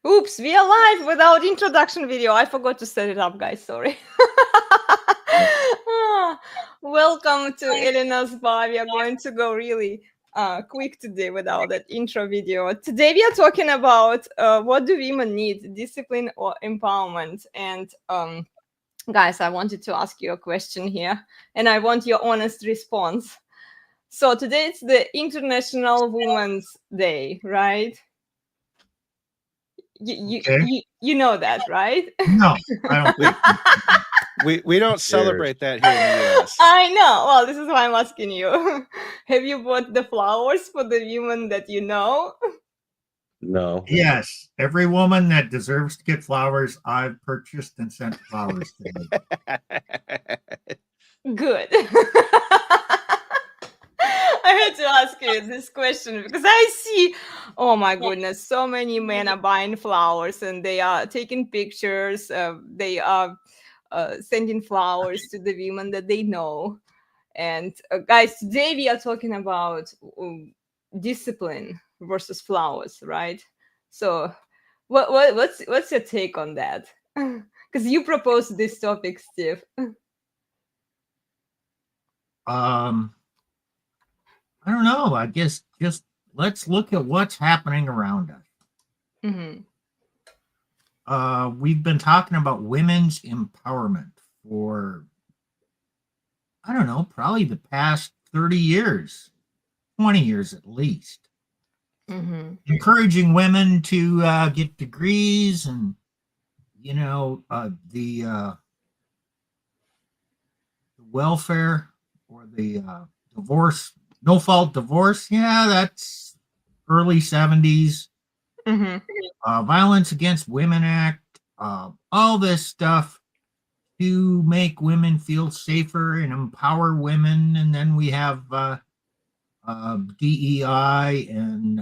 Oops, we are live without introduction video. I forgot to set it up, guys. Sorry. Welcome to Elena's Bar. We are going to go really quick today without that intro video. Today we are talking about what do women need, discipline or empowerment. And guys, I wanted to ask you a question here, and I want your honest response. So today it's the International Women's Day, right? You know that, right? No, I don't think. We don't celebrate that here in the US. I know. Well, this is why I'm asking you. Have you bought the flowers for the women that you know? No. Yes, every woman that deserves to get flowers, I've purchased and sent flowers to them. Good. I had to ask you this question because I see, oh my goodness, so many men are buying flowers and they are taking pictures. They are sending flowers to the women that they know. And guys, today we are talking about discipline versus flowers, right? So, what's your take on that? Because you proposed this topic, Steve. I don't know. I guess just let's look at what's happening around us. Mm-hmm. We've been talking about women's empowerment for, I don't know, probably the past 30 years, 20 years at least. Mm-hmm. Encouraging women to get degrees and, you know, the welfare or the divorce, no fault divorce. Yeah, that's early 70s. Mm-hmm. Violence Against Women Act, all this stuff to make women feel safer and empower women. And then we have DEI and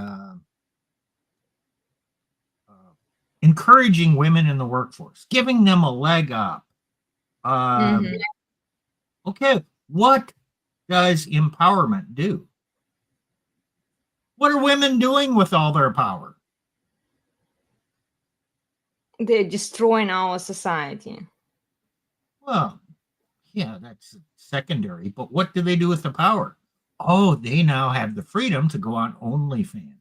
encouraging women in the workforce, giving them a leg up. Okay, what does empowerment do? What are women doing with all their power? They're destroying our society. Well, yeah, that's secondary. But what do they do with the power? Oh, they now have the freedom to go on OnlyFans.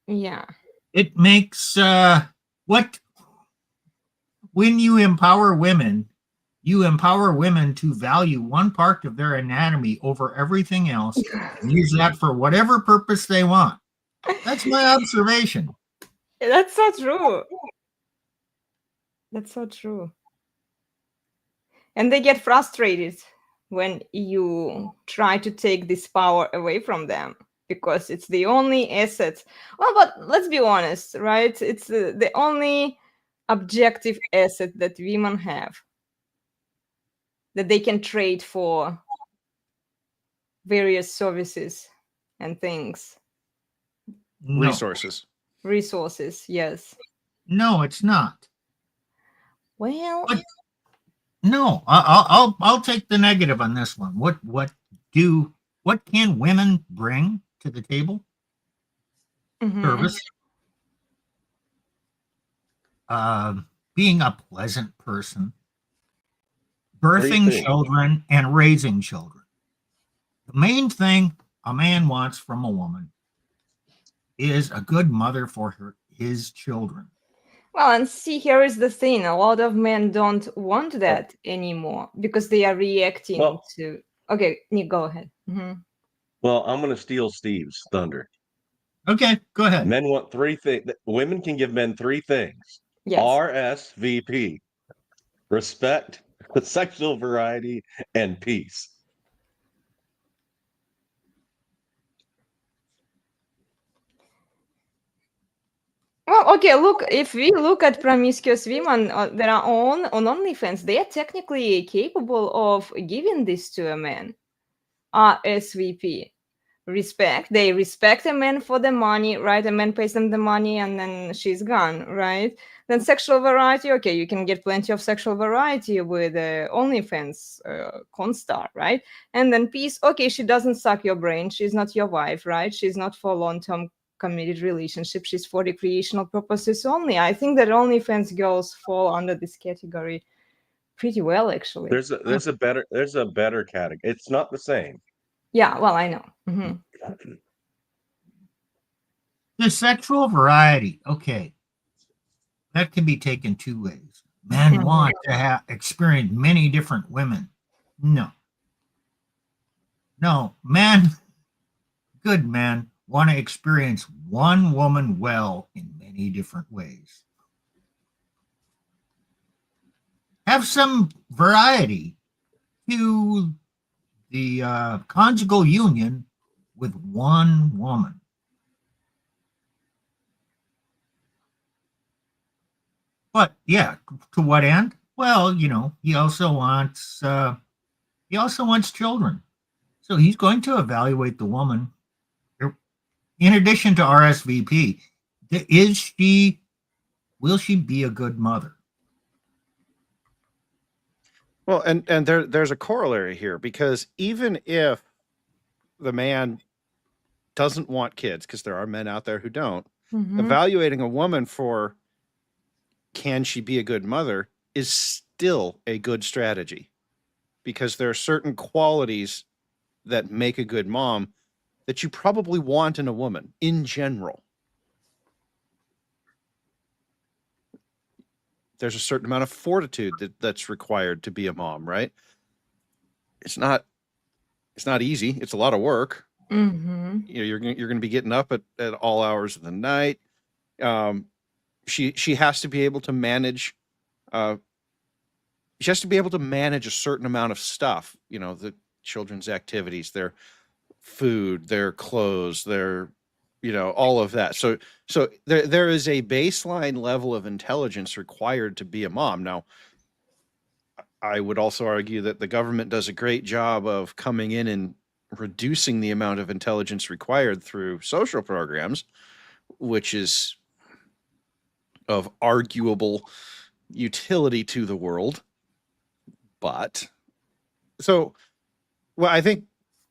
Yeah. It makes when you empower women to value one part of their anatomy over everything else and use that for whatever purpose they want. That's my observation. That's so true. That's so true. And they get frustrated when you try to take this power away from them because it's the only asset. Well, but let's be honest, right? It's the only objective asset that women have that they can trade for various services and things. No. Resources, yes. No, it's not. Well, no, I'll take the negative on this one. What can women bring to the table? Mm-hmm. Service, being a pleasant person, birthing children, and raising children. The main thing a man wants from a woman is a good mother for his children. Well, and see, here is the thing. A lot of men don't want that anymore because they are reacting to... Okay, Nick, go ahead. Mm-hmm. Well, I'm going to steal Steve's thunder. Okay, go ahead. Men want three things. Women can give men three things. Yes. RSVP. Respect, sexual variety, and peace. Well, okay, look, if we look at promiscuous women that are on OnlyFans, they are technically capable of giving this to a man. RSVP. Respect. They respect a man for the money, right? A man pays them the money and then she's gone, right? Then sexual variety. Okay, you can get plenty of sexual variety with OnlyFans constar, right? And then peace. Okay, she doesn't suck your brain. She's not your wife, right? She's not for long-term committed relationship. She's for recreational purposes only. I think that OnlyFans girls fall under this category pretty well, actually. There's a better category. It's not the same. Yeah, well, I know. Mm-hmm. The sexual variety, okay, that can be taken two ways. Men want to experience many different women. No, good men want to experience one woman well in many different ways. Have some variety to the conjugal union with one woman. But yeah, to what end? Well, he also wants children. So he's going to evaluate the woman. In addition to RSVP, will she be a good mother? Well, and there's a corollary here, because even if the man doesn't want kids, because there are men out there who don't, evaluating a woman for can she be a good mother is still a good strategy, because there are certain qualities that make a good mom that you probably want in a woman in general. There's a certain amount of fortitude that's required to be a mom, right? It's not easy. It's a lot of work. You're going to be getting up at all hours of the night. She has to be able to manage. She has to be able to manage a certain amount of stuff. The children's activities, their food, their clothes, their all of that. So there is a baseline level of intelligence required to be a mom. Now, I would also argue that the government does a great job of coming in and reducing the amount of intelligence required through social programs, which is of arguable utility to the world. But I think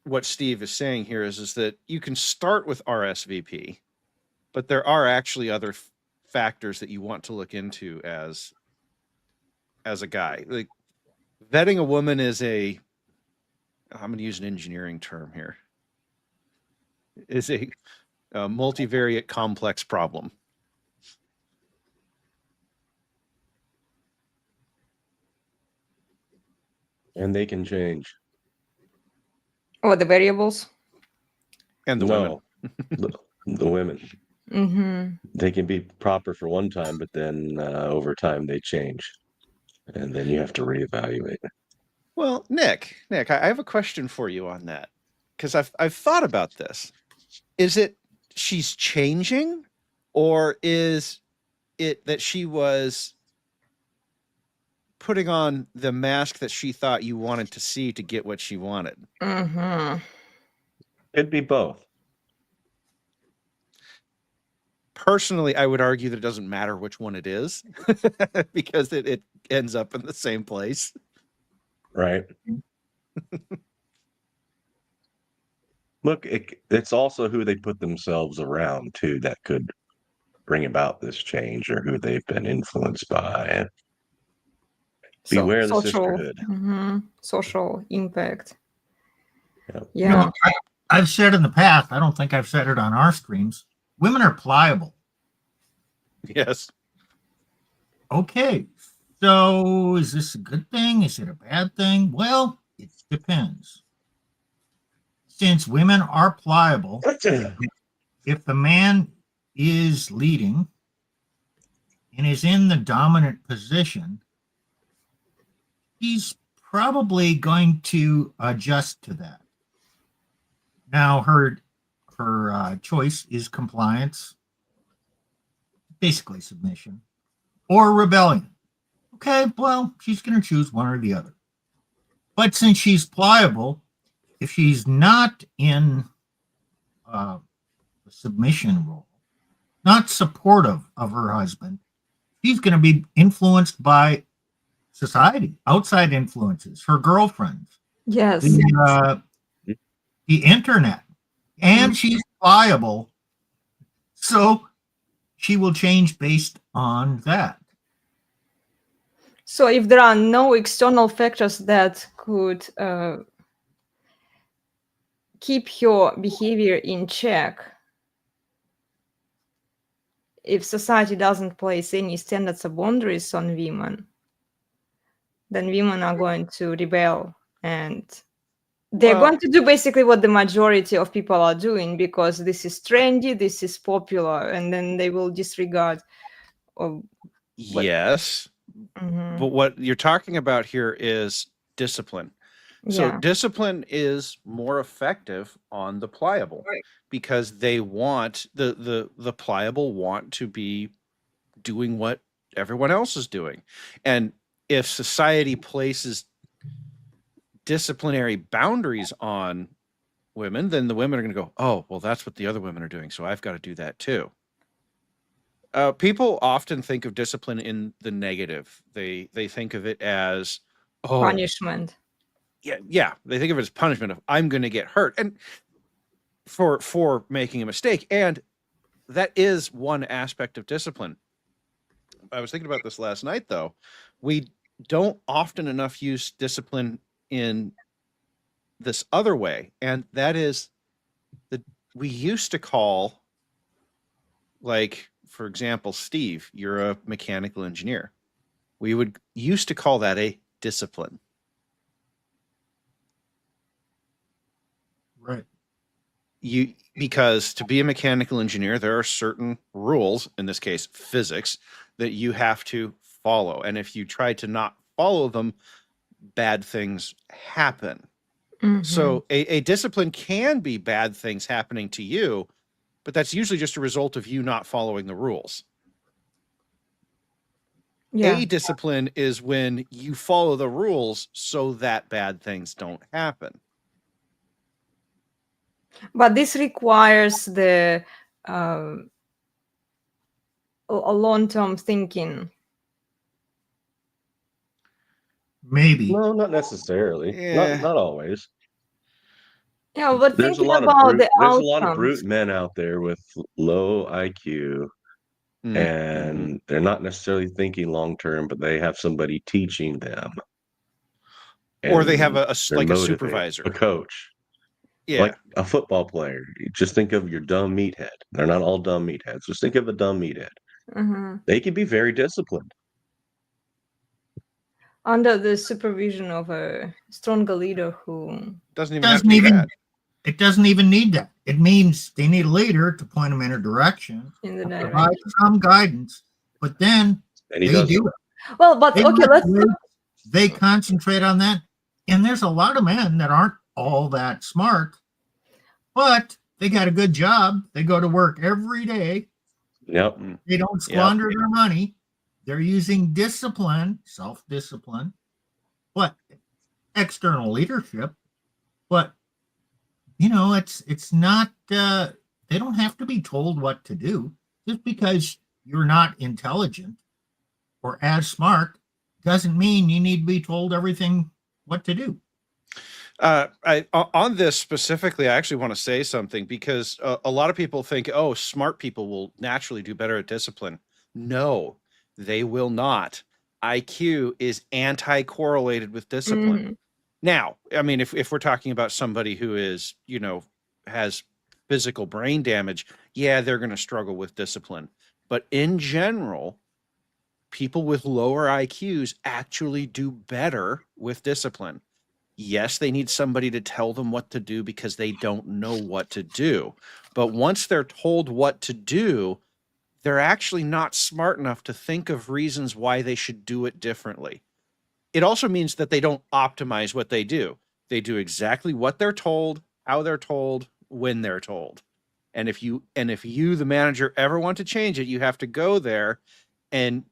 what Steve is saying here is that you can start with RSVP, but there are actually other factors that you want to look into as a guy. Like, vetting a woman is I'm going to use an engineering term here, is a multivariate complex problem. And they can change. Oh, the variables? And the women. the women. They can be proper for one time, but then over time they change. And then you have to reevaluate. Well, Nick, I have a question for you on that, because I've thought about this. Is it she's changing, or is it that she was putting on the mask that she thought you wanted to see to get what she wanted? It'd be both. Personally, I would argue that it doesn't matter which one it is, because it ends up in the same place. Right. Look, it's also who they put themselves around too that could bring about this change, or who they've been influenced by. And beware the sisterhood. Social impact. Yeah. I've said in the past, I don't think I've said it on our streams, women are pliable. Yes. Okay. So is this a good thing? Is it a bad thing? Well, it depends. Since women are pliable, if the man is leading and is in the dominant position, he's probably going to adjust to that. Now, her choice is compliance, basically submission, or rebellion. Okay, well, she's going to choose one or the other. But since she's pliable, if she's not in a submission role, not supportive of her husband, she's going to be influenced by society, outside influences, her girlfriends, the internet, and she's pliable So she will change based on that. So if there are no external factors that could keep your behavior in check, if society doesn't place any standards or boundaries on women, then women are going to rebel, and they're going to do basically what the majority of people are doing, because this is trendy, this is popular, and then they will disregard. Yes. But what you're talking about here is discipline. So discipline is more effective on the pliable, Right. because they want the pliable want to be doing what everyone else is doing. And if society places disciplinary boundaries on women, then the women are going to go, oh, well, that's what the other women are doing, so I've got to do that too. People often think of discipline in the negative. They think of it as punishment. Yeah. They think of it as punishment of I'm going to get hurt, and for making a mistake. And that is one aspect of discipline. I was thinking about this last night, though. We don't often enough use discipline in this other way, and that is that we used to call, like, for example, Steve, you're a mechanical engineer. We would used to call that a discipline. Right. Because to be a mechanical engineer, there are certain rules, in this case, physics, that you have to follow. And if you try to not follow them, bad things happen. So a discipline can be bad things happening to you, but that's usually just a result of you not following the rules. A discipline is when you follow the rules so that bad things don't happen. But this requires the a long-term thinking. Maybe. No, not necessarily. Yeah. Not always. Yeah, but There's thinking about the there's a outcomes. lot of brute men out there with low IQ, and they're not necessarily thinking long term, but they have somebody teaching them. Or they have a supervisor, a coach, like a football player. Just think of your dumb meathead. They're not all dumb meatheads. Just think of a dumb meathead. They can be very disciplined under the supervision of a stronger leader who doesn't even it doesn't even need that. It means they need a leader to point them in a direction, provide some guidance, but then they do it. Well, but they concentrate on that. And there's a lot of men that aren't all that smart, but they got a good job. They go to work every day. Yep. They don't squander their money. They're using discipline, self-discipline, but external leadership. But it's not. They don't have to be told what to do. Just because you're not intelligent or as smart doesn't mean you need to be told everything what to do. On this specifically, I actually want to say something, because a lot of people think, oh, smart people will naturally do better at discipline. No, they will not. IQ is anti-correlated with discipline. Now, I mean, if we're talking about somebody who is, has physical brain damage, they're going to struggle with discipline. But in general, people with lower IQs actually do better with discipline. Yes, they need somebody to tell them what to do because they don't know what to do. But once they're told what to do, they're actually not smart enough to think of reasons why they should do it differently. It also means that they don't optimize what they do. They do exactly what they're told, how they're told, when they're told. And if you, the manager, ever want to change it, you have to go there and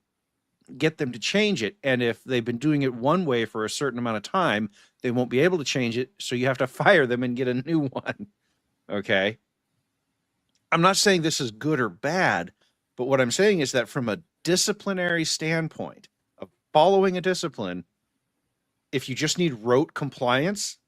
get them to change it. And if they've been doing it one way for a certain amount of time, they won't be able to change it. So you have to fire them and get a new one. Okay. I'm not saying this is good or bad, but what I'm saying is that from a disciplinary standpoint of following a discipline, if you just need rote compliance,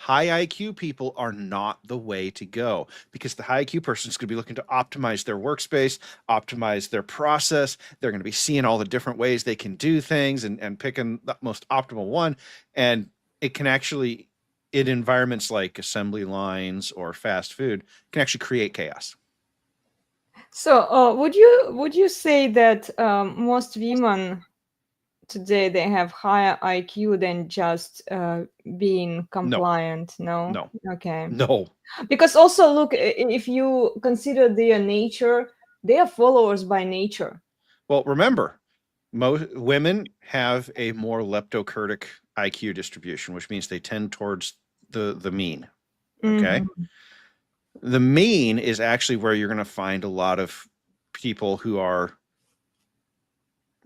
high IQ people are not the way to go, because the high IQ person is going to be looking to optimize their workspace, optimize their process. They're going to be seeing all the different ways they can do things and picking the most optimal one. And it can actually, in environments like assembly lines or fast food, can actually create chaos. So, would you say that most women today they have higher IQ than just being compliant? No. Okay. No. Because also look, if you consider their nature, they are followers by nature. Well, remember, most women have a more leptokurtic IQ distribution, which means they tend towards the mean. Okay. Mhm. The mean is actually where you're going to find a lot of people who are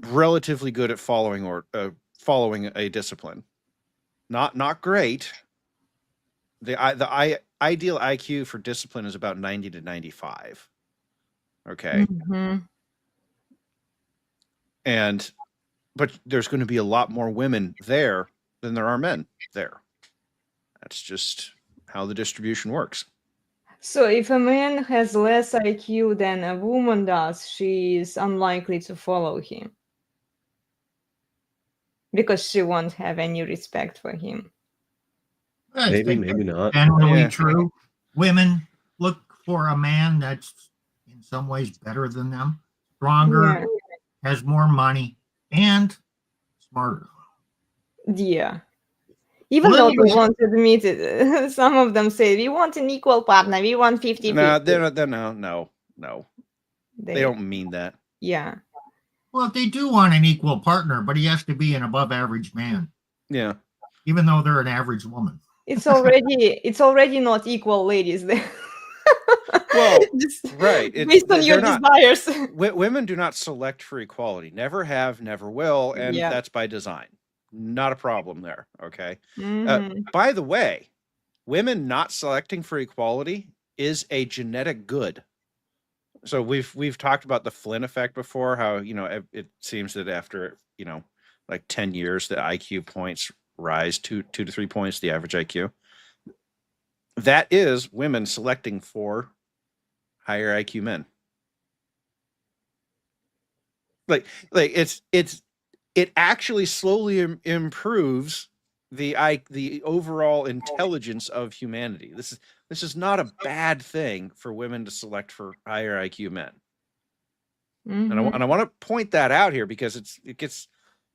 relatively good at following a discipline. Not great. The ideal IQ for discipline is about 90 to 95. Okay. Mhm. But there's going to be a lot more women there than there are men there. That's just how the distribution works. So if a man has less IQ than a woman does, she is unlikely to follow him because she won't have any respect for him. I Maybe, think maybe not. generally Yeah. true. Women look for a man that's in some ways better than them, stronger, has more money, and smarter. Yeah. Even though they won't admit it, some of them say we want an equal partner, we want 50-50. No. They don't mean that. Yeah. Well, they do want an equal partner, but he has to be an above average man. Yeah. Even though they're an average woman. It's already not equal, ladies. Well, just right. Based on your desires. Women do not select for equality. Never have, never will, and that's by design. Not a problem there. Okay. By the way, women not selecting for equality is a genetic good. So we've talked about the Flynn effect before, how, it seems that after, like 10 years, the IQ points rise 2 to 3 points, the average IQ. That is women selecting for higher IQ men. Like it actually slowly improves the overall intelligence of humanity. This is not a bad thing for women to select for higher IQ men. And I want to point that out here, because it gets,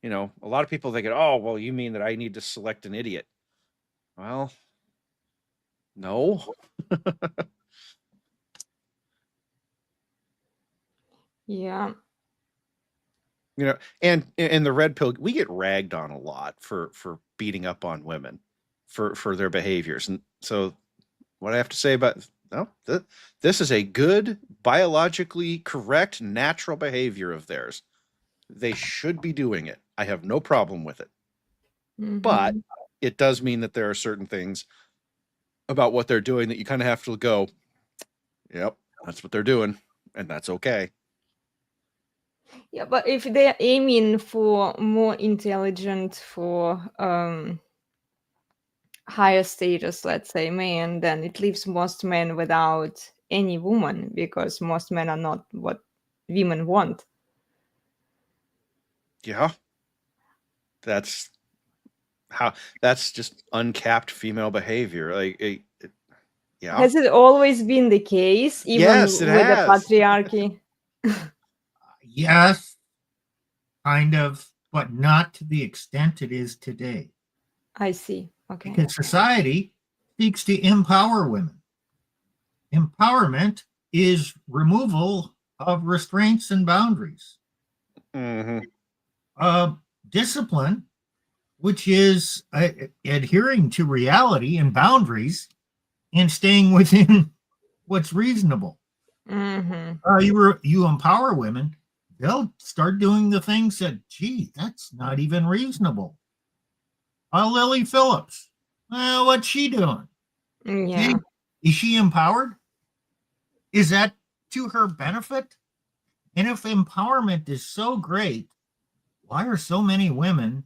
a lot of people thinking, oh, well, you mean that I need to select an idiot? Well, no. Yeah. And in the red pill, we get ragged on a lot for beating up on women for their behaviors. And so what I have to say about this is a good, biologically correct, natural behavior of theirs. They should be doing it. I have no problem with it. But it does mean that there are certain things about what they're doing that you kind of have to go, yep, that's what they're doing, and that's okay. Yeah, but if they're aiming for more intelligent, for higher status, let's say, man, then it leaves most men without any woman, because most men are not what women want. Yeah. That's just uncapped female behavior. Yeah. Has it always been the case, even Yes, it with has. the patriarchy? Yes, kind of, but not to the extent it is today. I see. Okay. Because society seeks to empower women. Empowerment is removal of restraints and boundaries. Discipline, which is adhering to reality and boundaries and staying within what's reasonable. You empower women, they'll start doing the things that, gee, that's not even reasonable. Lily Phillips, what's she doing? Yeah. Is she empowered? Is that to her benefit? And if empowerment is so great, why are so many women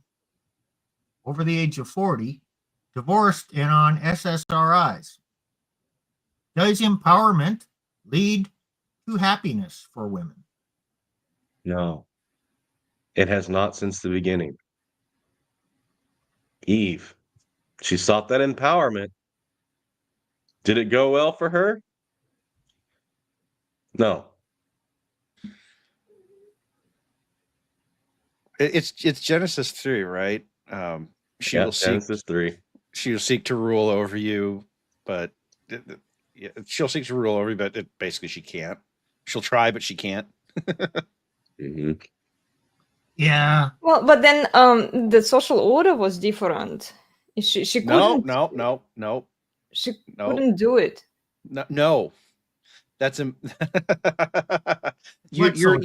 over the age of 40 divorced and on SSRIs. Does empowerment lead to happiness for women? No, it has not since the beginning. Eve, she sought that empowerment. Did it go well for her? No. It's Genesis 3, right? She will seek Genesis 3. She will seek to rule over you, but she'll seek to rule over you, but basically she can't. She'll try, but she can't. Mm-hmm. Yeah. Well, but then the social order was different. She couldn't. No. She No. couldn't do it. No. That's you're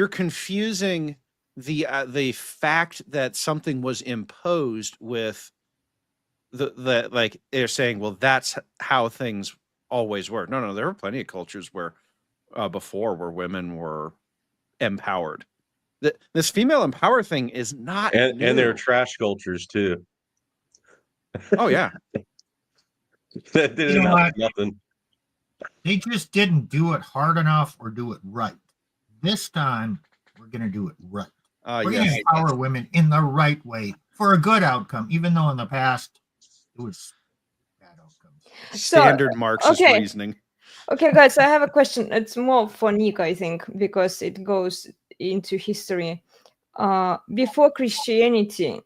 confusing the fact that something was imposed with the like they're saying, well, that's how things always were. No, there were plenty of cultures where before where women were empowered. This female empower thing is not and new. there are trash cultures too. Oh yeah. That didn't have nothing. They just didn't do it hard enough or do it right. This time, we're going to do it right. We're going to empower women in the right way for a good outcome, even though in the past it was bad outcomes. Standard Marxist reasoning. Okay, guys, I have a question. It's more for Nick, I think, because it goes into history. Before Christianity,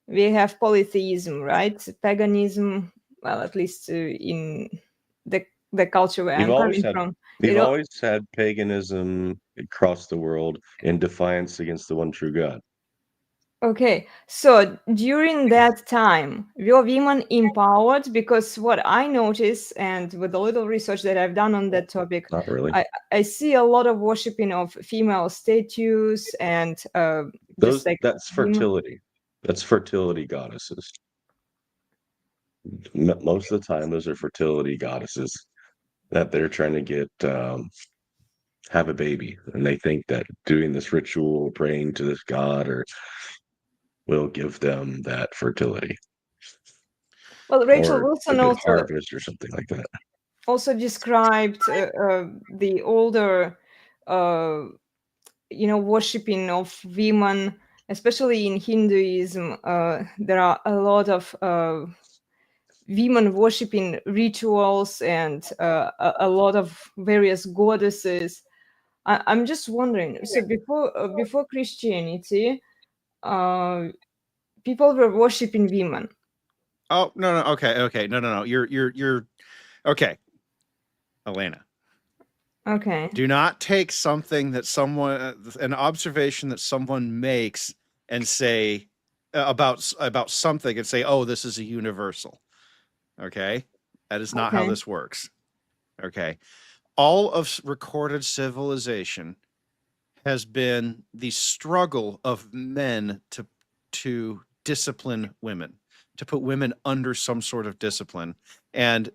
we have polytheism, right? Paganism, well, at least in the culture where I'm coming from. We've always had paganism across the world in defiance against the one true God. Okay, so during that time, were women empowered? Because what I notice, and with the little research that I've done on that topic, Not really. I see a lot of worshipping of female statues and that's fertility. That's fertility goddesses. Most of the time, those are fertility goddesses that they're trying to get have a baby, and they think that doing this ritual, praying to this god, or will give them that fertility. Well, Rachel Wilson also harvest or something like that. Also described the older, worshipping of women, especially in Hinduism. There are a lot of women worshipping rituals and a lot of various goddesses. I'm just wondering. So before Christianity, people were worshipping women. Oh no. Okay. No. You're okay, Elena. Okay. Do not take something that an observation that someone makes and say about something and say, oh, this is a universal. Okay. That is not how this works. Okay. All of recorded civilization has been the struggle of men to discipline women, to put women under some sort of discipline, and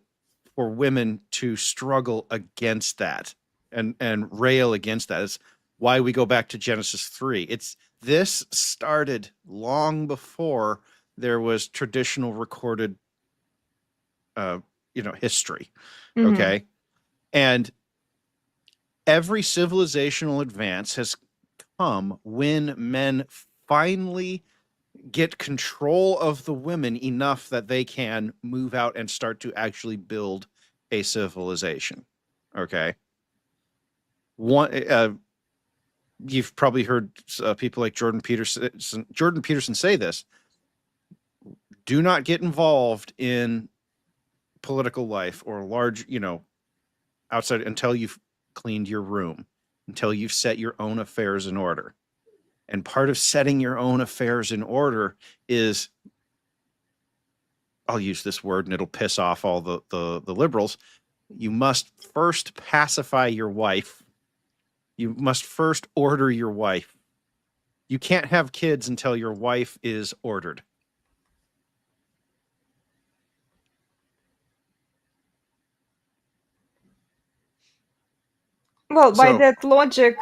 for women to struggle against that and rail against that. Is why we go back to Genesis 3. This started long before there was traditional recorded history. Mm-hmm. Okay. And every civilizational advance has come when men finally get control of the women enough that they can move out and start to actually build a civilization. Okay. You've probably heard people like Jordan Peterson say this. Do not get involved in political life or large, outside until you've cleaned your room, until you've set your own affairs in order. And part of setting your own affairs in order is, I'll use this word and it'll piss off all the liberals. You must first pacify your wife. You must first order your wife. You can't have kids until your wife is ordered. Well, by So- that logic,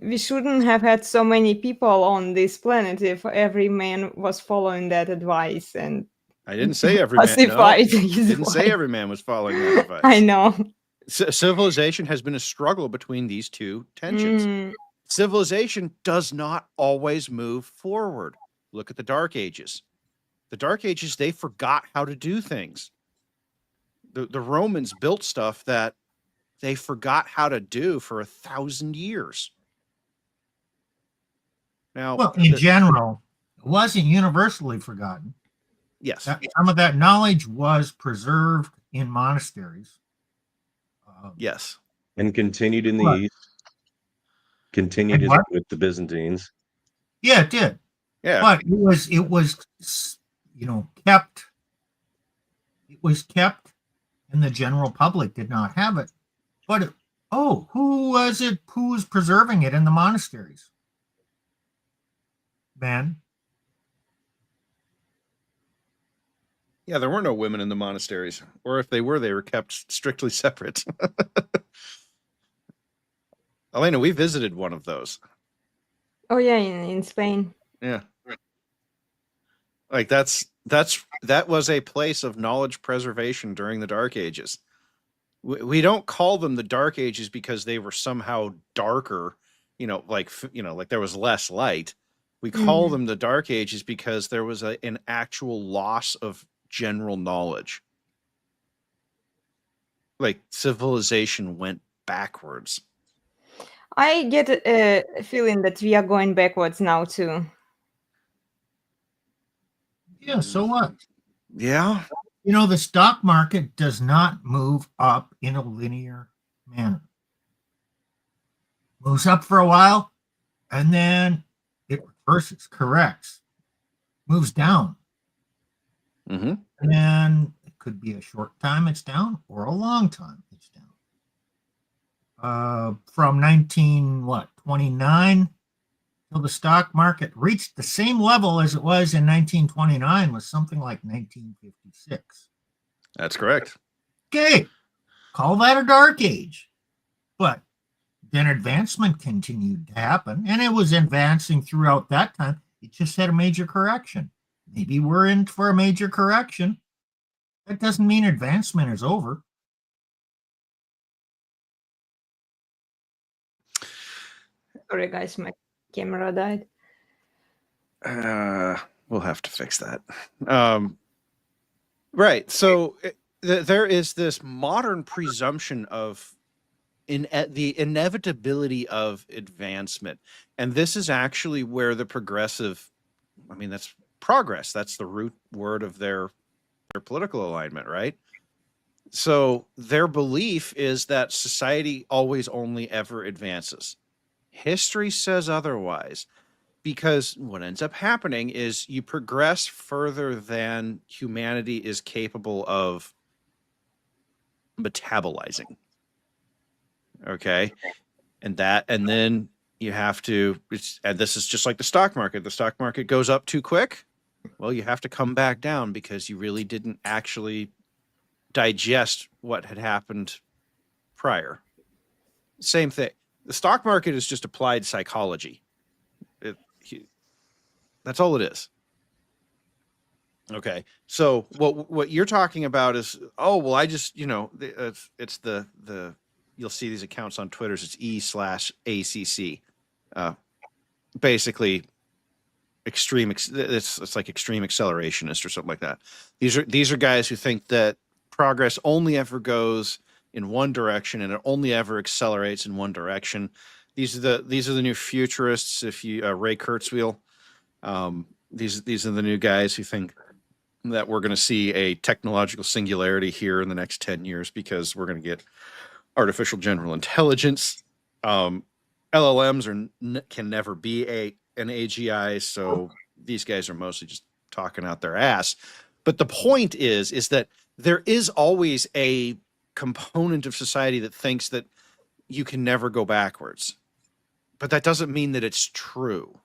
we shouldn't have had so many people on this planet if every man was following that advice and I didn't say every man. No, pacified his didn't say wife. every man was following that advice. I know. Civilization has been a struggle between these two tensions. Mm. Civilization does not always move forward. Look at the Dark Ages. The Dark Ages, they forgot how to do things. The Romans built stuff that they forgot how to do for 1,000 years. Now, Well, in general, it wasn't universally forgotten. yes, Some of that knowledge was preserved in monasteries. yes, And continued in the What? East. Continued And what? with the Byzantines. Yeah, it did. yeah. But it was kept. It was kept, and the general public did not have it. But who was it? Who was preserving it in the monasteries? Men. Yeah, there were no women in the monasteries, or if they were kept strictly separate. Elena, we visited one of those. Oh yeah, in Spain. Yeah. Like that was a place of knowledge preservation during the Dark Ages. We don't call them the Dark Ages because they were somehow darker, like there was less light. We call them the Dark Ages because there was an actual loss of general knowledge. Like civilization went backwards. I get a feeling that we are going backwards now too. Yeah, so what? Yeah. The stock market does not move up in a linear manner. Moves up for a while, and then it reverses, corrects, moves down. Mm-hmm. And then it could be a short time it's down or a long time it's down. From 1929 till the stock market reached the same level as it was in 1929 was something like 1956. That's correct. Okay, call that a dark age. But then advancement continued to happen, and it was advancing throughout that time. It just had a major correction. Maybe we're in for a major correction. That doesn't mean advancement is over. Sorry, guys, my camera died. We'll have to fix that. Right. So there is this modern presumption of the inevitability of advancement. And this is actually where the progressive, that's progress. That's the root word of their political alignment, right? So their belief is that society always only ever advances. History says otherwise, because what ends up happening is you progress further than humanity is capable of metabolizing. Okay. And then you have to, and this is just like the stock market. The stock market goes up too quick. Well, you have to come back down because you really didn't actually digest what had happened prior. Same thing. The stock market is just applied psychology. That's all it is. Okay. So what you're talking about is, I just, it's the you'll see these accounts on Twitter. It's E/ACC. Basically extreme. It's like extreme accelerationist or something like that. These are guys who think that progress only ever goes in one direction and it only ever accelerates in one direction. These are the new futurists. If you Ray Kurzweil, these are the new guys who think that we're going to see a technological singularity here in the next 10 years because we're going to get artificial general intelligence. LLMs can never be an AGI, so these guys are mostly just talking out their ass. But the point is that there is always a component of society that thinks that you can never go backwards. But that doesn't mean that it's true.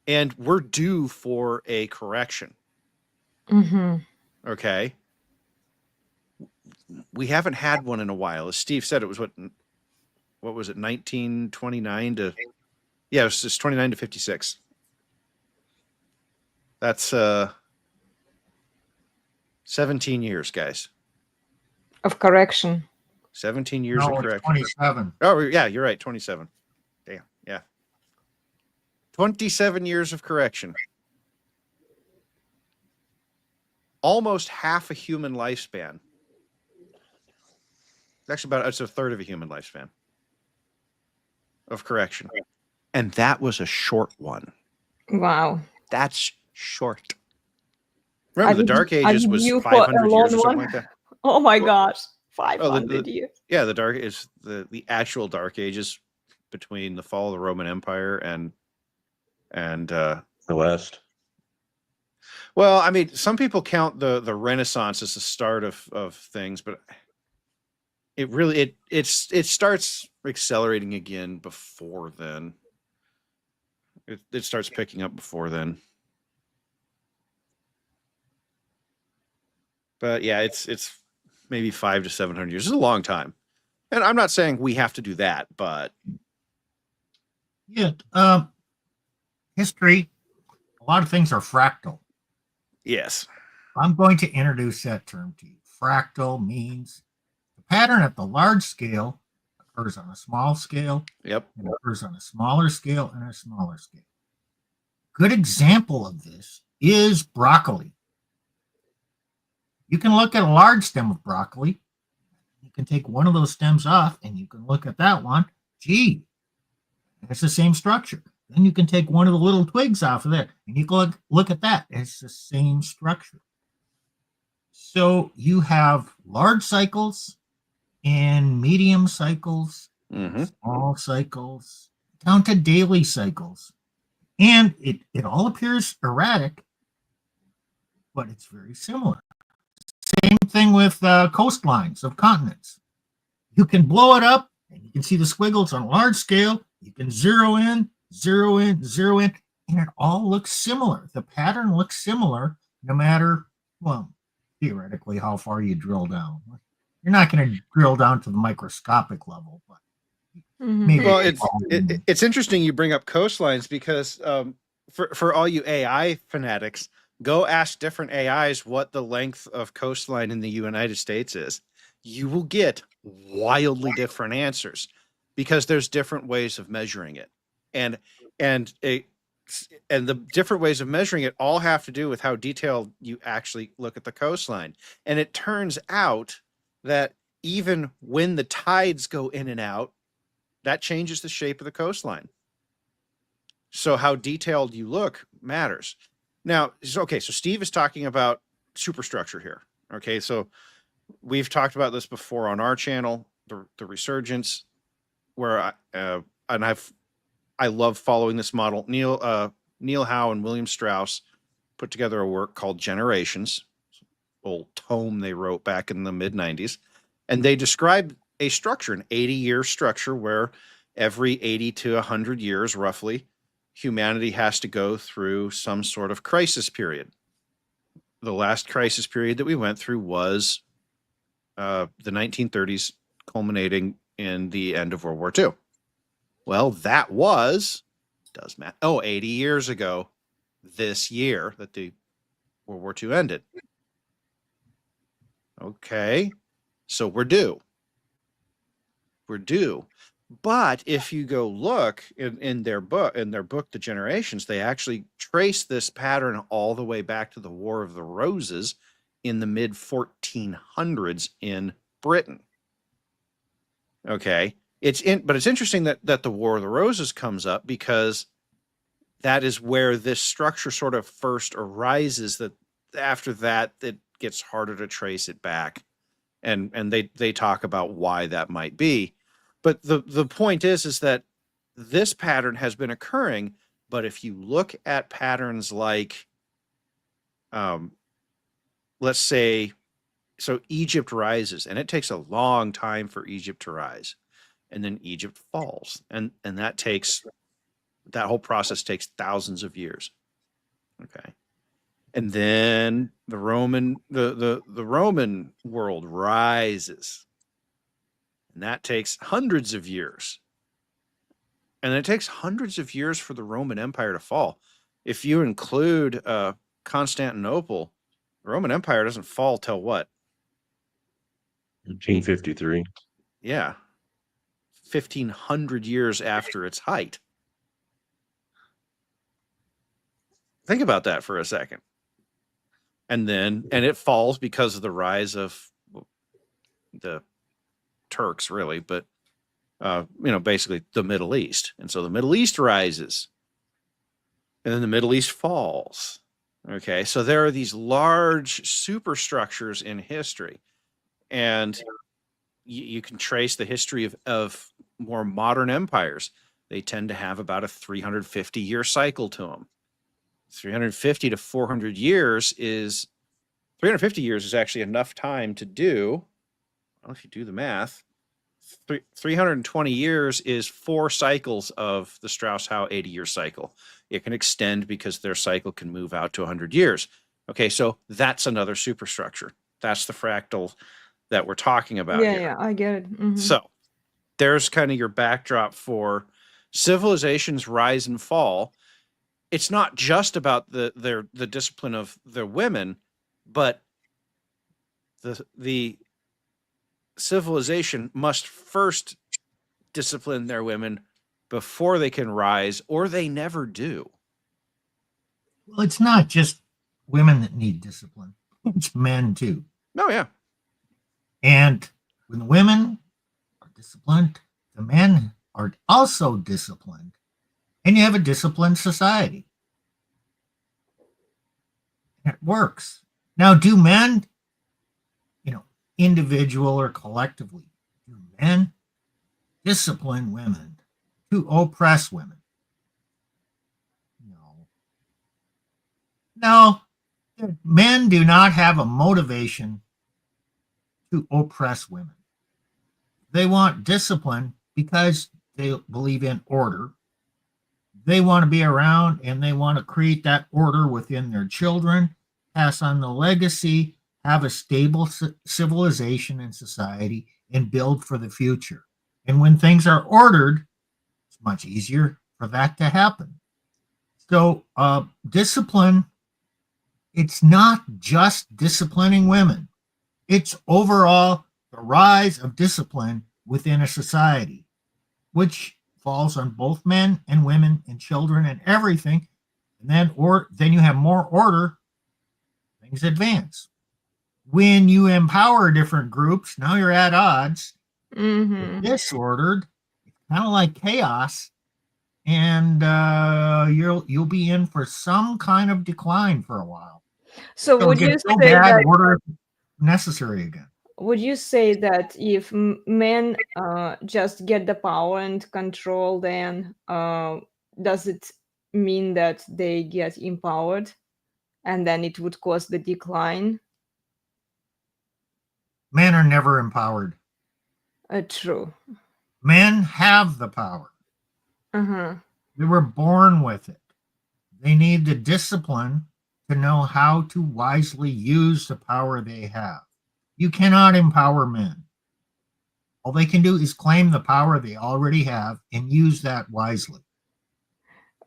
And we're due for a correction. Mm-hmm. Okay. we haven't had one in a while. As Steve said, it was what was it, 1929 to, yeah, it was just 29 to 56. That's 17 years, guys. Of correction. 17 years No, of it's correction. 27. Oh, yeah, you're right. 27. Damn. Yeah. 27 years of correction. Almost half a human lifespan. Actually, it's a third of a human lifespan of correction. And that was a short one. Wow. That's short. Remember, the Dark Ages was you for 500 a years or long something one? like that. Oh my gosh. 500 years. Yeah, the Dark is the actual Dark Ages between the fall of the Roman Empire and The West. well, I mean, some people count the Renaissance as the start of things, but it really it starts accelerating again before then. It starts picking up before then. But yeah, it's maybe 500 to 700 years. It's a long time. And I'm not saying we have to do that, but Yeah. History, a lot of things are fractal. yes. I'm going to introduce that term to you. Fractal means the pattern at the large scale occurs on a small scale, Yep. and occurs on a smaller scale and a smaller scale. Good example of this is broccoli. You can look at a large stem of broccoli. You can take one of those stems off and you can look at that one. Gee, it's the same structure. Then you can take one of the little twigs off of there and you can look at that. It's the same structure. So you have large cycles and medium cycles, small cycles, down to daily cycles. And it all appears erratic, but it's very similar. Same thing with coastlines of continents. You can blow it up and you can see the squiggles on a large scale. You can zero in, zero in, zero in, and it all looks similar. The pattern looks similar no matter, well, theoretically, how far you drill down. You're not going to drill down to the microscopic level, but maybe. Well, it's interesting you bring up coastlines because for all you AI fanatics, go ask different AIs what the length of coastline in the United States is. You will get wildly different answers because there's different ways of measuring it. And the different ways of measuring it all have to do with how detailed you actually look at the coastline. And it turns out that even when the tides go in and out, that changes the shape of the coastline. So how detailed you look matters. Now, okay, so Steve is talking about superstructure here. Okay, so we've talked about this before on our channel, the resurgence, where I love following this model. Neil Howe and William Strauss put together a work called Generations, old tome they wrote back in the mid-90s, and they described a structure, an 80-year structure where every 80 to 100 years, roughly, humanity has to go through some sort of crisis period. The last crisis period that we went through was the 1930s, culminating in the end of World War II. Well, that was, 80 years ago this year that the World War II ended. Okay, so we're due. But if you go look in their book, The Generations, they actually trace this pattern all the way back to the War of the Roses in the mid 1400s in Britain. Okay, but it's interesting that the War of the Roses comes up because that is where this structure sort of first arises. That after that, it gets harder to trace it back, and they talk about why that might be. But the point is that this pattern has been occurring. But if you look at patterns like, let's say, so Egypt rises, and it takes a long time for Egypt to rise, and then Egypt falls, and that whole process takes thousands of years. Okay, And then the Roman world rises. And that takes hundreds of years. And it takes hundreds of years for the Roman Empire to fall. If you include Constantinople, the Roman Empire doesn't fall till what? 1853. Yeah. 1,500 years after its height. Think about that for a second. And it falls because of the rise of the Turks, really, but basically the Middle East. And so the Middle East rises, and then the Middle East falls. Okay, so there are these large superstructures in history, and you can trace the history of more modern empires. They tend to have about a 350-year cycle to them. 350 to 400 years is 350 years is actually enough time to do, well, if you do the math, 320 years is 4 cycles of the Strauss-Howe 80-year cycle. It can extend because their cycle can move out to 100 years. Okay, so that's another superstructure. That's the fractal that we're talking about here. Yeah, I get it. Mhm. So there's kind of your backdrop for civilizations rise and fall. It's not just about the discipline of the women, but the civilization must first discipline their women before they can rise, or they never do. Well, it's not just women that need discipline, it's men too. Oh, yeah. And when the women are disciplined, the men are also disciplined, and you have a disciplined society. It works. Now, do men, individual or collectively, do men discipline women to oppress women? No. Men do not have a motivation to oppress women. They want discipline because they believe in order. They want to be around and they want to create that order within their children, pass on the legacy, have a stable civilization and society, and build for the future. And when things are ordered, it's much easier for that to happen. So discipline, it's not just disciplining women. It's overall the rise of discipline within a society, which falls on both men and women and children and everything. And then you have more order, things advance. When you empower different groups, now you're at odds. Mhm. Disordered, it's kind of like chaos, and you'll be in for some kind of decline for a while. So would you so say bad, that order necessary again. would you say that if men just get the power and control, then does it mean that they get empowered, and then it would cause the decline? Men are never empowered. True. Men have the power. Uh-huh. They were born with it. They need the discipline to know how to wisely use the power they have. You cannot empower men. All they can do is claim the power they already have and use that wisely.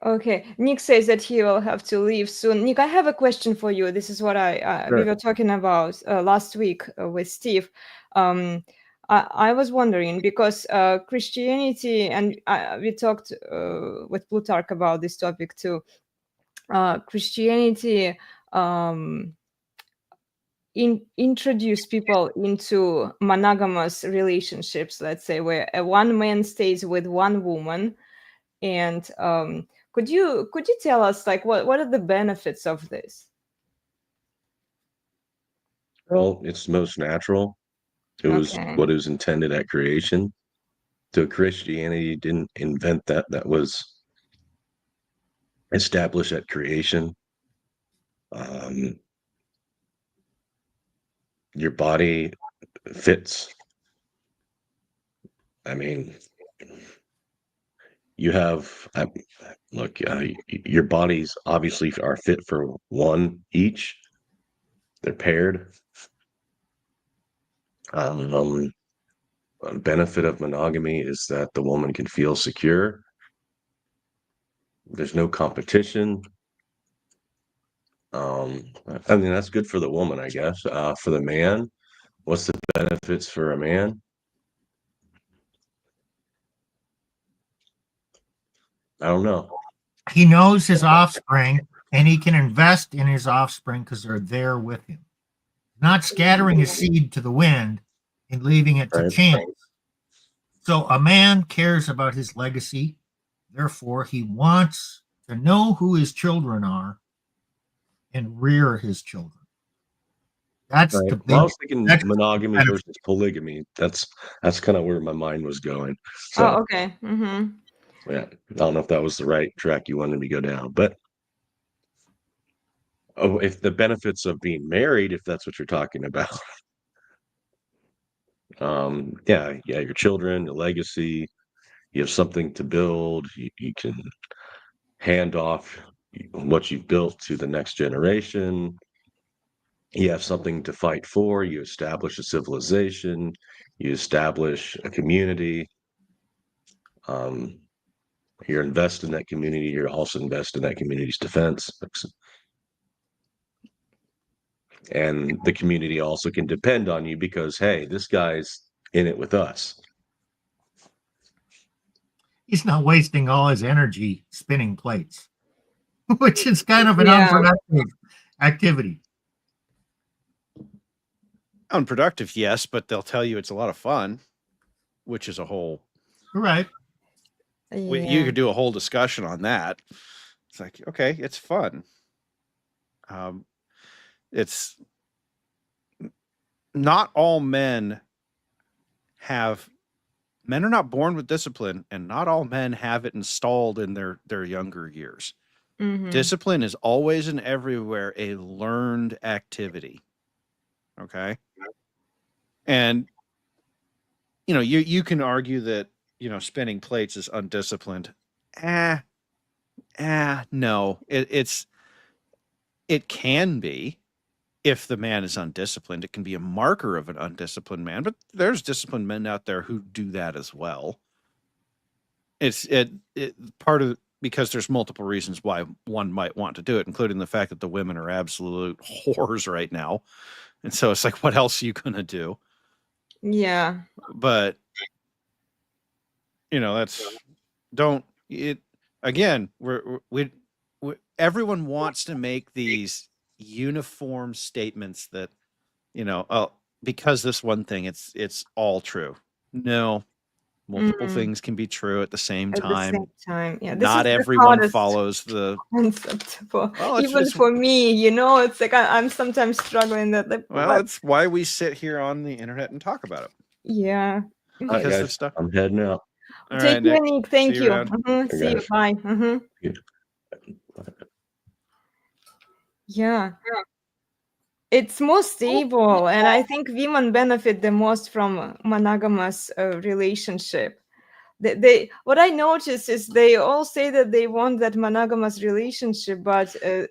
Okay, Nick says that he will have to leave soon. Nick, I have a question for you. This is what we Sure. were talking about last week with Steve. I was wondering because Christianity, and we talked with Plutarch about this topic too. Christianity introduce people into monogamous relationships, let's say, where one man stays with one woman. And could you tell us, like, what are the benefits of this? Well, it's most natural. It was Okay. what it was intended at creation. So Christianity didn't invent that. That was established at creation. Your body fits. I mean, you have look, your bodies obviously are fit for one each. They're paired. A benefit of monogamy is that the woman can feel secure. There's no competition. I mean, that's good for the woman, I guess. For the man, what's the benefits for a man? I don't know. He knows his offspring, and he can invest in his offspring because they're there with him, not scattering his seed to the wind and leaving it to Right. chance. So a man cares about his legacy. Therefore, he wants to know who his children are and rear his children. That's Right. the big. Well, I was thinking That's monogamy benefit. versus polygamy. That's kind of where my mind was going. So, Oh, okay. Mm-hmm. yeah, I don't know if that was the right track you wanted me to go down, but if the benefits of being married, if that's what you're talking about, yeah, your children, your legacy, you have something to build. You can hand off what you've built to the next generation. You have something to fight for. You establish a civilization. You establish a community. You're invested in that community. You're also invested in that community's defense. And the community also can depend on you because, hey, this guy's in it with us. He's not wasting all his energy spinning plates, which is kind of an Yeah. unproductive activity. Unproductive, yes, but they'll tell you it's a lot of fun, which is a whole. Right. You could do a whole discussion on that. It's like, okay, it's fun. It's not all men are not born with discipline, and not all men have it installed in their younger years. Mm-hmm. Discipline is always and everywhere a learned activity. Okay. And, you can argue that, spinning plates is undisciplined. No, it can be. If the man is undisciplined, it can be a marker of an undisciplined man, but there's disciplined men out there who do that as well. It's part of, because there's multiple reasons why one might want to do it, including the fact that the women are absolute whores right now. And so it's like, what else are you going to do? Yeah. But, again, everyone wants to make these uniform statements that, because this one thing, it's all true. No, multiple things can be true at the same time. Yeah, this Not is everyone follows the concept for Well, even it's for me. It's like I'm sometimes struggling that. that's why we sit here on the internet and talk about it. Yeah. All right, Because the guys, stuff. I'm heading out. All Take right, care, Nick. Nick. Thank See you you. around. See you. guys. Bye. Yeah. It's more stable, and I think women benefit the most from a monogamous relationship. What I noticed is they all say that they want that monogamous relationship, but their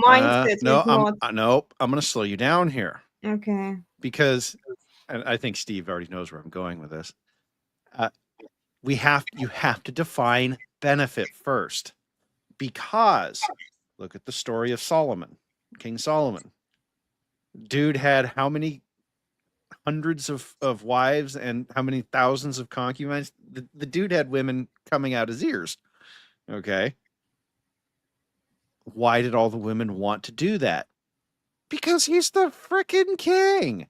mindset is not. Nope. I'm going to slow you down here. Okay. Because, and I think Steve already knows where I'm going with this. You have to define benefit first, because look at the story of Solomon, King Solomon. Dude had how many hundreds of wives and how many thousands of concubines? The dude had women coming out his ears. Okay. Why did all the women want to do that? Because he's the frickin' king.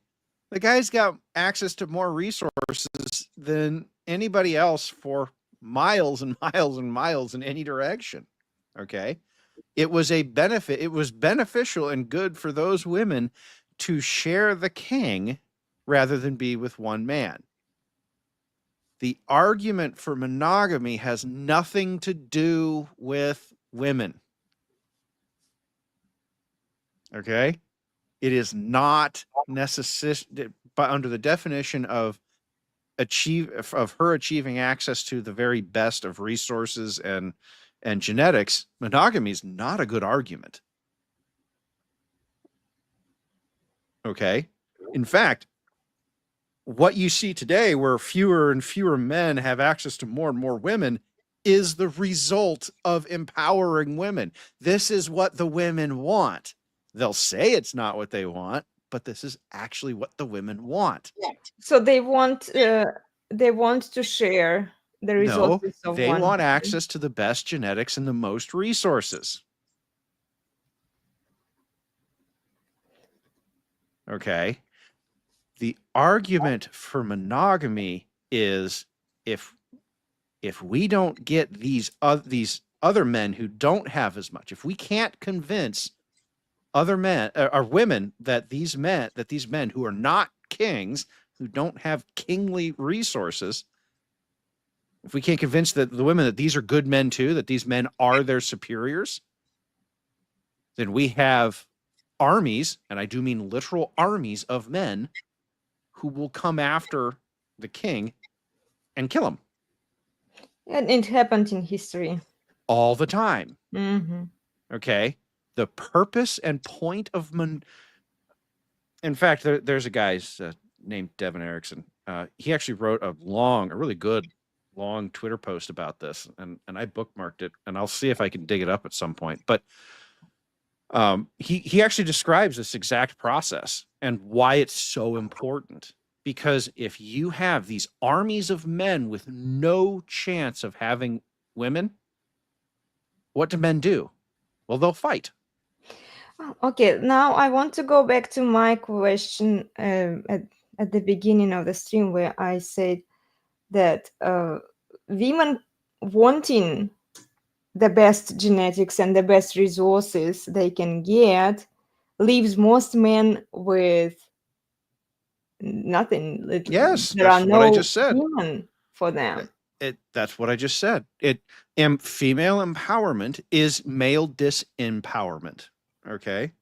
The guy's got access to more resources than anybody else for miles and miles and miles in any direction. Okay. It was a benefit. It was beneficial and good for those women to share the king rather than be with one man. The argument for monogamy has nothing to do with women. Okay? It is not necessary, but under the definition of achieving access to the very best of resources and genetics, monogamy is not a good argument. Okay. In fact, what you see today, where fewer and fewer men have access to more and more women, is the result of empowering women. This is what the women want. They'll say it's not what they want, but this is actually what the women want. So they want to share the No, resources of they one want man. access to the best genetics and the most resources. Okay. The argument for monogamy is if we don't get these other men who don't have as much, if we can't convince other men or women that these men who are not kings, who don't have kingly resources, if we can't convince the women that these are good men too, that these men are their superiors, then we have armies, and I do mean literal armies of men, who will come after the king and kill him. And it happened in history. All the time. Mm-hmm. Okay. The purpose and point of in fact, there's a guy named Devin Erickson. He actually wrote a really good long Twitter post about this, and I bookmarked it, and I'll see if I can dig it up at some point. But he actually describes this exact process and why it's so important. Because if you have these armies of men with no chance of having women, what do men do? Well, they'll fight. Okay, now I want to go back to my question at the beginning of the stream, where I said that women wanting the best genetics and the best resources they can get leaves most men with nothing. Yes, there are that's no what I just said. women for them. That's what I just said. Female empowerment is male disempowerment. Okay.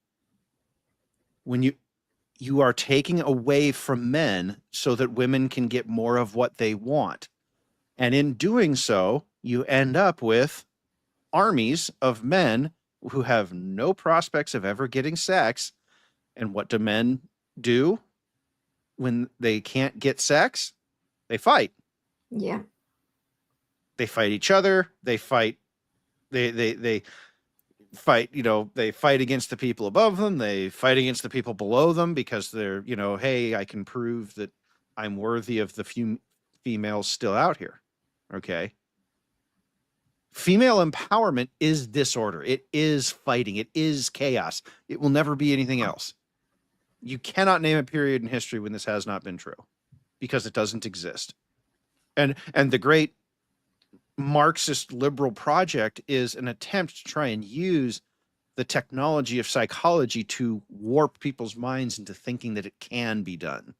When you are taking away from men so that women can get more of what they want. And in doing so, you end up with armies of men who have no prospects of ever getting sex. And what do men do when they can't get sex? They fight. Yeah. They fight each other. They fight. They fight. They fight against the people above them. They fight against the people below them because they're, hey, I can prove that I'm worthy of the few females still out here. Okay. Female empowerment is disorder. It is fighting. It is chaos. It will never be anything else. You cannot name a period in history when this has not been true, because it doesn't exist. And the great Marxist liberal project is an attempt to try and use the technology of psychology to warp people's minds into thinking that it can be done.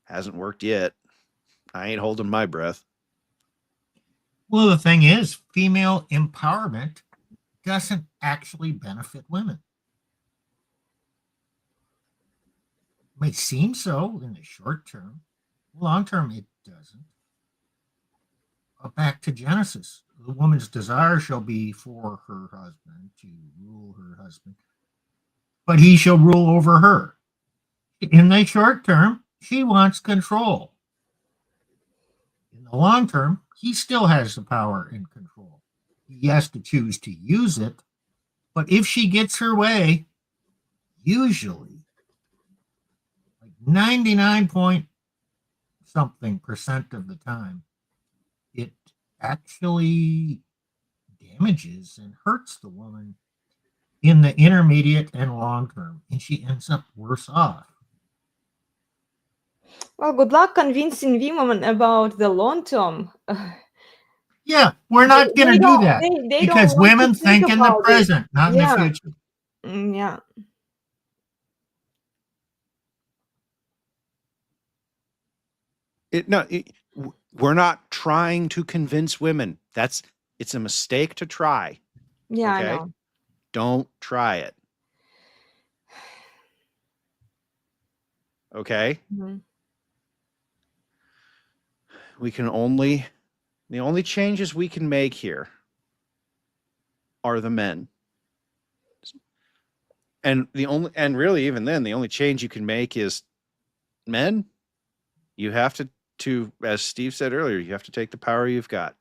Hasn't worked yet. I ain't holding my breath. Well, the thing is, female empowerment doesn't actually benefit women. It may seem so in the short term. Long term, it doesn't. Back to Genesis. The woman's desire shall be for her husband, to rule her husband, but he shall rule over her. In the short term, she wants control. In the long term, he still has the power and control. He has to choose to use it, but if she gets her way, usually, like 99% of the time, it actually damages and hurts the woman in the intermediate and long term, and she ends up worse off. Well, good luck convincing women about the long term. Yeah, we're not going to do that because women think in the present, not in the future. Yeah. We're not trying to convince women. It's a mistake to try. Yeah, okay? I know. Don't try it. Okay. Mhm. The only changes we can make here are the men. And really even then, the only change you can make is men, you have to, as Steve said earlier, you have to take the power you've got.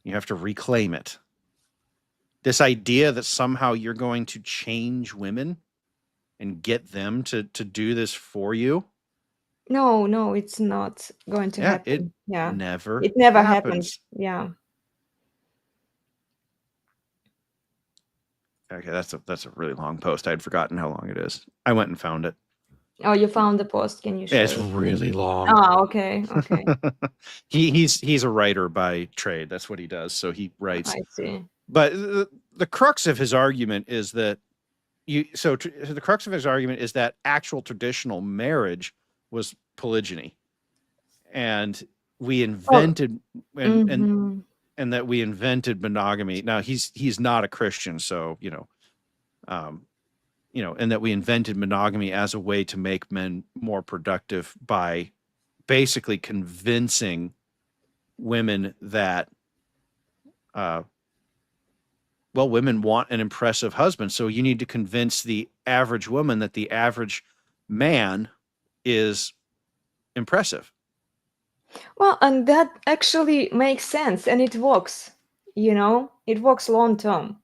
You have to reclaim it. This idea that somehow you're going to change women and get them to do this for you. No, it's not going to happen. It Yeah. never It never happened. happens. Yeah. Okay, that's a really long post. I'd forgotten how long it is. I went and found it. Oh, you found the post. Can you share Yeah, it's it? really long. Oh, okay. Okay. He's a writer by trade. That's what he does. So he writes. I see. But the crux of his argument is that the crux of his argument is that actual traditional marriage was polygyny, and we invented and that we invented monogamy. Now he's not a Christian, so and that we invented monogamy as a way to make men more productive by basically convincing women that women want an impressive husband. So you need to convince the average woman that the average man is impressive. Well, and that actually makes sense, and it works. It works long term.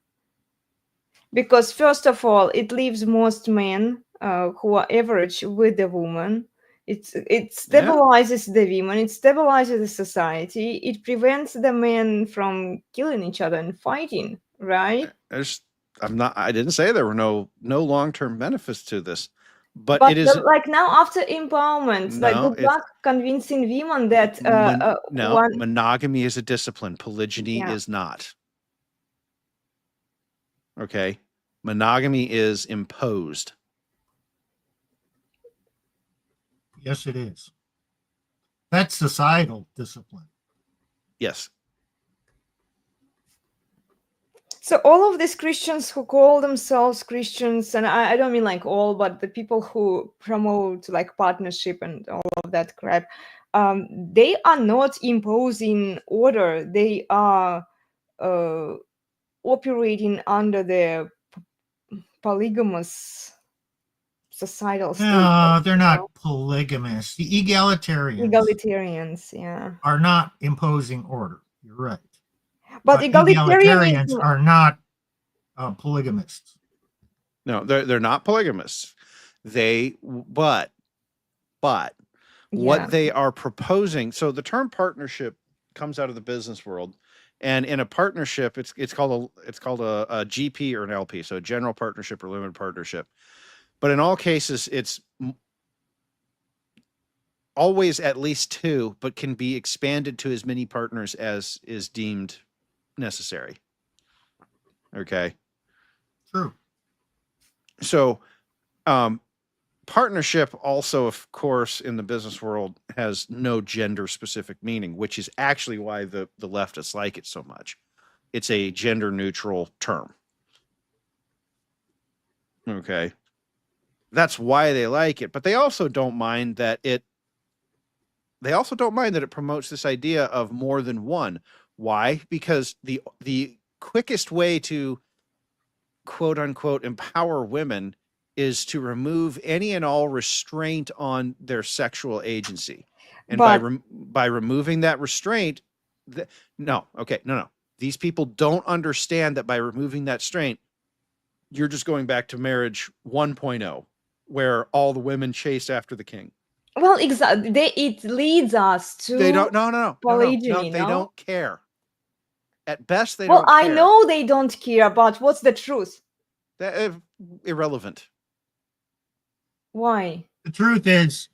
Because first of all, it leaves most men who are average with the woman. It stabilizes the women. It stabilizes the society. It prevents the men from killing each other and fighting. Right? I didn't say there were no long-term benefits to this, but it is like now after empowerment, like good luck convincing women that monogamy is a discipline, polygyny is not. Okay, monogamy is imposed. Yes, it is. That's societal discipline. Yes. So all of these Christians who call themselves Christians, and I don't mean like all, but the people who promote like partnership and all of that crap, they are not imposing order. They are operating under the polygamous societal state. No, they're not polygamists. The egalitarians are not imposing order. You're right. But egalitarians are not polygamists. No, they're not polygamists. But what they are proposing. So the term partnership comes out of the business world, and in a partnership, it's called a GP or an LP, so general partnership or limited partnership. But in all cases, it's always at least two, but can be expanded to as many partners as is deemed necessary. Okay. True. So, partnership also, of course, in the business world has no gender specific meaning, which is actually why the leftists like it so much. It's a gender neutral term. Okay. That's why they like it, but they also don't mind that it promotes this idea of more than one. Why? Because the quickest way to quote unquote empower women is to remove any and all restraint on their sexual agency. And by removing that restraint, no. These people don't understand that by removing that restraint, you're just going back to marriage 1.0, where all the women chase after the king. Well, exactly. It leads us to polygyny. They don't care. At best, they don't care. Well, I know they don't care, but what's the truth? Irrelevant. Why? The truth is,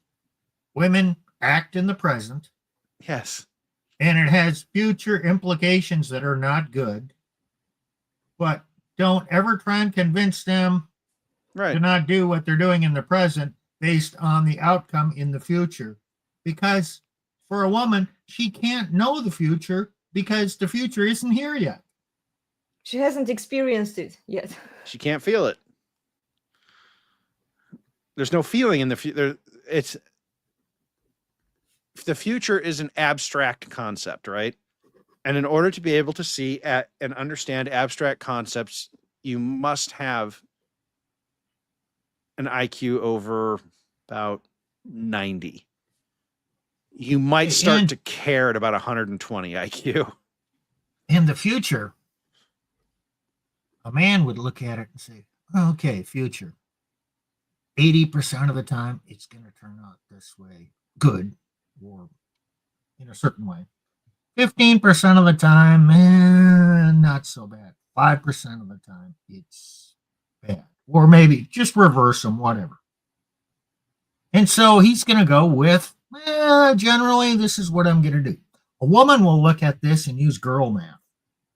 women act in the present. Yes. And it has future implications that are not good. But don't ever try and convince them to not do what they're doing in the present based on the outcome in the future. Because for a woman, she can't know the future because the future isn't here yet. She hasn't experienced it yet. She can't feel it. There's no feeling in the future. it's the future is an abstract concept, right? And in order to be able to see and understand abstract concepts, you must have an IQ over about 90. You might start to care at about 120 IQ. In the future, a man would look at it and say, okay, future. 80% of the time, it's going to turn out this way, good, or in a certain way. 15% of the time, not so bad. 5% of the time, it's bad. Or maybe just reverse them, whatever. And so he's going to go with, generally, this is what I'm going to do. A woman will look at this and use girl math.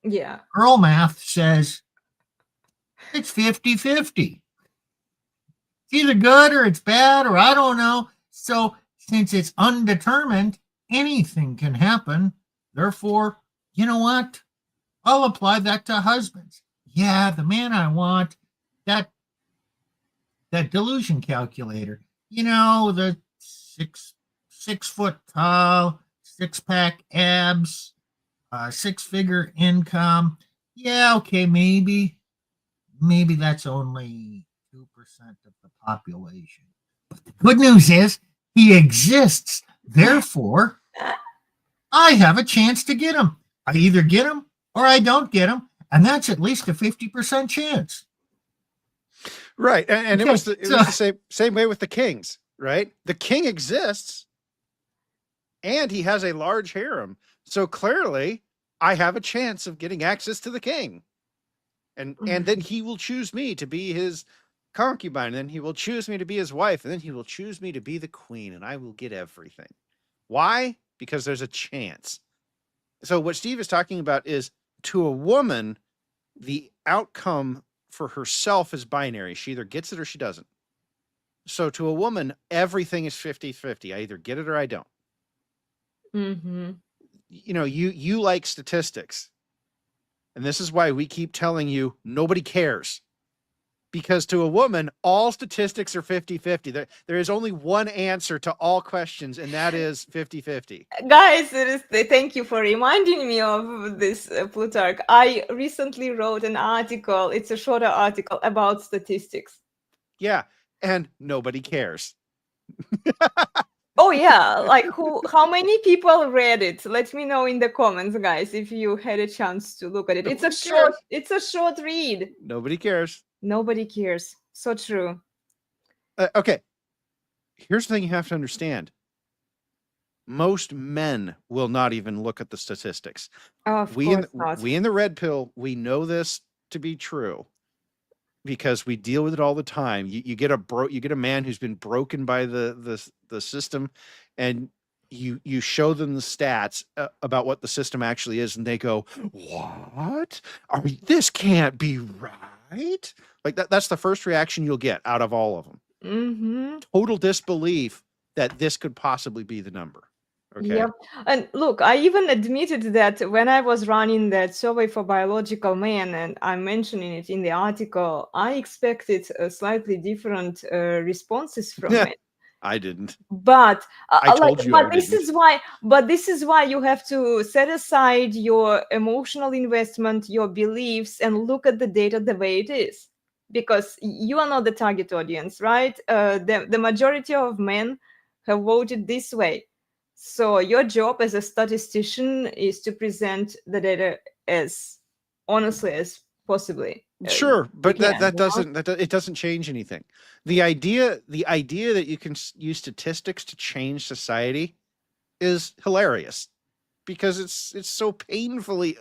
Yeah. Girl math says it's 50-50. It's either good or it's bad, or I don't know. So since it's undetermined, anything can happen. Therefore, you know what? I'll apply that to husbands. Yeah, the man I want, that delusion calculator, the 6 foot tall, 6-pack abs, 6-figure income. Yeah, okay, maybe that's only 2% of the population. But the good news is he exists. Therefore, I have a chance to get him. I either get him or I don't get him. And that's at least a 50% chance. Right. And okay, it was the same way with the kings, right? The king exists and he has a large harem. So clearly I have a chance of getting access to the king. And then he will choose me to be his concubine. And then he will choose me to be his wife. And then he will choose me to be the queen. And I will get everything. Why? Because there's a chance. So what Steve is talking about is, to a woman, the outcome for herself is binary. She either gets it or she doesn't. So to a woman, everything is 50-50. I either get it or I don't. Mm-hmm. You like statistics. And this is why we keep telling you nobody cares. Because to a woman, all statistics are 50-50. There is only one answer to all questions, and that is 50-50. Guys, thank you for reminding me of this, Plutarch. I recently wrote an article. It's a shorter article about statistics. Yeah, and nobody cares. Oh yeah, like how many people read it? Let me know in the comments, guys, if you had a chance to look at it. It's a short read. Nobody cares. Nobody cares. So true. Okay. Here's the thing you have to understand. Most men will not even look at the statistics. Oh, of course not. We in the red pill, we know this to be true because we deal with it all the time. You get a man who's been broken by the system, and you show them the stats about what the system actually is, and they go, "What? This can't be right." Like that's the first reaction you'll get out of all of them. Mm-hmm. Total disbelief that this could possibly be the number. Okay. Yep. And look, I even admitted that when I was running that survey for biological men, and I'm mentioning it in the article, I expected slightly different responses from men. I didn't. But this is why you have to set aside your emotional investment, your beliefs, and look at the data the way it is, because you are not the target audience, right? The majority of men have voted this way. So your job as a statistician is to present the data as honestly as possibly. Sure, but it doesn't change anything. The idea that you can use statistics to change society is hilarious because it's so painfully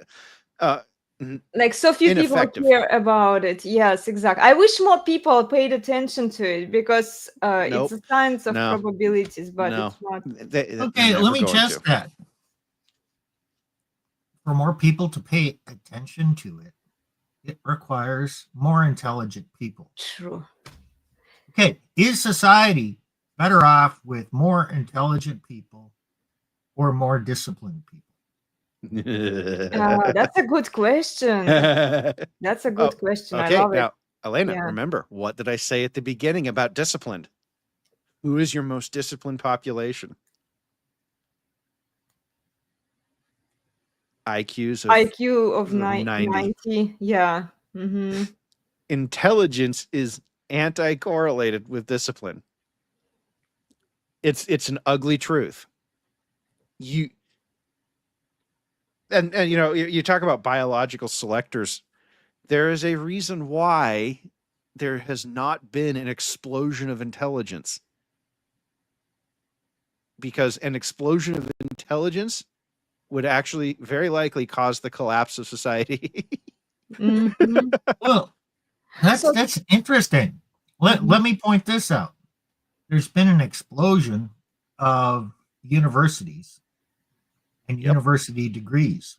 like so few people care about it. Yes, exactly. I wish more people paid attention to it because it's a science of probabilities, but it's not. Okay, let me test that. For more people to pay attention to it, it requires more intelligent people. True. Okay, is society better off with more intelligent people or more disciplined people? That's a good question. That's a good question. Okay, I love now, it. Elena, remember, what did I say at the beginning about disciplined? Who is your most disciplined population? IQ of 90. 90. Yeah. Mm-hmm. Intelligence is anti-correlated with discipline. It's an ugly truth. You and you know, you talk about biological selectors. There is a reason why there has not been an explosion of intelligence. Because an explosion of intelligence would actually very likely cause the collapse of society. Mm-hmm. Well, that's interesting. Let me point this out. There's been an explosion of universities and university degrees.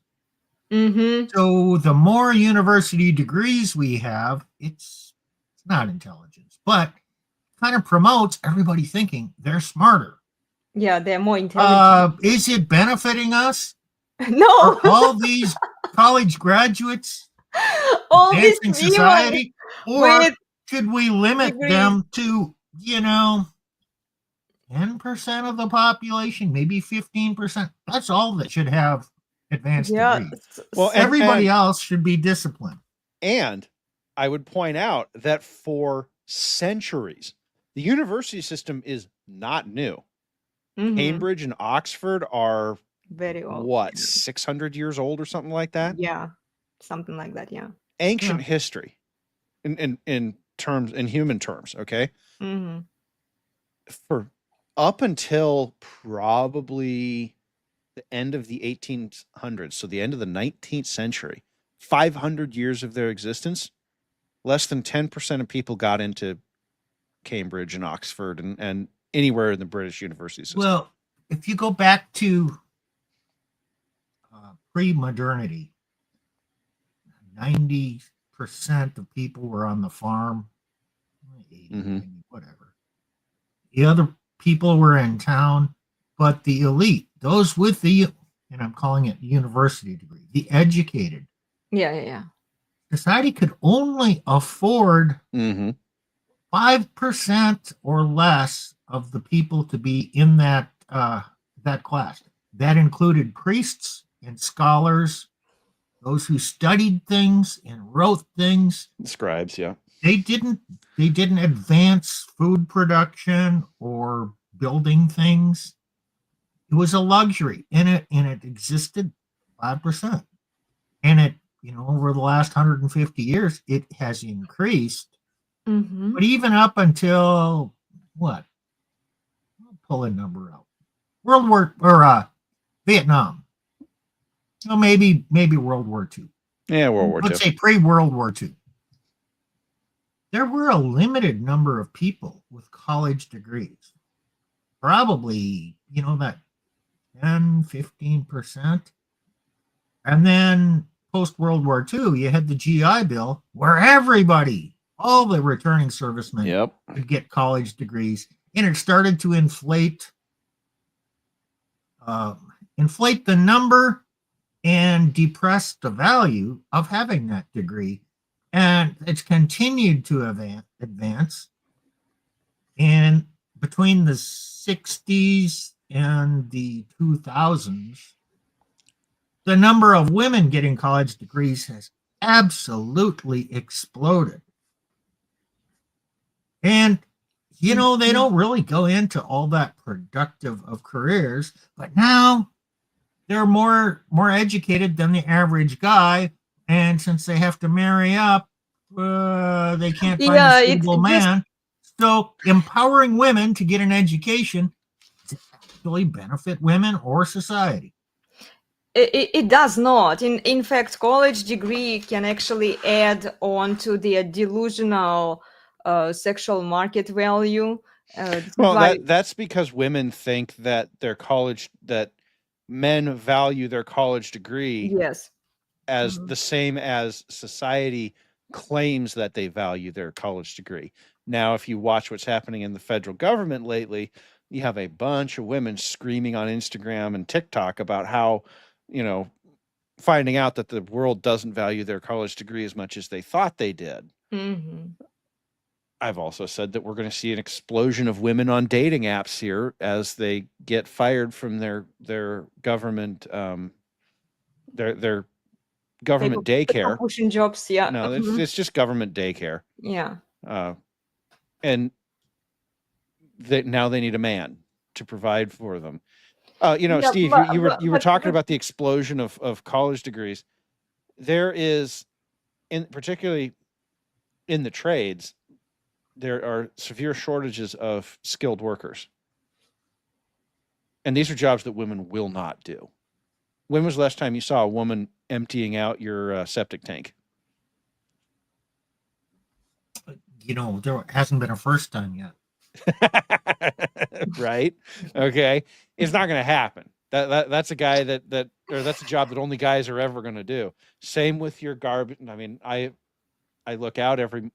Mm-hmm. So the more university degrees we have, it's not intelligence, but kind of promotes everybody thinking they're smarter. Yeah, they're more intelligent. Is it benefiting us? No, Are all these college graduates all these advancing people society? Or with should we limit degrees. them to, 10% of the population, maybe 15%? That's all that should have advanced degrees. Well, Everybody else should be disciplined. And I would point out that for centuries, the university system is not new. Mhm. Cambridge and Oxford are Very old. what, 600 years old or something like that? Yeah, something like that. Yeah. Ancient history in human terms, okay? Mm-hmm. For up until probably the end of the 1800s, so the end of the 19th century, 500 years of their existence, less than 10% of people got into Cambridge and Oxford and anywhere in the British university system. Well, if you go back to pre-modernity, 90% of people were on the farm, 80, 90, whatever. The other people were in town, but the elite, those with the, and I'm calling it university degree, the educated, Yeah. society could only afford 5% or less of the people to be in that class. That included priests and scholars, those who studied things and wrote things. Scribes, yeah. They didn't advance food production or building things. It was a luxury, and it existed 5%. And it, over the last 150 years, it has increased. Mm-hmm. But even up until what? I'll pull a number out. Vietnam. Well, maybe World War II. Yeah, World War II. Let's say pre-World War II. There were a limited number of people with college degrees. Probably, that 10, 15%. And then post-World War II, you had the GI Bill where everybody, all the returning servicemen could get college degrees. And it started to inflate the number and depress the value of having that degree. And it's continued to advance. And between the 60s and the 2000s, the number of women getting college degrees has absolutely exploded. And, they don't really go into all that productive of careers, but now they're more educated than the average guy. And since they have to marry up, they can't find a suitable man. So empowering women to get an education to actually benefit women or society. It does not. In fact, college degree can actually add on to the delusional sexual market value. That's because women think that that men value their college degree as the same as society claims that they value their college degree. Now, if you watch what's happening in the federal government lately, you have a bunch of women screaming on Instagram and TikTok about how, finding out that the world doesn't value their college degree as much as they thought they did. Mm-hmm. I've also said that we're going to see an explosion of women on dating apps here as they get fired from their government their government People daycare. pushing jobs, yeah. No, it's just government daycare. Yeah. And now they need a man to provide for them. Yeah, Steve, you were talking about the explosion of college degrees. There is, particularly in the trades, there are severe shortages of skilled workers. And these are jobs that women will not do. When was the last time you saw a woman emptying out your septic tank? There hasn't been a first time yet. Right? Okay. It's not going to happen. That's a guy or that's a job that only guys are ever going to do. Same with your garbage. I mean, I look out every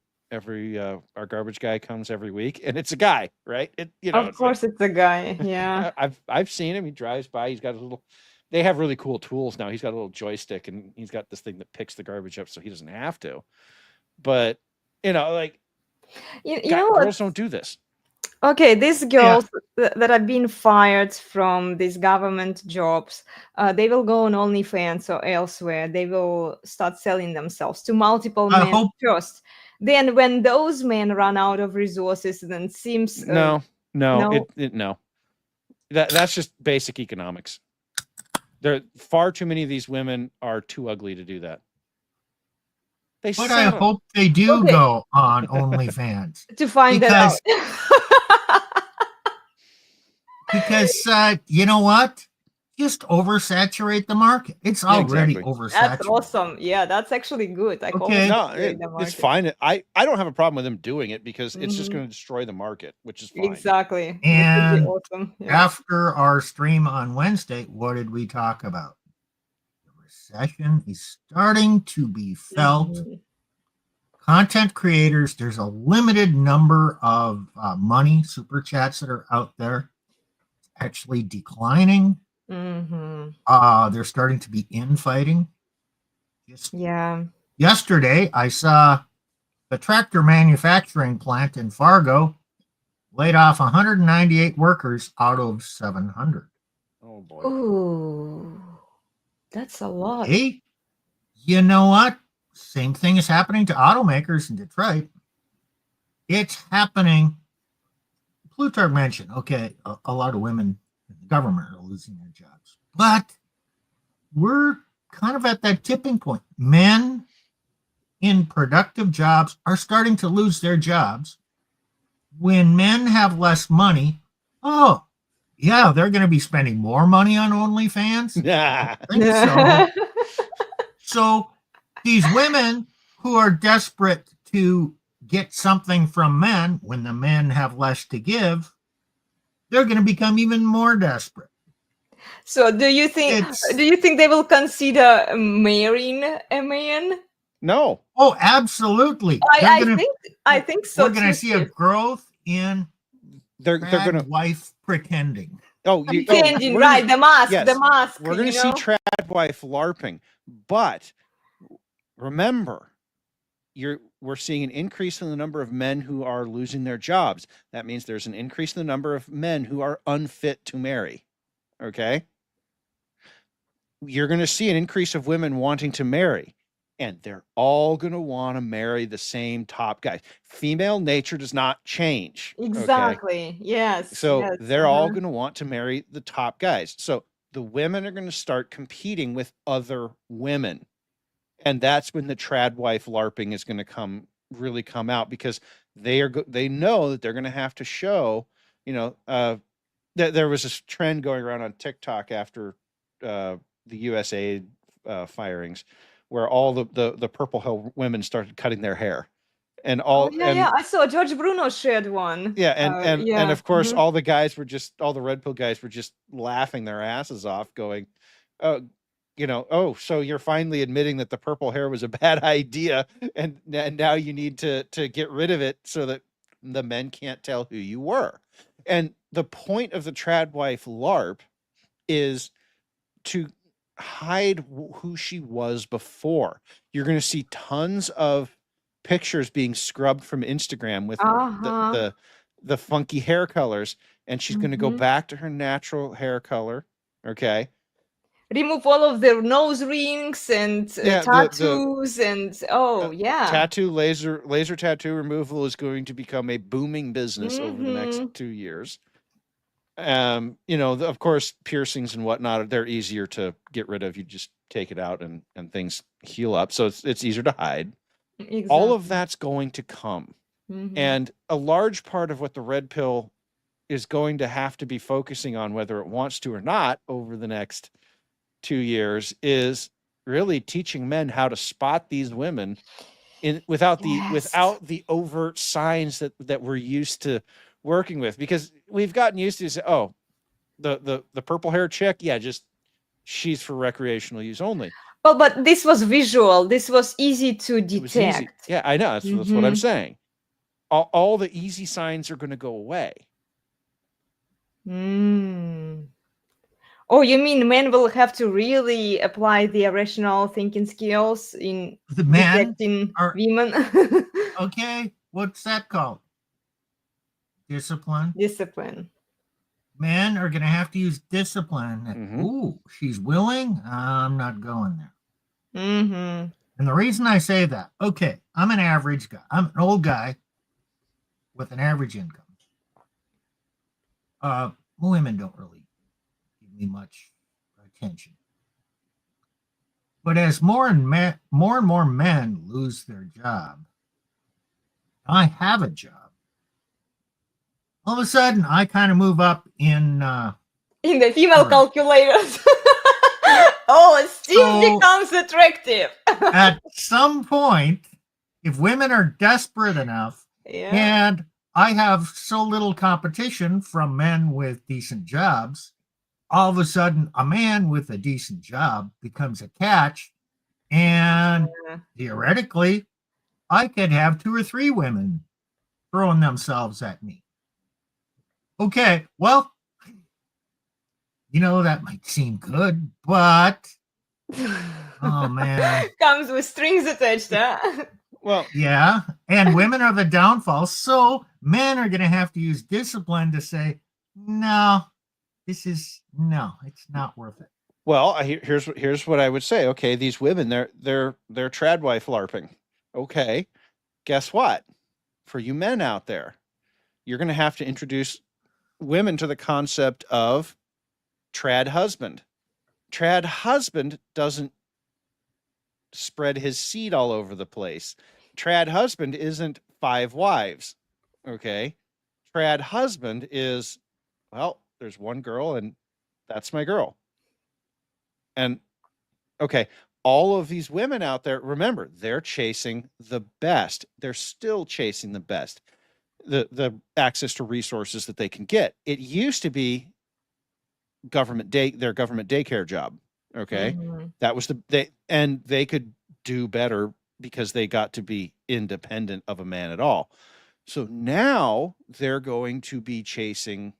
our garbage guy comes every week, and it's a guy, right? Of course, it's a guy. Yeah. I've seen him. He drives by. He's got a little. They have really cool tools now. He's got a little joystick, and he's got this thing that picks the garbage up, so he doesn't have to. But girls don't do this. Okay, these girls that have been fired from these government jobs, they will go on OnlyFans or elsewhere. They will start selling themselves to multiple men first. Then, when those men run out of resources, then seems no. That's just basic economics. There far too many of these women are too ugly to do that. But I hope they do go on OnlyFans to find that out. Because you know what? Just oversaturate the market. It's already oversaturated. That's awesome. Yeah, that's actually good. It's fine. I don't have a problem with them doing it because it's just going to destroy the market, which is fine. Exactly. And awesome. After our stream on Wednesday, what did we talk about? The recession is starting to be felt. Content creators, there's a limited number of money super chats that are out there. It's actually declining. They're starting to be infighting. Yesterday, I saw the tractor manufacturing plant in Fargo laid off 198 workers out of 700. Oh boy! Ooh, that's a lot. Hey, you know what? Same thing is happening to automakers in Detroit. It's happening. Plutarch mentioned, a lot of women in the government are losing their jobs. But we're kind of at that tipping point. Men in productive jobs are starting to lose their jobs. When men have less money, they're going to be spending more money on OnlyFans. Yeah. I think so. So these women who are desperate to get something from men, when the men have less to give, they're going to become even more desperate. So do you think they will consider marrying a man? No. Oh, absolutely. I think so. We're going to see a growth in they're going to wife pretending. Pretending, right? The mask. Yes, the mask. We're going to see trad wife LARPing, but remember, we're seeing an increase in the number of men who are losing their jobs. That means there's an increase in the number of men who are unfit to marry. Okay? You're going to see an increase of women wanting to marry, and they're all going to want to marry the same top guys. Female nature does not change. Exactly. Okay? Yes. So they're all going to want to marry the top guys. So the women are going to start competing with other women. And that's when the trad wife LARPing is going to come out, because they know that they're going to have to show, there was this trend going around on TikTok after the USA firings, where all the Purple Hill women started cutting their hair, and all. I saw George Bruno shared one. Yeah, and of course all the red pill guys were just laughing their asses off, going, so you're finally admitting that the purple hair was a bad idea, and now you need to get rid of it so that the men can't tell who you were. And the point of the trad wife LARP is to hide who she was before. You're going to see tons of pictures being scrubbed from Instagram with Uh-huh. the funky hair colors, and she's going to go Mhm. back to her natural hair color. Okay. Remove all of their nose rings and Yeah, the tattoos and yeah. laser tattoo removal is going to become a booming business over the next Mhm. 2 years. Of course, piercings and whatnot, they're easier to get rid of. You just take it out and things heal up. So it's easier to hide. All of Exactly. that's going to come. Mhm. And a large part of what the red pill is going to have to be focusing on, whether it wants to or not, over the next 2 years, is really teaching men how to spot these women without Yes. the overt signs that we're used to working with, because we've gotten used to say, oh, the purple hair chick, yeah, just she's for recreational use only. Well, but this was visual. This was easy to It was easy. detect. Yeah, I know. That's what I'm saying. All the easy signs are going to go away. Mm. Oh, you mean men will have to really apply their rational thinking skills in The men detecting are women? okay. What's that called? Discipline. Discipline. Men are going to have to use discipline. Mhm. Ooh, she's willing. I'm not going there. Mm-hmm. And the reason I say that, okay, I'm an average guy. I'm an old guy with an average income. Women don't really give me much attention. But as more and more men lose their job, I have a job. All of a sudden, I kind of move up in the female calculators. Steve So- becomes attractive. at some point, if women are desperate enough, Yeah. and I have so little competition from men with decent jobs, all of a sudden a man with a decent job becomes a catch, and Yeah. theoretically, I could have 2 or 3 women throwing themselves at me. Okay, well, that might seem good, but oh man. Comes with strings attached, huh? Well, Yeah, and women are the downfall. So men are going to have to use discipline to say, no, it's not worth it. well, here's what I would say. Okay, these women, they're tradwife LARPing. Okay, guess what? For you men out there, you're going to have to introduce women to the concept of trad husband. Trad husband doesn't spread his seed all over the place. Trad husband isn't 5 wives. Okay. Trad husband is, well, there's one girl and that's my girl. And okay, all of these women out there, remember, they're chasing the best. They're still chasing the best. The access to resources that they can get. It used to be their government daycare job. Okay. Mm-hmm. That was they could do better because they got to be independent of a man at all. So now they're going to be chasing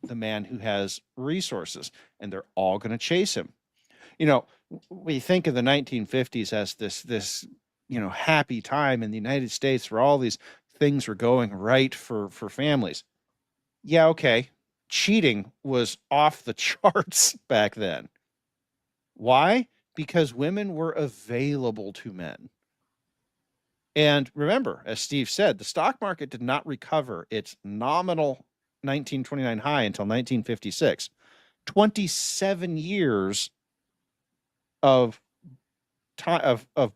the man who has resources, and they're all going to chase him. We think of the 1950s as this happy time in the United States where all these things were going right for families. Yeah, okay. Cheating was off the charts back then. Why? Because women were available to men. And remember, as Steve said, the stock market did not recover its nominal 1929 high until 1956. 27 years of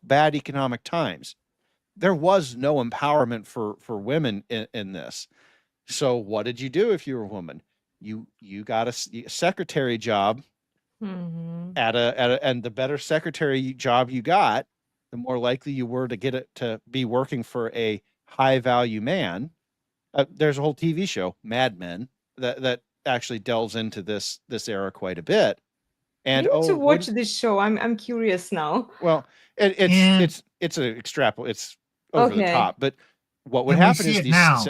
bad economic times. There was no empowerment for women in this. So what did you do if you were a woman? You got a secretary job. Mm-hmm. And the better secretary job you got, the more likely you were to get it to be working for a high value man. There's a whole TV show, Mad Men, that actually delves into this era quite a bit. And I need to watch this show. I'm curious now. Well, it's an extrapolate. It's over the top. But what would happen is these now.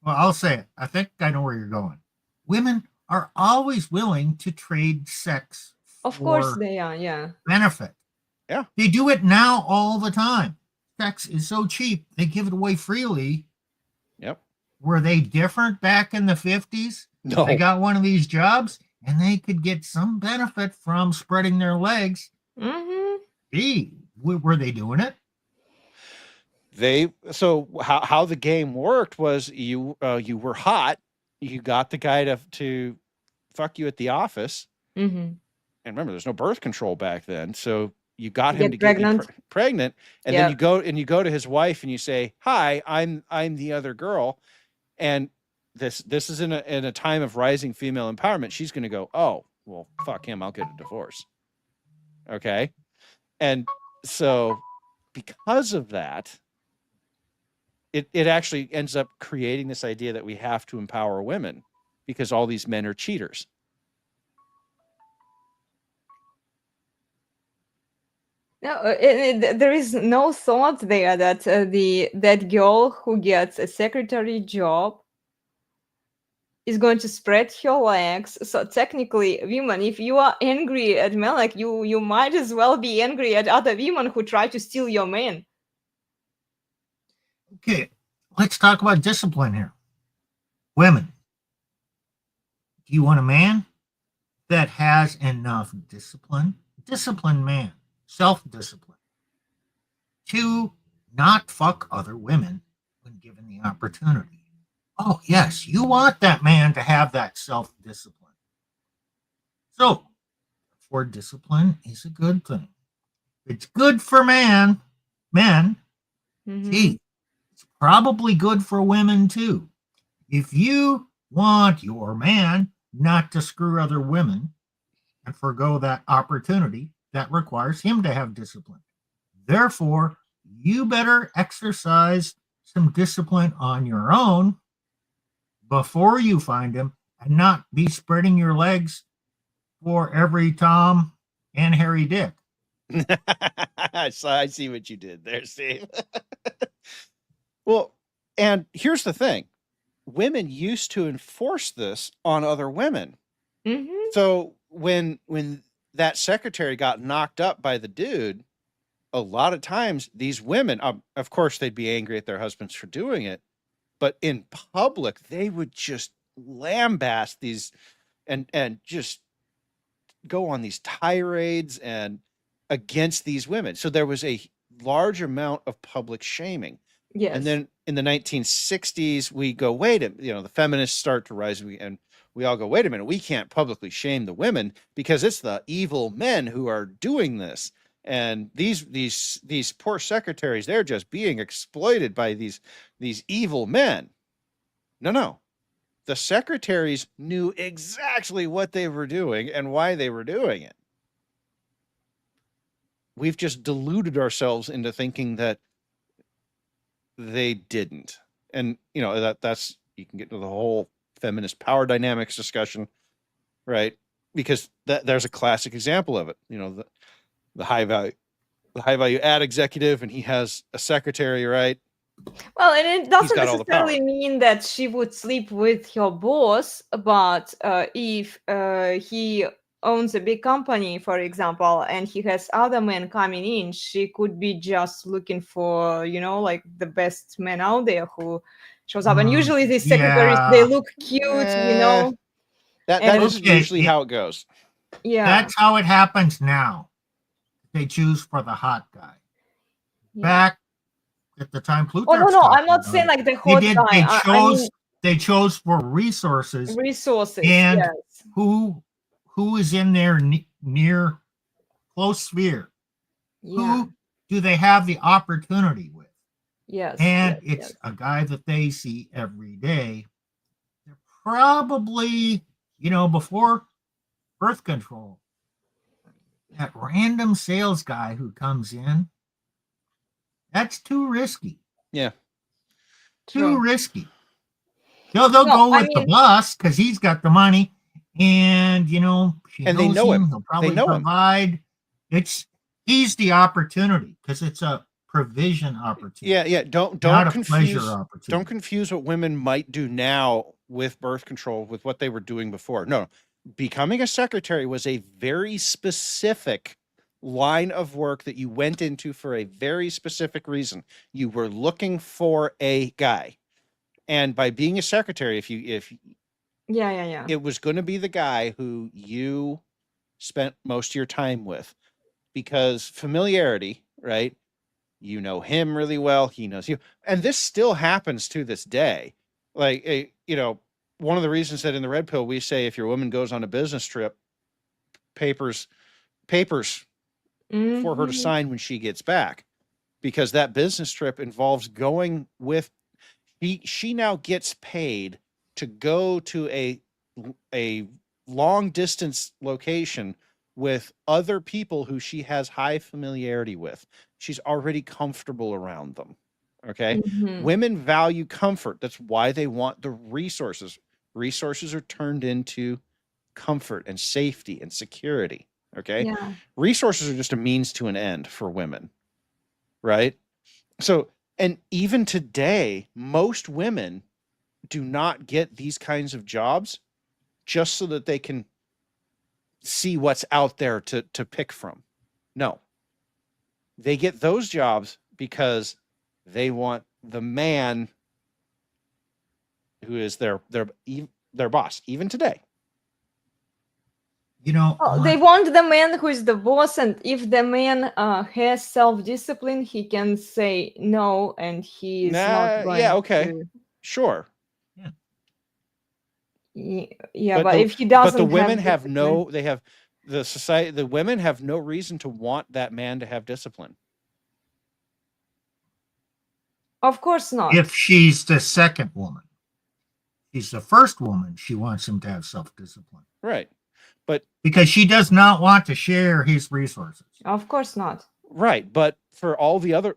Well, I'll say it. I think I know where you're going. Women are always willing to trade sex. Of course they are, yeah. Benefit. Yeah. They do it now all the time. sex is so cheap, they give it away freely. Yep. Were they different back in the 50s? No. They got one of these jobs and they could get some benefit from spreading their legs. Mm-hmm. Gee, were they doing it? So how the game worked was you were hot, you got the guy to fuck you at the office, Mm-hmm. and remember, there's no birth control back then, so you got him to pregnant. get you pregnant, and then you go to his wife and you say, "Hi, I'm the other girl," and this is in a time of rising female empowerment. She's going to go, "Oh, well, fuck him, I'll get a divorce." Okay, and so because of that, it actually ends up creating this idea that we have to empower women because all these men are cheaters. No, there is no thought there that that girl who gets a secretary job is going to spread her legs. So technically, women, if you are angry at men, like you might as well be angry at other women who try to steal your man. Okay, let's talk about discipline here. Women, do you want a man that has enough discipline? Disciplined man, self-discipline, to not fuck other women when given the opportunity. Oh, yes, you want that man to have that self-discipline. So, for discipline is a good thing. It's good for men. Mm-hmm. Gee, it's probably good for women too. If you want your man not to screw other women and forgo that opportunity, that requires him to have discipline. Therefore, you better exercise some discipline on your own before you find him and not be spreading your legs for every Tom and Harry Dick. I see what you did there, Steve. Well, and here's the thing. Women used to enforce this on other women. Mm-hmm. So when that secretary got knocked up by the dude, a lot of times these women, of course, they'd be angry at their husbands for doing it, but in public, they would just lambaste these and just go on these tirades and against these women. So there was a large amount of public shaming. Yes. And then in the 1960s, we go, the feminists start to rise, and we all go, wait a minute, we can't publicly shame the women because it's the evil men who are doing this. And these poor secretaries, they're just being exploited by these evil men. No. The secretaries knew exactly what they were doing and why they were doing it. We've just deluded ourselves into thinking that they didn't. And, that's, you can get into the whole feminist power dynamics discussion, right? Because there's a classic example of it. The high value ad executive, and he has a secretary, right? Well, and it doesn't got all the necessarily power. mean that she would sleep with her boss, but if he owns a big company, for example, and he has other men coming in, she could be just looking for, like the best man out there who shows up. And usually these secretaries, they look cute, That isn't usually how it goes. Yeah. That's how it happens now. They choose for the hot guy. Yeah. Back at the time Plutarch. Oh, no, I'm not saying like the hot guy. They chose for resources. Resources, and yes. who is in their near close sphere? Yeah. Who do they have the opportunity with? Yes. And it's a guy that they see every day. They're probably, before birth control, that random sales guy who comes in, that's too risky. Yeah. Too risky. They'll go with the boss because he's got the money, and she knows they know him. He'll probably provide. He's the opportunity because it's a provision opportunity. Yeah. Don't not confuse, a pleasure opportunity. Don't confuse what women might do now with birth control with what they were doing before. No, becoming a secretary was a very specific line of work that you went into for a very specific reason. You were looking for a guy. And by being a secretary, if Yeah. it was going to be the guy who you spent most of your time with, because familiarity, right? You know him really well, he knows you. And this still happens to this day. Like, one of the reasons that in the Red Pill, we say if your woman goes on a business trip, papers for her to Mhm. sign when she gets back, because that business trip involves going with, she now gets paid to go to a long distance location with other people who she has high familiarity with. She's already comfortable around them. Okay. Mhm. Women value comfort. That's why they want the resources. Resources are turned into comfort and safety and security. Okay. Yeah. Resources are just a means to an end for women. Right. So, and even today, most women do not get these kinds of jobs just so that they can see what's out there to pick from. No, they get those jobs because they want the man who is their boss, even today. You know, Oh, they want the man who is the boss, and if the man has self-discipline, he can say no, and he is not going Yeah, okay, to. sure. Yeah, but the, if he doesn't but the women have discipline, the women have no reason to want that man to have discipline. of course not. if she's the second woman, she's the first woman, she wants him to have self-discipline. Right. But because she does not want to share his resources. Of course not. Right. But for all the other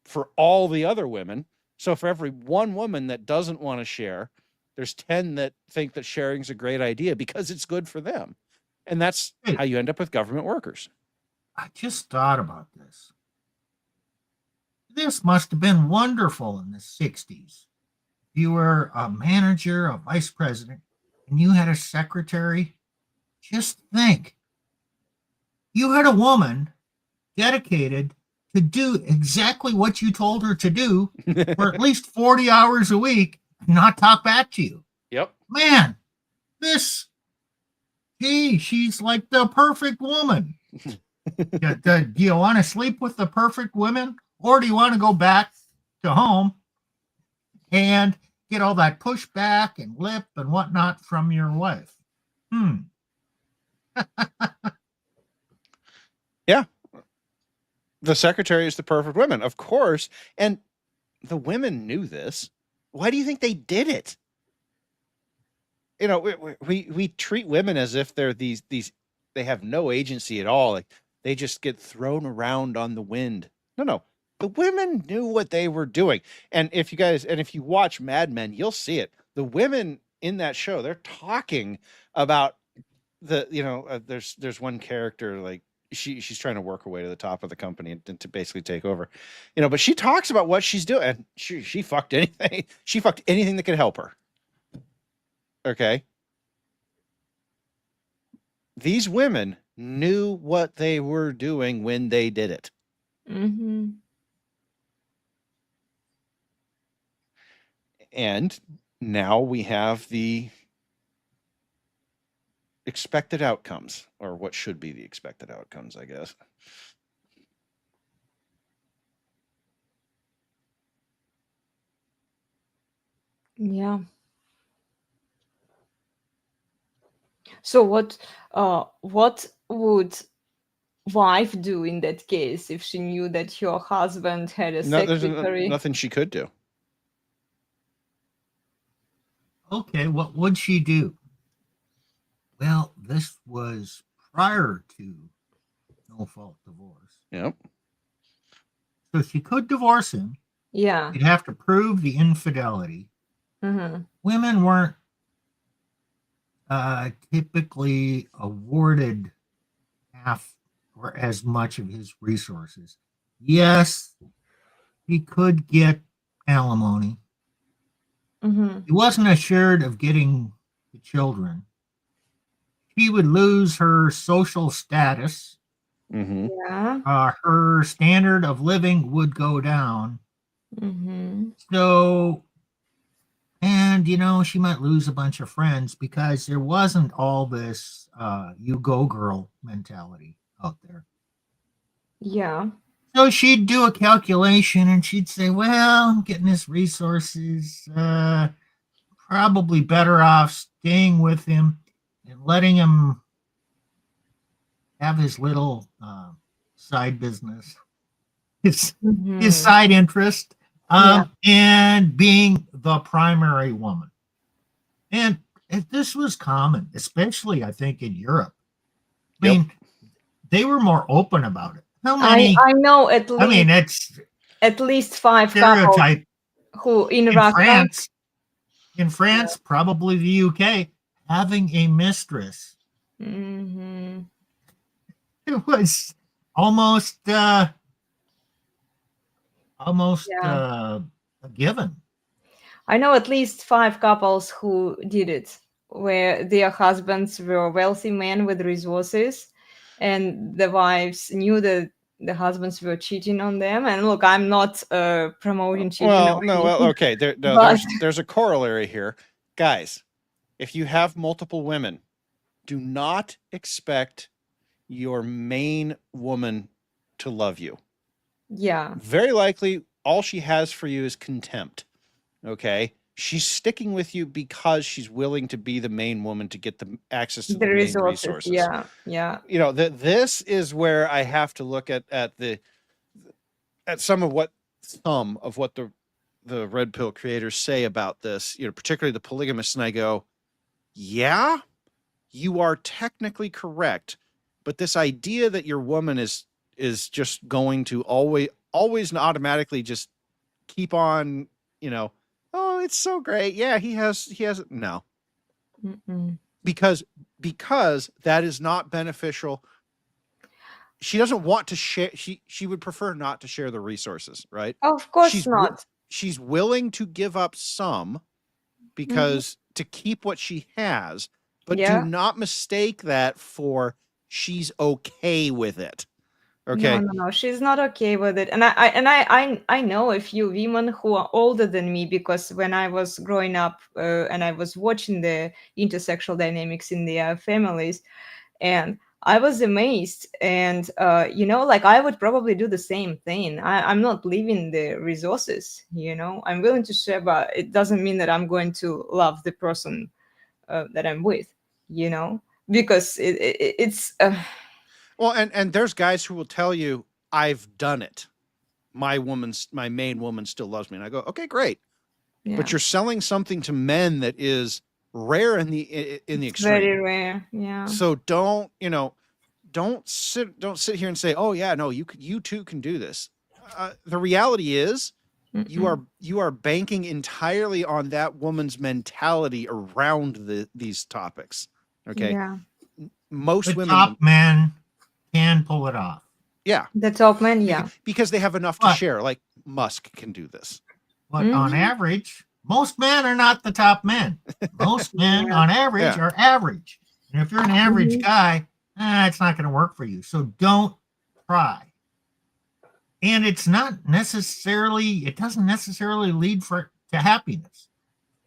for all the other women, so for every one woman that doesn't want to share, there's 10 that think that sharing is a great idea because it's good for them. And that's how you end up with government workers. I just thought about this. This must have been wonderful in the 60s. You were a manager, a vice president, and you had a secretary. Just think. You had a woman dedicated to do exactly what you told her to do for at least 40 hours a week and not talk back to you. Yep. Man, she's like the perfect woman. Do you want to sleep with the perfect women? Or do you want to go back to home and get all that pushback and lip and whatnot from your wife? Yeah. The secretary is the perfect woman, of course. And the women knew this. Why do you think they did it? You know, we treat women as if they're these they have no agency at all. Like they just get thrown around on the wind. No. The women knew what they were doing. And if you watch Mad Men, you'll see it. The women in that show, they're talking about there's one character, like she's trying to work her way to the top of the company and to basically take over, but she talks about what she's doing. And she fucked anything. She fucked anything that could help her. Okay. These women knew what they were doing when they did it. Mm-hmm. And now we have the expected outcomes, or what should be the expected outcomes, I guess. Yeah. So what would wife do in that case if she knew that her husband had a secretary? Nothing she could do. Okay, what would she do? Well, this was prior to no-fault divorce. Yep. So she could divorce him. Yeah. You'd have to prove the infidelity. Mm-hmm. Women weren't typically awarded half or as much of his resources. Yes, he could get alimony. Mm-hmm. He wasn't assured of getting the children. She would lose her social status. Mm-hmm. Yeah. her standard of living would go down. Mm-hmm. So, and she might lose a bunch of friends because there wasn't all this you go girl mentality out there. Yeah. So she'd do a calculation and she'd say, well, I'm getting his resources, probably better off staying with him and letting him have his little side business, his Mm-hmm. side interest, Yeah. and being the primary woman. And this was common, especially I think in Europe. I Yep. mean, they were more open about it. How I many? know I mean, it's at least 5 couples stereotype who in in Russia. France, probably the UK, having a mistress. Mm-hmm. It was almost Yeah. a given. I know at least 5 couples who did it, where their husbands were wealthy men with resources, and the wives knew that the husbands were cheating on them. And look, I'm not promoting cheating. Well, or no, anything, okay. but There's a corollary here, guys. If you have multiple women, do not expect your main woman to love you. yeah, Very likely, all she has for you is contempt. Okay, she's sticking with you because she's willing to be the main woman to get the access to the main resources. Yeah. This is where I have to look at some of what the red pill creators say about this, particularly the polygamists, and I go, yeah, you are technically correct, but this idea that your woman is just going to always and automatically just keep on, oh, it's so great, yeah, he has no, Mm-mm. because that is not beneficial. She doesn't want to share. She would prefer not to share the resources, right? Of course not. She's willing to give up some because to keep what she has, but do Yeah. not mistake that for she's okay with it. Okay. No. She's not okay with it, and I know a few women who are older than me, because when I was growing up and I was watching the intersexual dynamics in their families, and I was amazed. And like, I would probably do the same thing. I'm not leaving the resources. I'm willing to share, but it doesn't mean that I'm going to love the person that I'm with. Because it's. Well, and there's guys who will tell you, I've done it. My main woman still loves me. And I go, okay, great. Yeah. But you're selling something to men that is rare in the extreme. Very rare. Yeah. So don't sit here and say, oh yeah, no, you too can do this. The reality is you are banking entirely on that woman's mentality around these topics. Okay. Yeah. Most the women, top men can pull it off. Yeah. The top men, yeah. Because they have enough to share. Like Musk can do this. But on average, most men are not the top men. Most men on average are average. And if you're an average guy, it's not going to work for you. So don't try. And it doesn't necessarily lead to happiness.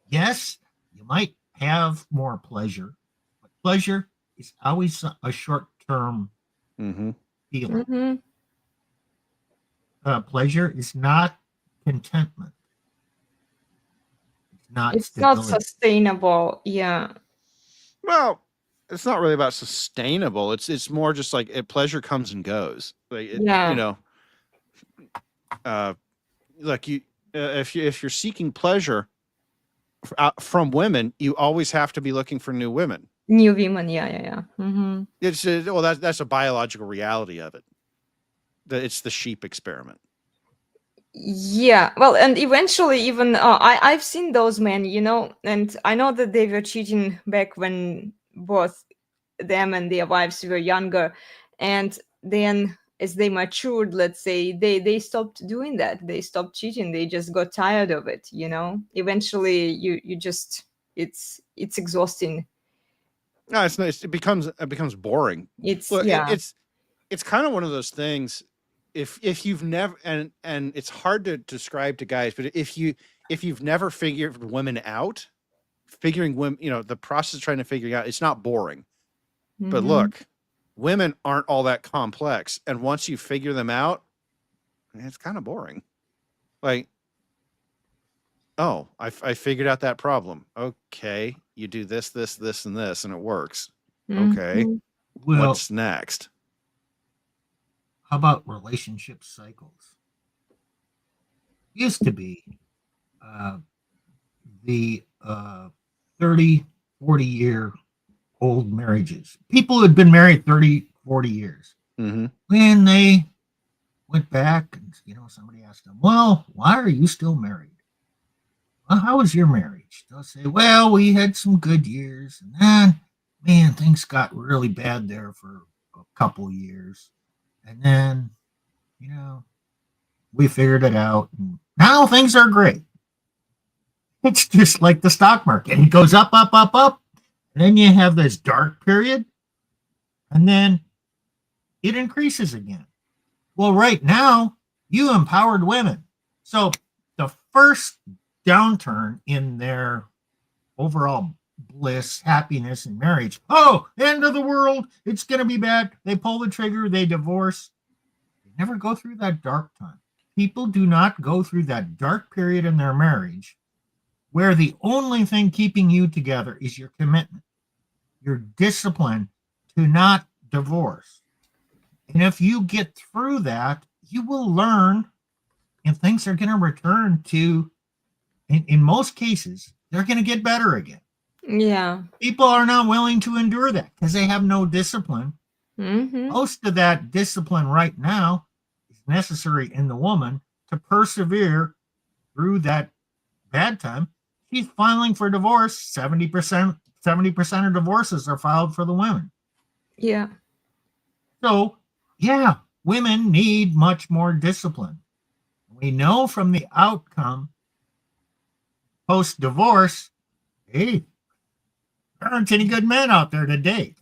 Yes, you might have more pleasure, but pleasure is always a short-term feeling. Pleasure is not contentment. It's not sustainable. Yeah. Well, it's not really about sustainable. It's more just like pleasure comes and goes. Like like if you're seeking pleasure from women, you always have to be looking for new women. New women, yeah. It's that's a biological reality of it. It's the sheep experiment. Yeah, well, and eventually, even I've seen those men, and I know that they were cheating back when both them and their wives were younger, and then as they matured, let's say, they stopped doing that. They stopped cheating. They just got tired of it. Eventually, you just it's exhausting. No, it's nice. It becomes boring. It's it's kind of one of those things. If you've never, and it's hard to describe to guys, but if you've never figured women out, figuring women, the process of trying to figure out, it's not boring. But Mhm. look, women aren't all that complex, and once you figure them out, it's kind of boring. Like, oh, I figured out that problem. Okay, you do this, this, this, and this, and it works. Okay, Mhm. Well, what's next? how about relationship cycles? Used to be the 30, 40-year old marriages. People who had been married 30, 40 years. Mm-hmm. When they went back and, somebody asked them, well, why are you still married? Well, how was your marriage? They'll say, well, we had some good years. And then, man, things got really bad there for a couple years. And then, we figured it out. And now things are great. It's just like the stock market. It goes up, up, up, up. And then you have this dark period. And then it increases again. Well, right now, you empowered women. So the first downturn in their overall bliss, happiness, and marriage, oh, end of the world, it's going to be bad. They pull the trigger, they divorce. They never go through that dark time. People do not go through that dark period in their marriage where the only thing keeping you together is your commitment, your discipline to not divorce. And if you get through that, you will learn, and things are going to return to, in most cases, they're going to get better again. Yeah. People are not willing to endure that because they have no discipline. Mhm. Most of that discipline right now is necessary in the woman to persevere through that bad time. She's filing for divorce. 70% of divorces are filed for the women. Yeah. So, yeah, women need much more discipline. We know from the outcome post-divorce, hey, there aren't any good men out there to date.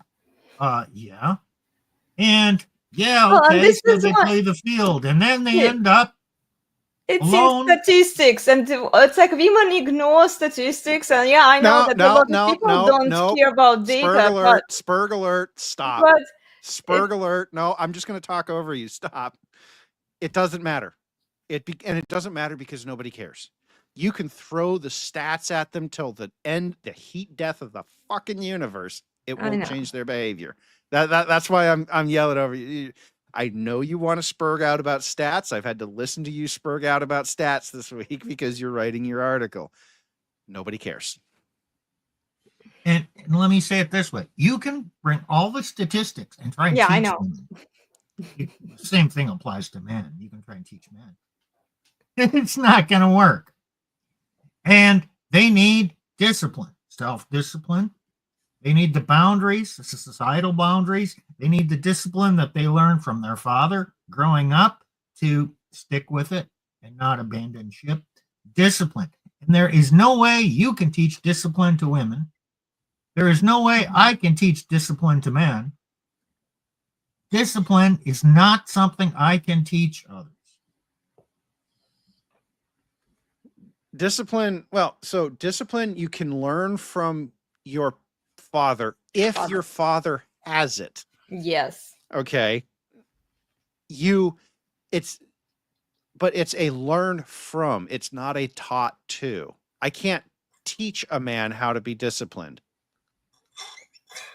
Yeah. And yeah, Well, and okay, this so is they what play the field and then they Yeah. end up it's alone. in statistics, and it's like women ignore statistics, and yeah, I know that a lot of people don't care about data, Spurg alert, stop. but Spurg alert. No, I'm just going to talk over you. Stop. It doesn't matter. And it doesn't matter because nobody cares. You can throw the stats at them till the heat death of the fucking universe. It I won't know. change their behavior. That's why I'm yelling over you. I know you want to spurg out about stats. I've had to listen to you spurg out about stats this week because you're writing your article. Nobody cares. And let me say it this way. You can bring all the statistics and try and Yeah, I teach know. women. The same thing applies to men. You can try and teach men. It's not going to work. And they need discipline, self-discipline. They need the boundaries, the societal boundaries. They need the discipline that they learned from their father growing up to stick with it and not abandon ship. Discipline. And there is no way you can teach discipline to women. There is no way I can teach discipline to men. Discipline is not something I can teach others. Discipline, discipline you can learn from your father if your father has it. Yes. Okay. But it's a learn from, it's not a taught to. I can't teach a man how to be disciplined.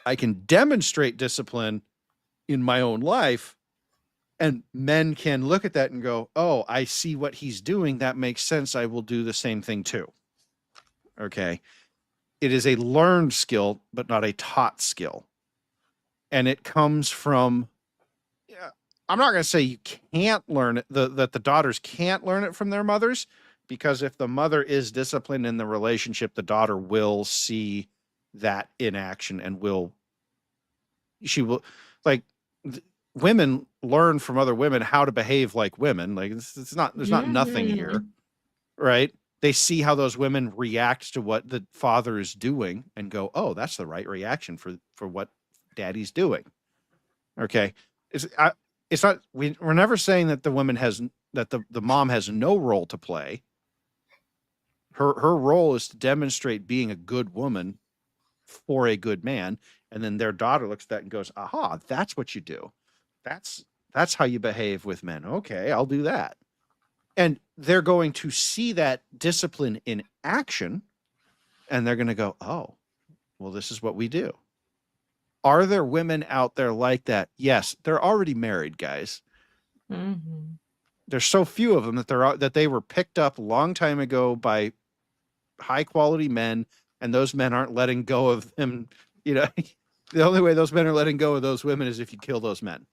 I can demonstrate discipline in my own life, and men can look at that and go, oh, I see what he's doing. That makes sense. I will do the same thing too. Okay. It is a learned skill, but not a taught skill. And it comes from, I'm not going to say you can't learn it, that the daughters can't learn it from their mothers, because if the mother is disciplined in the relationship, the daughter will see that in action and women learn from other women how to behave like women. Like there's not nothing here, right? They see how those women react to what the father is doing and go, oh, that's the right reaction for what daddy's doing. Okay. It's not. We're never saying that the mom has no role to play. Her role is to demonstrate being a good woman for a good man, and then their daughter looks at that and goes, "Aha, that's what you do. That's how you behave with men. Okay, I'll do that." And they're going to see that discipline in action, and they're going to go, "Oh, well, this is what we do." Are there women out there like that? Yes, they're already married, guys. Mm-hmm. There's so few of them that they were picked up a long time ago by high quality men, and those men aren't letting go of them. You know, the only way those men are letting go of those women is if you kill those men.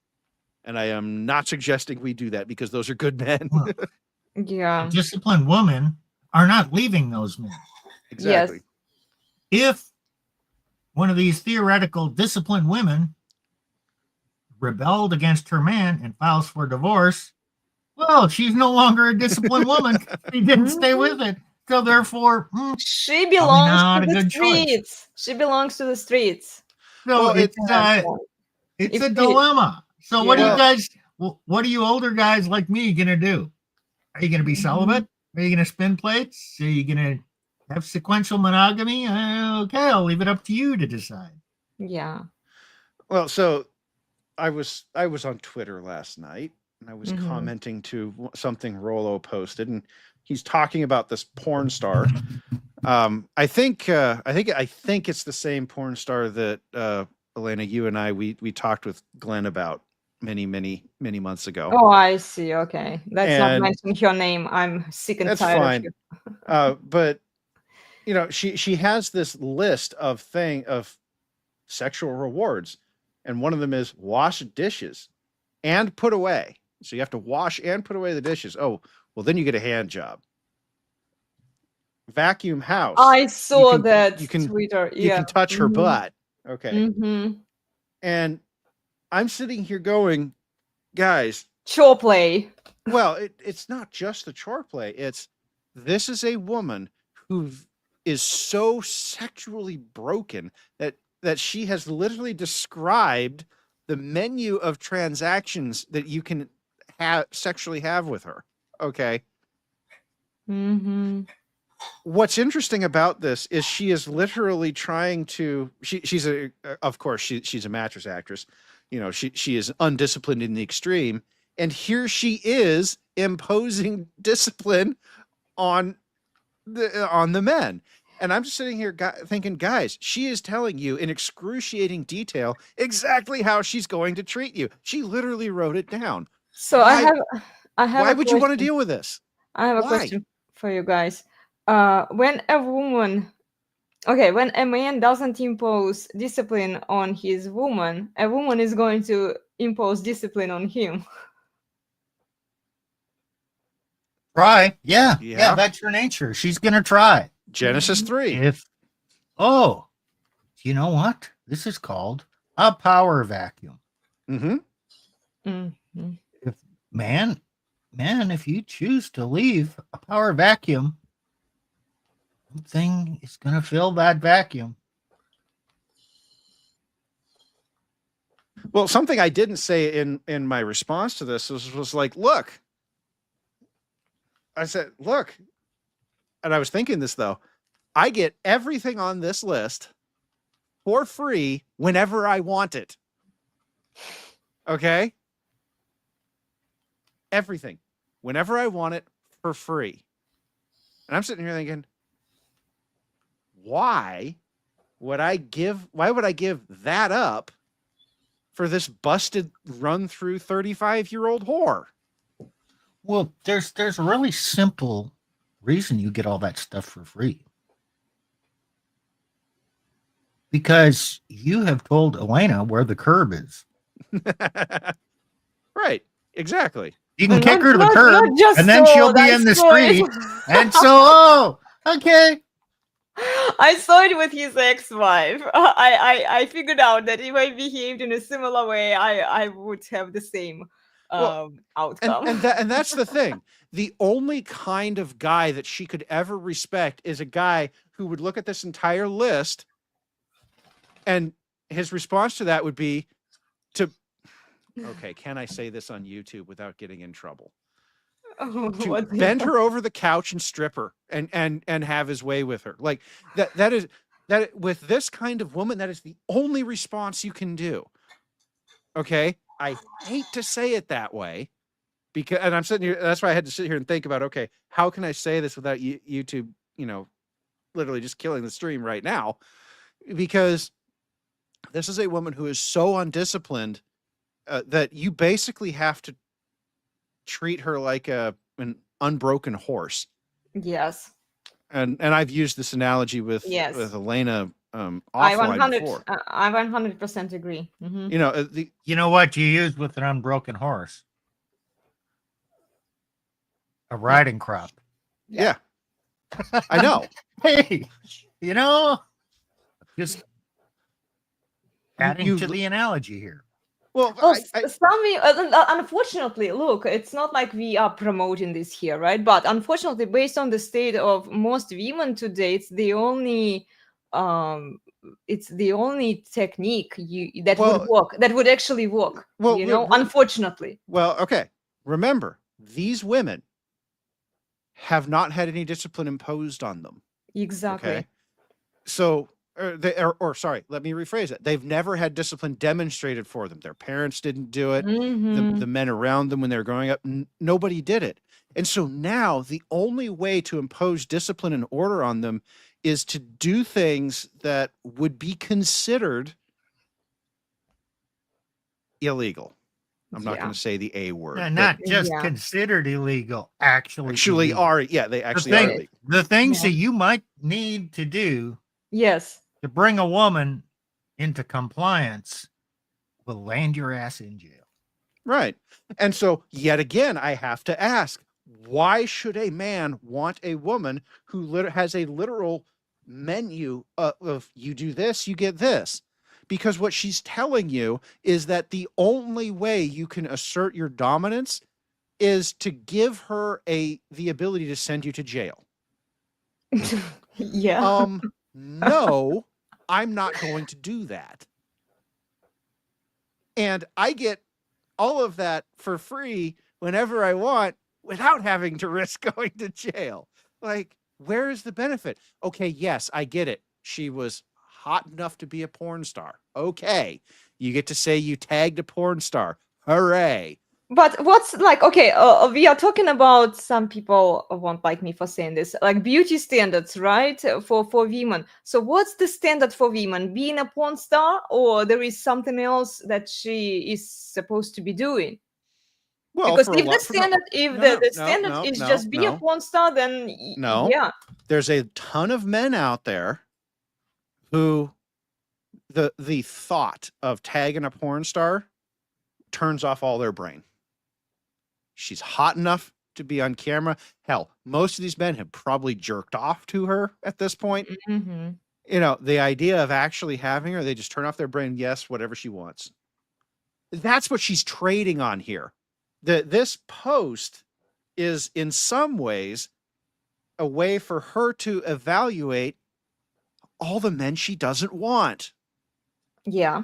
And I am not suggesting we do that because those are good men. Well, Yeah. disciplined women are not leaving those men. Exactly. Yes. If one of these theoretical disciplined women rebelled against her man and files for divorce, well, she's no longer a disciplined woman. She didn't stay with it. So therefore, She probably belongs not to a the good choice. streets. She belongs to the streets. So Well, it's Yeah. a If dilemma. So what do Yeah. you guys, what are you older guys like me going to do? Are you going to be celibate? Are you going to spin plates? Are you going to have sequential monogamy? Okay, I'll leave it up to you to decide. Yeah. Well, so I was on Twitter last night, and I was Mhm. commenting to something Rollo posted, and he's talking about this porn star. I think it's the same porn star that Elena, you and I we talked with Glenn about many months ago. Oh, I see. Okay. Let's not And- mention your name. I'm sick and That's tired fine. of you. But you know, she has this list of sexual rewards, and one of them is wash dishes and put away. So you have to wash and put away the dishes. Oh, well, then you get a hand job. Vacuum house. I saw can- that you can- Twitter. You Yeah. can touch her Mhm. butt. Okay. Mhm. And I'm sitting here going, guys, Chore play. well, it's not just the chore play. This is a woman who is so sexually broken that she has literally described the menu of transactions that you can sexually have with her. Okay. Mm-hmm. What's interesting about this is she is literally trying to she's a mattress actress. You know, she is undisciplined in the extreme, and here she is imposing discipline on the men. And I'm just sitting here thinking, guys, she is telling you in excruciating detail exactly how she's going to treat you. She literally wrote it down. So I have Why a would you want to question. deal with this? I have a Why? question for you guys. When a man doesn't impose discipline on his woman, a woman is going to impose discipline on him. Try. Yeah, Yeah. that's her nature. She's going to try. Genesis 3. You know what? This is called a power vacuum. Mm-hmm. Mm-hmm. If you choose to leave a power vacuum, something is going to fill that vacuum. Well, something I didn't say in my response to this was like, look. I said, look, and I was thinking this though, I get everything on this list for free whenever I want it. Okay? Everything. Whenever I want it for free. And I'm sitting here thinking, why would I give that up for this busted run through 35-year-old whore? Well, there's a really simple reason you get all that stuff for free. Because you have told Elena where the curb is. Right. Exactly. You can But kick her to the not curb, just and then so, she'll be I in the saw it. street. And so, okay. I saw it with his ex-wife. I figured out that if I behaved in a similar way, I would have the same outcome. And that's the thing. The only kind of guy that she could ever respect is a guy who would look at this entire list, and his response to that would be to Okay, can I say this on YouTube without getting in trouble? Oh, To what the- bend her over the couch and strip her and have his way with her. Like that is that with this kind of woman, that is the only response you can do. Okay? I hate to say it that way because and I'm sitting here, that's why I had to sit here and think about, okay, how can I say this without YouTube, literally just killing the stream right now? Because this is a woman who is so undisciplined that you basically have to treat her like an unbroken horse. Yes. And I've used this analogy with Yes. Elena I offline before. I 100% agree. Mhm. You know what you use with an unbroken horse? A riding crop. Yeah. I know. Hey, just adding to the analogy here. Well, Well, unfortunately, look, it's not like we are promoting this here, right? But unfortunately, based on the state of most women today, it's the only technique that would work, that would actually work. Well, unfortunately. Well, okay. Remember, these women have not had any discipline imposed on them. Exactly. Okay. So sorry, let me rephrase it. They've never had discipline demonstrated for them. Their parents didn't do it. Mhm. The men around them when they were growing up, nobody did it. And so now the only way to impose discipline and order on them is to do things that would be considered illegal. I'm not going to say the A word. Yeah, not just considered illegal, actually illegal. Are. Yeah, they actually are illegal. The things that you might need to do yes, to bring a woman into compliance will land your ass in jail. Right. And so yet again, I have to ask, why should a man want a woman who has a literal menu of you do this, you get this? Because what she's telling you is that the only way you can assert your dominance is to give her the ability to send you to jail. Yeah. No, I'm not going to do that. And I get all of that for free whenever I want without having to risk going to jail. Like, where is the benefit? Okay, yes, I get it. She was hot enough to be a porn star. Okay, you get to say you tagged a porn star. Hooray. But what's like, okay, we are talking about, some people won't like me for saying this, like beauty standards, right? For women. So what's the standard for women? Being a porn star, or there is something else that she is supposed to be doing? Well, because if the standard is just be a porn star, then yeah. There's a ton of men out there who the thought of tagging a porn star turns off all their brain. She's hot enough to be on camera. Hell, most of these men have probably jerked off to her at this point. Mm-hmm. The idea of actually having her, they just turn off their brain. Yes, whatever she wants. That's what she's trading on here. This post is in some ways a way for her to evaluate all the men she doesn't want. Yeah.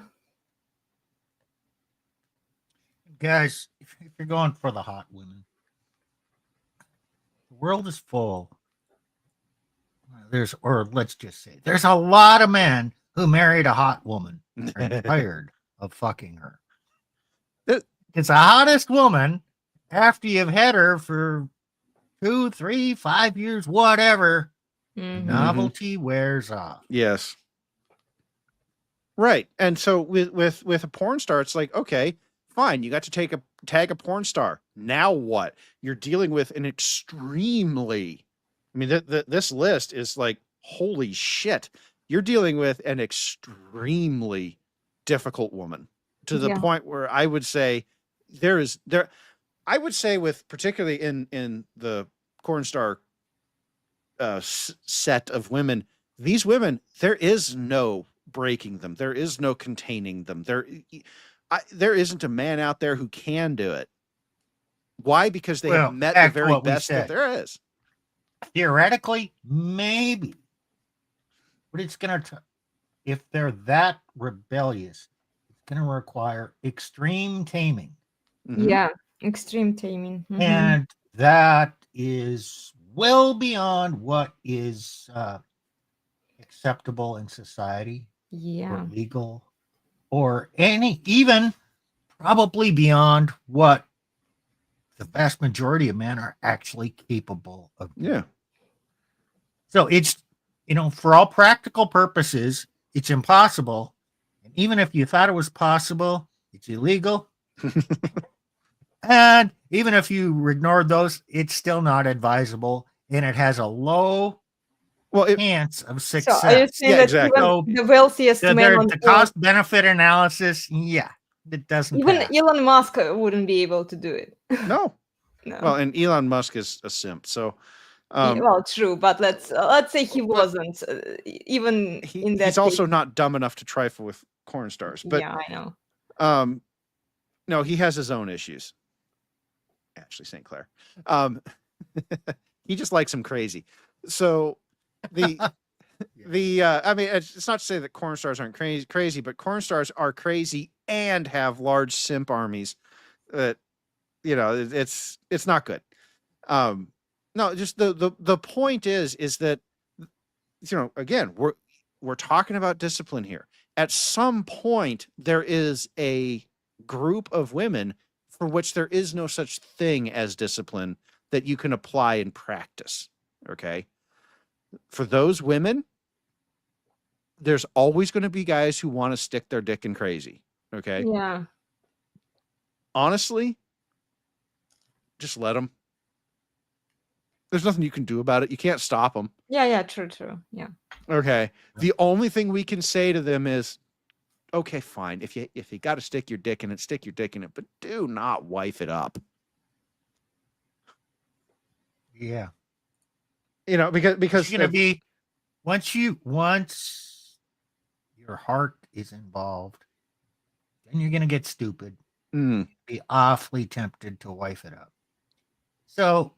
Guys, if you're going for the hot women, the world is full. There's a lot of men who married a hot woman and tired of fucking her. It's the hottest woman after you've had her for 2, 3, 5 years, whatever. Mm-hmm. Novelty wears off. Yes. Right. And so with a porn star, it's like, okay, fine. You got to tag a porn star. Now what? You're dealing with an extremely, I mean, this list is like, holy shit. You're dealing with an extremely difficult woman to the point where I would say I would say with particularly in the porn star set of women, these women, there is no breaking them. There is no containing them. There isn't a man out there who can do it. Why? Because they have met the very best that there is. Theoretically, maybe. But it's going to, if they're that rebellious, it's going to require extreme taming. Mhm. Yeah, extreme taming. Mhm. And that is well beyond what is acceptable in society Yeah. or legal, or even probably beyond what the vast majority of men are actually capable of doing. Yeah. So it's, for all practical purposes, it's impossible. And even if you thought it was possible, it's illegal. And even if you ignored those, it's still not advisable. And it has a low chance of So success. are you saying Yeah, that exactly. even the wealthiest man on The earth, cost benefit analysis, it doesn't even pass. Elon Musk wouldn't be able to do it? No. No. Well, and Elon Musk is a simp. So, Well, true, but let's say he wasn't even in that he's also case. not dumb enough to trifle with corn stars. But Yeah, I know. no, he has his own issues. Actually, St. Clair. He just likes him crazy. So I mean, it's not to say that corn stars aren't crazy, but corn stars are crazy and have large simp armies. That it's not good. No, just the point is that again, we're talking about discipline here. At some point, there is a group of women for which there is no such thing as discipline that you can apply in practice. Okay. For those women, there's always going to be guys who want to stick their dick in crazy. Okay. Yeah. Honestly, just let them. There's nothing you can do about it. You can't stop them. Yeah, true. Yeah. Okay. The only thing we can say to them is, okay, fine. If you got to stick your dick in it, stick your dick in it, but do not wife it up. Yeah. Because it's going to be once your heart is involved, then you're going to get stupid. Be awfully tempted to wife it up. So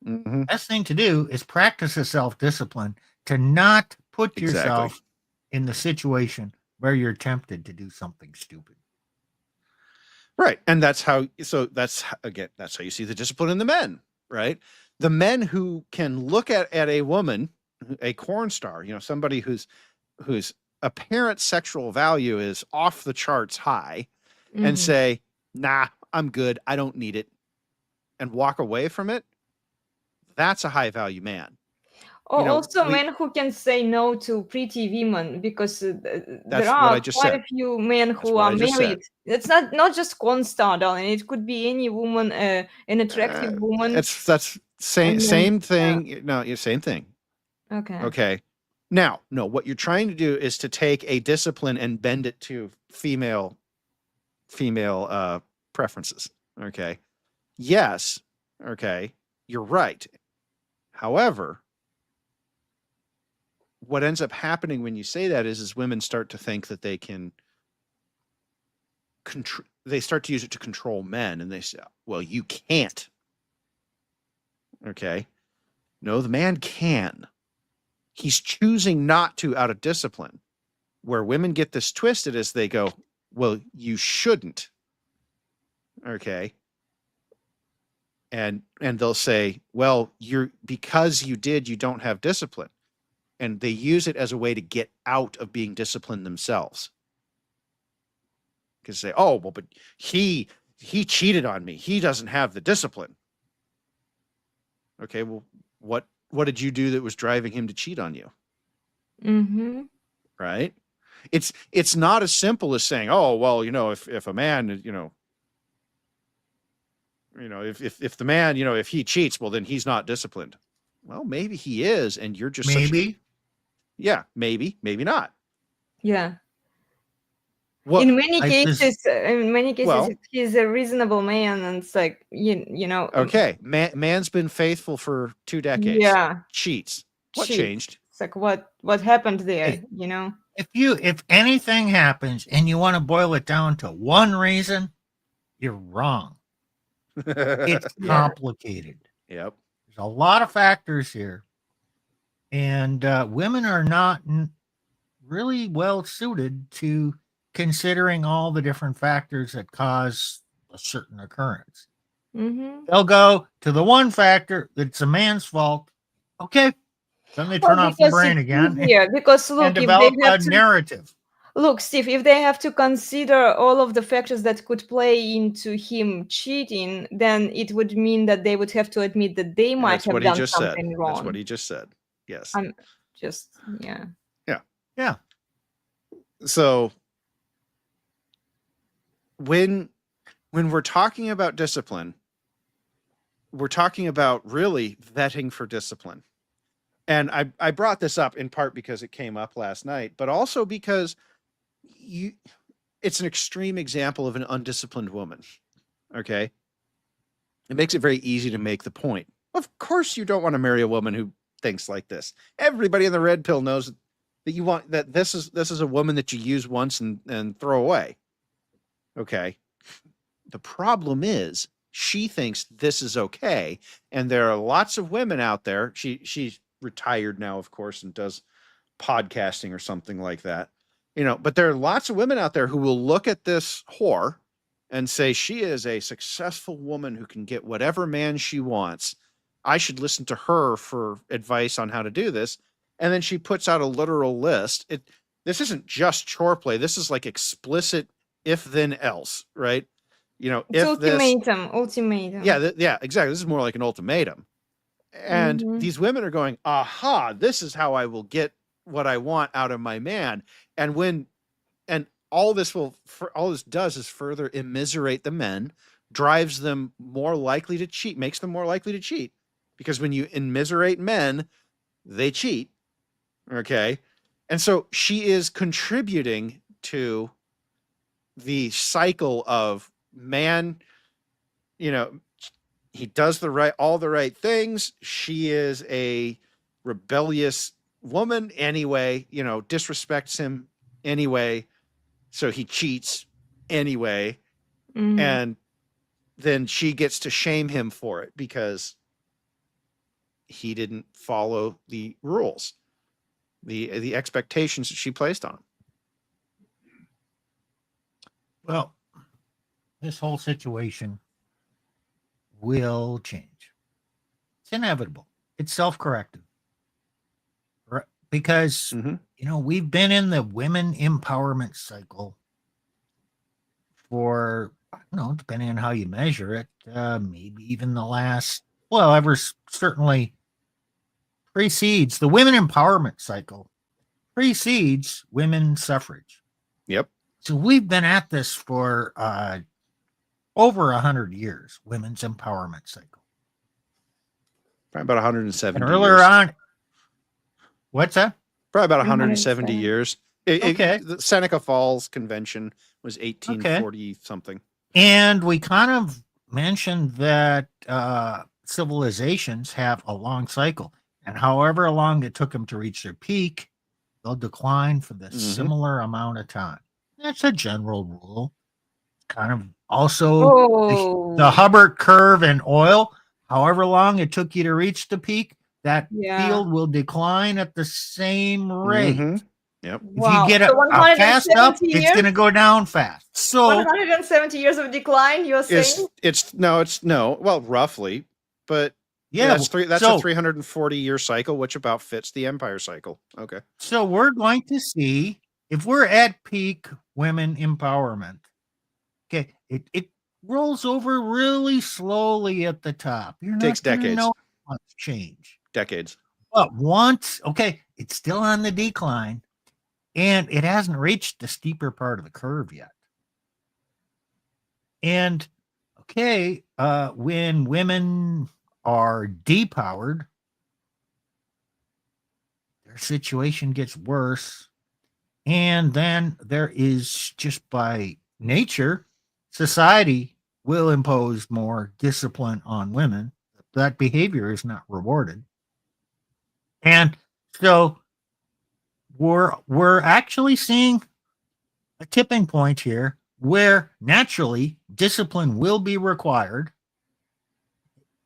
best thing to do is practice a self-discipline to not put yourself in the situation where you're tempted to do something stupid. Right. And that's how you see the discipline in the men, right? The men who can look at a woman, a corn star, somebody whose apparent sexual value is off the charts high, and say, nah, I'm good. I don't need it. And walk away from it. That's a high value man. Also, men who can say no to pretty women, because there are quite a few men who are married. It's not just corn star, darling. It could be any woman, an attractive woman. That's same thing. Yeah. No, same thing. Okay. Now, no, what you're trying to do is to take a discipline and bend it to female preferences. Okay. Yes. Okay. You're right. However, what ends up happening when you say that is women start to think that they can they start to use it to control men, and they say, well, you can't. Okay. No, the man can. He's choosing not to out of discipline. Where women get this twisted is they go, well, you shouldn't. Okay. And they'll say, well, because you don't have discipline. And they use it as a way to get out of being disciplined themselves. Because they say, oh, well, but he cheated on me. He doesn't have the discipline. Okay, well, what did you do that was driving him to cheat on you? Right? It's not as simple as saying, oh, well, if a man, if the man, if he cheats, well, then he's not disciplined. Well, maybe he is, and you're just maybe. Maybe not. Yeah. In many cases, he's a reasonable man, and it's like Okay, man's been faithful for 2 decades. Yeah. Cheats. What changed? It's like what happened there? If anything happens and you want to boil it down to one reason, you're wrong. It's complicated. Yep. There's a lot of factors here, and women are not really well suited to considering all the different factors that cause a certain occurrence. Mm-hmm. They'll go to the one factor that's a man's fault. Okay. Then they Well, turn off the because brain it's again easier. Because and look, if they develop have a to narrative. look, Steve, if they have to consider all of the factors that could play into him cheating, then it would mean that they would have to admit that they And might that's have what he done just said. something That's what wrong. he just said. Yes. I'm just yeah. Yeah. So when we're talking about discipline, we're talking about really vetting for discipline. And I brought this up in part because it came up last night, but also because it's an extreme example of an undisciplined woman. Okay. It makes it very easy to make the point. Of course you don't want to marry a woman who thinks like this. Everybody in the red pill knows that you want that this is a woman that you use once and throw away. Okay. The problem is she thinks this is okay. And there are lots of women out there. She's retired now, of course, and does podcasting or something like that. But there are lots of women out there who will look at this whore and say she is a successful woman who can get whatever man she wants. I should listen to her for advice on how to do this. And then she puts out a literal list. This isn't just chore play. This is like explicit if then else, right? It's if ultimatum. Yeah, exactly. This is more like an ultimatum. And these women are going, aha, this is how I will get what I want out of my man. And all this does is further immiserate the men, drives them more likely to cheat, makes them more likely to cheat. Because when you immiserate men, they cheat. Okay. And so she is contributing to the cycle of man, he does all the right things. She is a rebellious woman anyway, disrespects him anyway. So he cheats anyway. And then she gets to shame him for it because he didn't follow the rules, the expectations that she placed on him. Well, this whole situation will change. It's inevitable. It's self-corrective. Because, we've been in the women empowerment cycle for, depending on how you measure it, maybe even the last, certainly precedes, the women empowerment cycle precedes women's suffrage. Yep. So we've been at this for over 100 years, women's empowerment cycle. Probably about 170 and earlier years. on, what's that? Probably about 170 years. Okay. The Seneca Falls Convention was 1840 something. And we kind of mentioned that civilizations have a long cycle. And however long it took them to reach their peak, they'll decline for the similar amount of time. That's a general rule. Kind of also the Hubbard curve in oil. However long it took you to reach the peak, that field will decline at the same rate. Yep. If you get a fast up, it's going to go down fast. So 170 years of decline, you're saying? It's well, roughly, but that's a 340 year cycle, which about fits the empire cycle. Okay. So we're going to see if we're at peak women empowerment. Okay, it rolls over really slowly at the top. You're not takes decades. Know much change. Decades. But once, it's still on the decline, and it hasn't reached the steeper part of the curve yet. And when women are depowered, their situation gets worse, and then there is, just by nature, society will impose more discipline on women. That behavior is not rewarded. And so we're actually seeing a tipping point here where naturally discipline will be required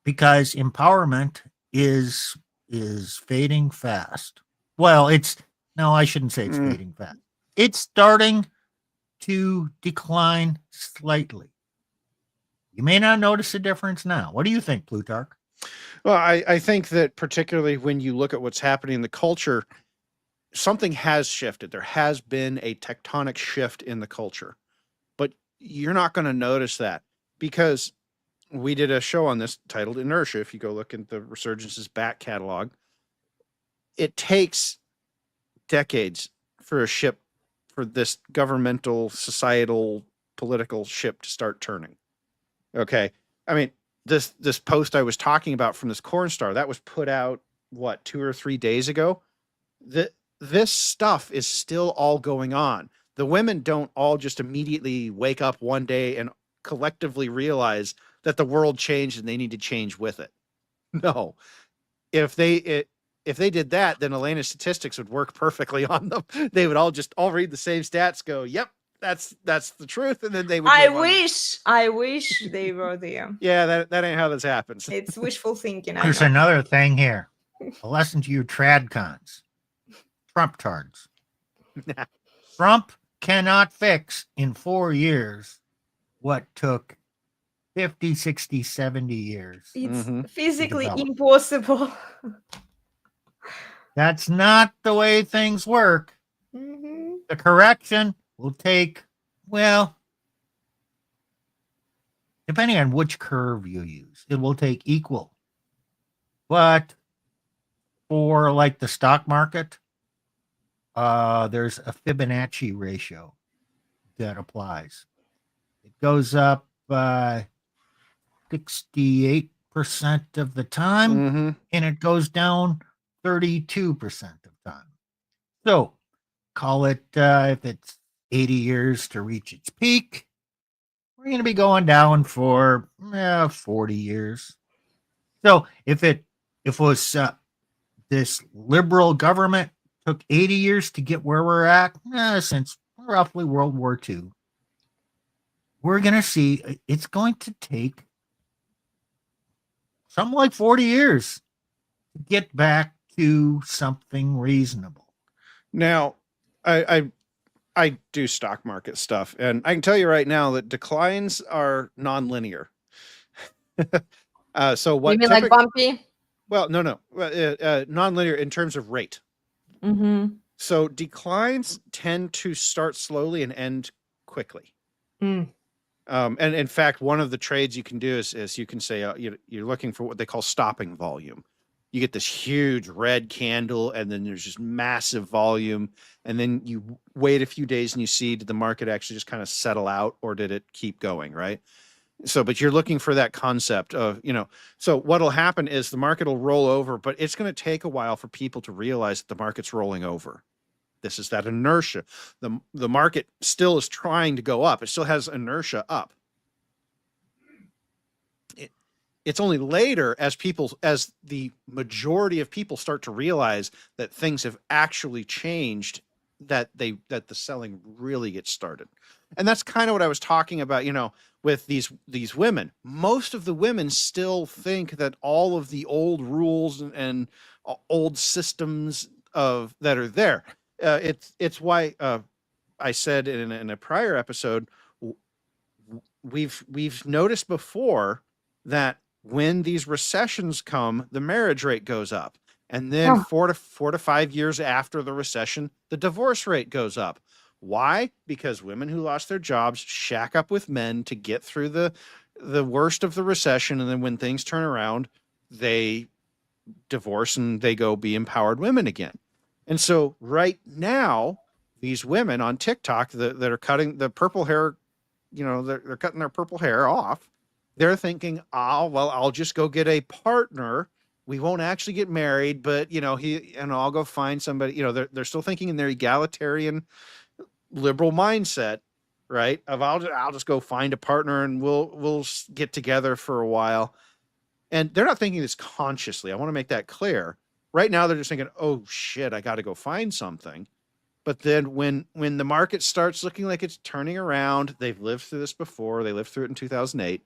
because empowerment is fading fast. Well, I shouldn't say it's fading fast. It's starting to decline slightly. You may not notice a difference now. What do you think, Plutarch? Well, I think that particularly when you look at what's happening in the culture, something has shifted. There has been a tectonic shift in the culture, but you're not going to notice that because we did a show on this titled Inertia. If you go look at the Resurgence's back catalog, it takes decades for this governmental, societal, political ship to start turning. Okay. I mean, this post I was talking about from this corn star, that was put out, what, 2 or 3 days ago? This stuff is still all going on. The women don't all just immediately wake up one day and collectively realize that the world changed and they need to change with it. No. If they did that, then Elena's statistics would work perfectly on them. They would all read the same stats, go, yep, that's the truth, and then they would. I wish they were there. Yeah, that ain't how this happens. It's wishful thinking. There's another thing here. A lesson to you tradcons. Trump tards. Trump cannot fix in 4 years what took 50, 60, 70 years. It's physically impossible. That's not the way things work. The correction will take, well, depending on which curve you use, it will take equal. But for like the stock market, there's a Fibonacci ratio that applies. It goes up 68% of the time, and it goes down 32% of time. So call it, if it's 80 years to reach its peak, we're going to be going down for 40 years. So if it was this liberal government took 80 years to get where we're at, since roughly World War II, we're going to see it's going to take something like 40 years to get back to something reasonable. Now, I do stock market stuff, and I can tell you right now that declines are nonlinear. So what? You mean like bumpy? Well, no, nonlinear in terms of rate. So declines tend to start slowly and end quickly. And in fact, one of the trades you can do is you can say you're looking for what they call stopping volume. You get this huge red candle, and then there's just massive volume, and then you wait a few days and you see, did the market actually just kind of settle out, or did it keep going, right? So, but you're looking for that concept of, so what'll happen is the market will roll over, but it's going to take a while for people to realize that the market's rolling over. This is that inertia. The market still is trying to go up. It still has inertia up. It's only later as the majority of people start to realize that things have actually changed that the selling really gets started. And that's kind of what I was talking about, with these women. Most of the women still think that all of the old rules and old systems that are there. It's why I said in a prior episode, we've noticed before that when these recessions come, the marriage rate goes up. And then 4 to 5 years after the recession, the divorce rate goes up. Why? Because women who lost their jobs shack up with men to get through the worst of the recession. And then when things turn around, they divorce and they go be empowered women again. And so right now, these women on TikTok that are cutting the purple hair, they're cutting their purple hair off. They're thinking, I'll just go get a partner. We won't actually get married, but I'll go find somebody. They're still thinking in their egalitarian liberal mindset, right? Of I'll just go find a partner and we'll get together for a while. And they're not thinking this consciously. I want to make that clear. Right now, they're just thinking, oh shit, I got to go find something. But then when the market starts looking like it's turning around, they've lived through this before. They lived through it in 2008.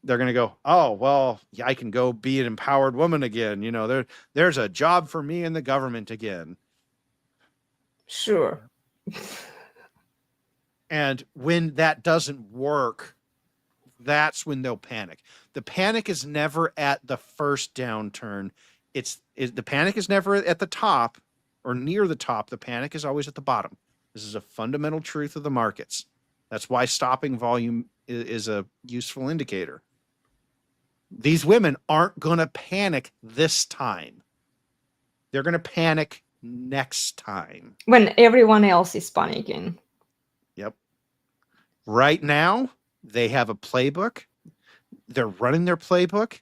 They're going to go, oh, well, yeah, I can go be an empowered woman again. There's a job for me in the government again. Sure. And when that doesn't work, that's when they'll panic. The panic is never at the first downturn. The panic is never at the top or near the top. The panic is always at the bottom. This is a fundamental truth of the markets. That's why stopping volume is a useful indicator. These women aren't going to panic this time. They're going to panic next time. When everyone else is panicking. Yep. Right now, they have a playbook. They're running their playbook.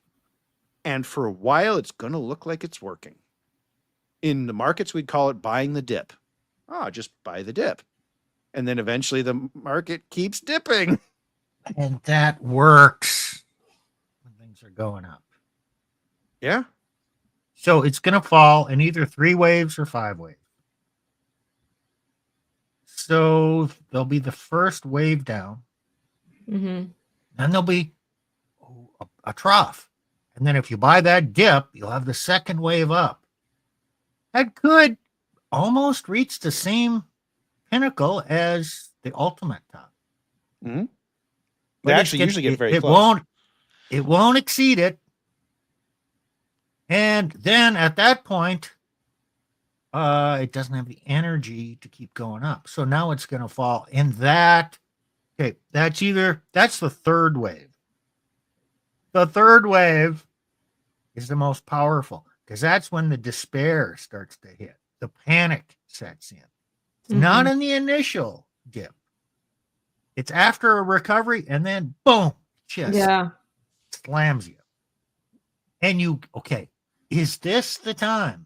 And for a while, it's going to look like it's working. In the markets, we'd call it buying the dip. Just buy the dip. And then eventually the market keeps dipping. And that works when things are going up. Yeah. So it's going to fall in either 3 waves or 5 waves. So there'll be the first wave down. Mm-hmm. Then there'll be a trough. And then if you buy that dip, you'll have the second wave up. That could almost reach the same pinnacle as the ultimate top. Mm-hmm. But They actually usually get very close. It won't exceed it. And then at that point, it doesn't have the energy to keep going up. So now it's going to fall. And that's the third wave. The third wave is the most powerful because that's when the despair starts to hit. The panic sets in. It's not in the initial dip. It's after a recovery and then boom, just slams you. And is this the time?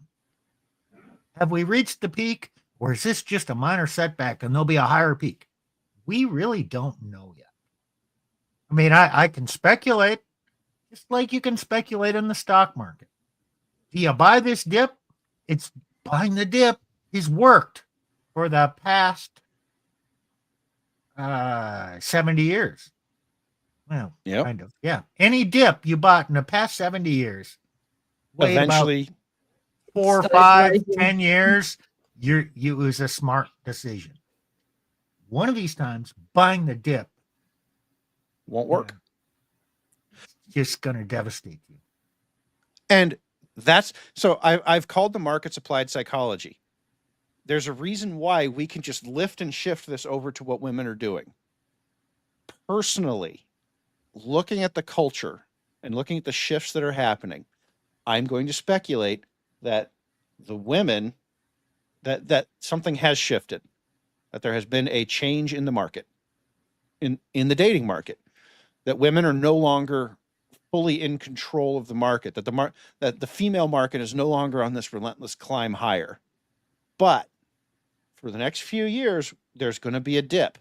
Have we reached the peak or is this just a minor setback and there'll be a higher peak? We really don't know yet. I mean, I can speculate just like you can speculate in the stock market. Do you buy this dip? It's buying the dip has worked for the past 70 years. Well, kind of. Yeah. Any dip you bought in the past 70 years, eventually 4, 5, 10 years, it was a smart decision. One of these times, buying the dip won't work. Just going to devastate you. And I've called the markets applied psychology. There's a reason why we can just lift and shift this over to what women are doing. Personally, looking at the culture and looking at the shifts that are happening, I'm going to speculate that the women, that something has shifted, that there has been a change in the market, in the dating market, that women are no longer fully in control of the market, that the female market is no longer on this relentless climb higher. But for the next few years, there's going to be a dip.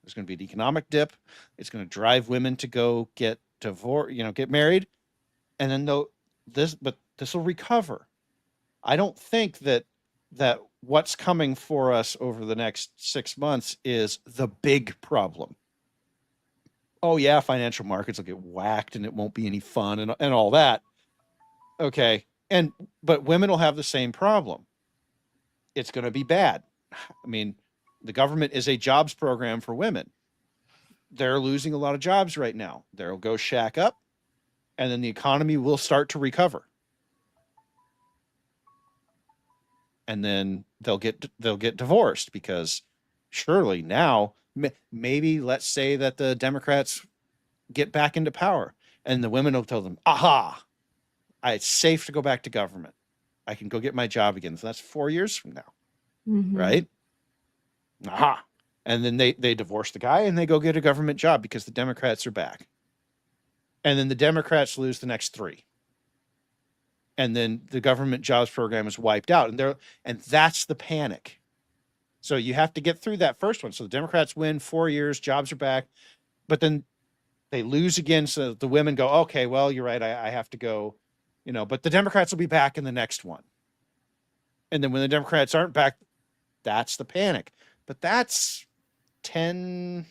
There's going to be an economic dip. It's going to drive women to go get divorced, get married. And then this will recover. I don't think that what's coming for us over the next 6 months is the big problem. Oh yeah, financial markets will get whacked and it won't be any fun and all that. Okay. But women will have the same problem. It's going to be bad. I mean, the government is a jobs program for women. They're losing a lot of jobs right now. They'll go shack up and then the economy will start to recover. And then they'll get divorced because surely now, maybe let's say that the Democrats get back into power and the women will tell them, aha, it's safe to go back to government. I can go get my job again. So that's 4 years from now. Mm-hmm. Right? Aha. And then they divorce the guy and they go get a government job because the Democrats are back. And then the Democrats lose the next 3. And then the government jobs program is wiped out. And that's the panic. So you have to get through that first one. So the Democrats win 4 years, jobs are back, but then they lose again. So the women go, okay, well, you're right. I have to go, but the Democrats will be back in the next one. And then when the Democrats aren't back, that's the panic. But that's 10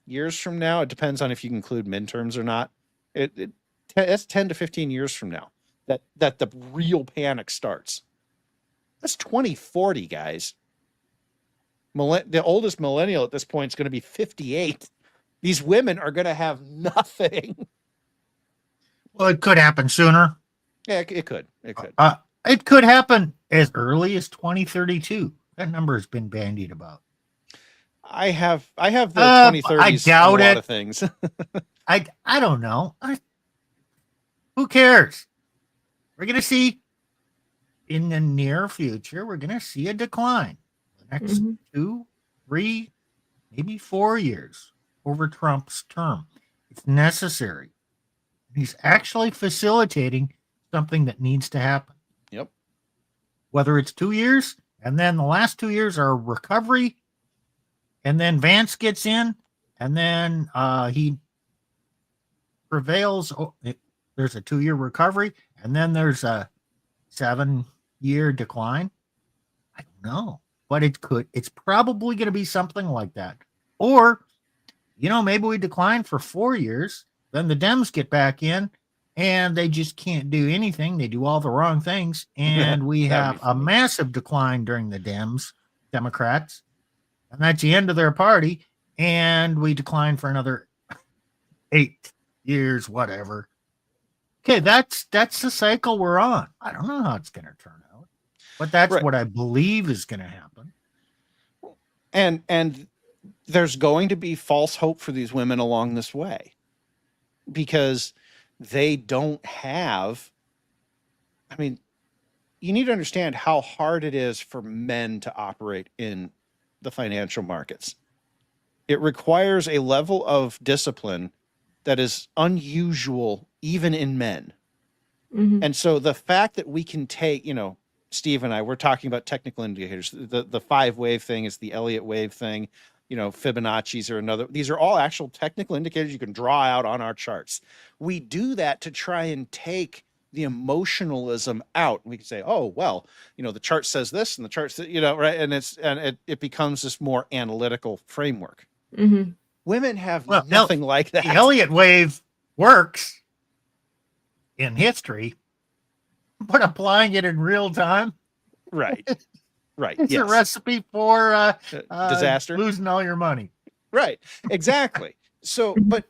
years from now. It depends on if you include midterms or not. That's 10 to 15 years from now that the real panic starts. That's 2040, guys. The oldest millennial at this point is going to be 58. These women are going to have nothing. Well, it could happen sooner. Yeah, it could. It could. It could happen as early as 2032. That number has been bandied about. I have the 2030s. I doubt on a lot it. of things. I don't know. Who cares? We're going to see in the near future, we're going to see a decline. The next 2, 3, maybe 4 years over Trump's term. It's necessary. He's actually facilitating something that needs to happen. Yep. Whether it's 2 years, and then the last 2 years are recovery, and then Vance gets in, and then he prevails. There's a 2-year recovery, and then there's a 7-year decline. I don't know, but it's probably going to be something like that. Or, maybe we decline for 4 years, then the Dems get back in, and they just can't do anything. They do all the wrong things, and we have a massive decline during the Democrats, and that's the end of their party, and we decline for another 8 years, whatever. Okay, that's the cycle we're on. I don't know how it's going to turn out, but that's what I believe is going to happen. And there's going to be false hope for these women along this way, because they don't have. I mean, you need to understand how hard it is for men to operate in the financial markets. It requires a level of discipline that is unusual even in men. And so the fact that we can take, Steve and I, we're talking about technical indicators. The 5-wave thing is the Elliott wave thing. Fibonacci's are another. These are all actual technical indicators you can draw out on our charts. We do that to try and take the emotionalism out. We can say, oh, well, the chart says this and the chart says, right. And it becomes this more analytical framework. Women have nothing like that. The Elliott wave works in history, but applying it in real time. Right. It's a recipe for disaster, losing all your money. Right. Exactly. So, but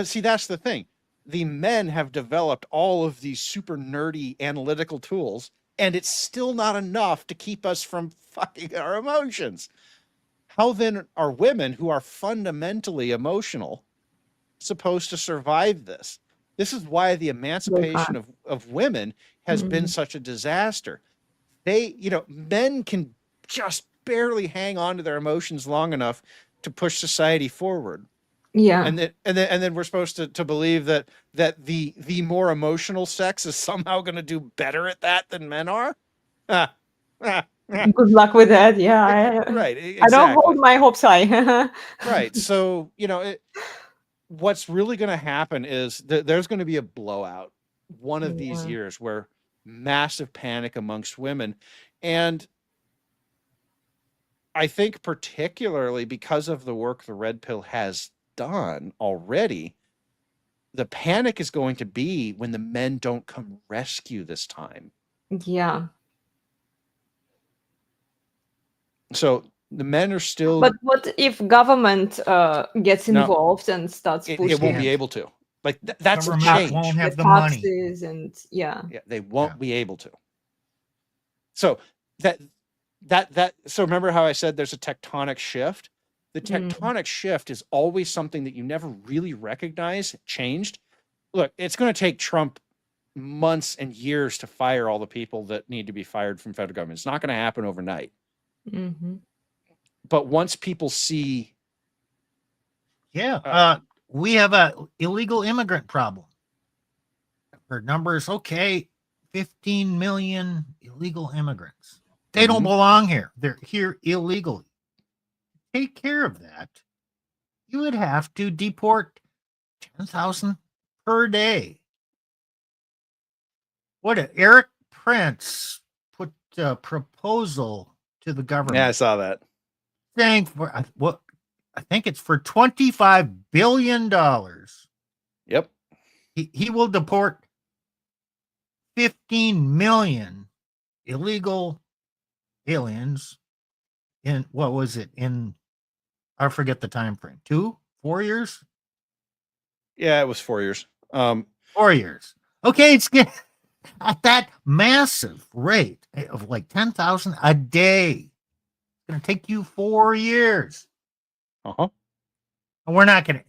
see, that's the thing. The men have developed all of these super nerdy analytical tools, and it's still not enough to keep us from fucking our emotions. How then are women, who are fundamentally emotional, supposed to survive this? This is why the emancipation of women has been such a disaster. Men can just barely hang on to their emotions long enough to push society forward. Yeah. And then we're supposed to believe that the more emotional sex is somehow going to do better at that than men are. Good luck with that. Yeah. Right. Exactly. I don't hold my hopes high. Right. So, what's really going to happen is there's going to be a blowout one of these years where massive panic amongst women. And I think particularly because of the work the Red Pill has done already, the panic is going to be when the men don't come rescue this time. Yeah. So the men are still. But what if government gets involved and starts pushing? It won't be able to. Like that's a Government change. won't have the taxes money. And they won't be able to. So so remember how I said there's a tectonic shift? The tectonic shift is always something that you never really recognize changed. Look, it's going to take Trump months and years to fire all the people that need to be fired from federal government. It's not going to happen overnight. But once people see, we have a illegal immigrant problem. Our numbers, 15 million illegal immigrants. They don't belong here. They're here illegally. Take care of that. You would have to deport 10,000 per day. Eric Prince put a proposal to the government. Yeah, I saw that. Saying for I think it's for $25 billion. Yep. He will deport 15 million illegal aliens in what was it in? I forget the time frame. 4 years, Yeah, it was 4 years. 4 years. Okay, it's at that massive rate of like 10,000 a day. It's going to take you 4 years, Uh-huh. and we're not going to.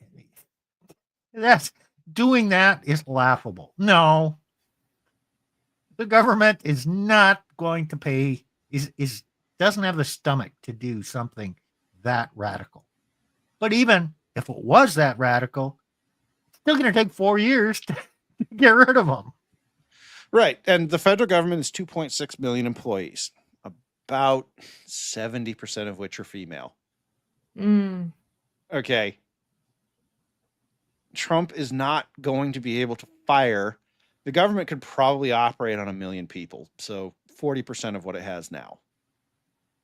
That's doing that is laughable. No, the government is not going to pay. Is doesn't have the stomach to do something that radical. But even if it was that radical, it's still going to take 4 years to get rid of them. Right. And the federal government is 2.6 million employees, about 70% of which are female. Mm. Okay. Trump is not going to be able to fire. The government could probably operate on 1 million people, so 40% of what it has now.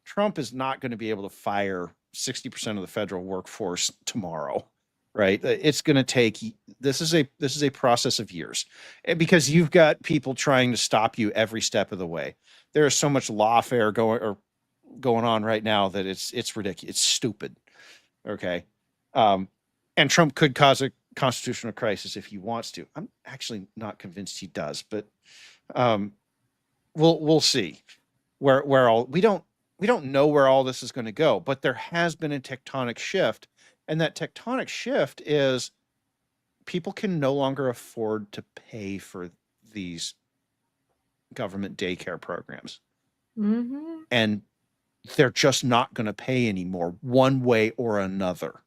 Trump is not going to be able to fire 60% of the federal workforce tomorrow, right? It's going to take. This is a process of years, and because you've got people trying to stop you every step of the way. There is so much lawfare going on right now that it's ridiculous. It's stupid. Okay, and Trump could cause a constitutional crisis if he wants to. I'm actually not convinced he does, but we'll see where all we don't know where all this is going to go. But there has been a tectonic shift, and that tectonic shift is people can no longer afford to pay for these government daycare programs, and they're just not going to pay anymore, one way or another.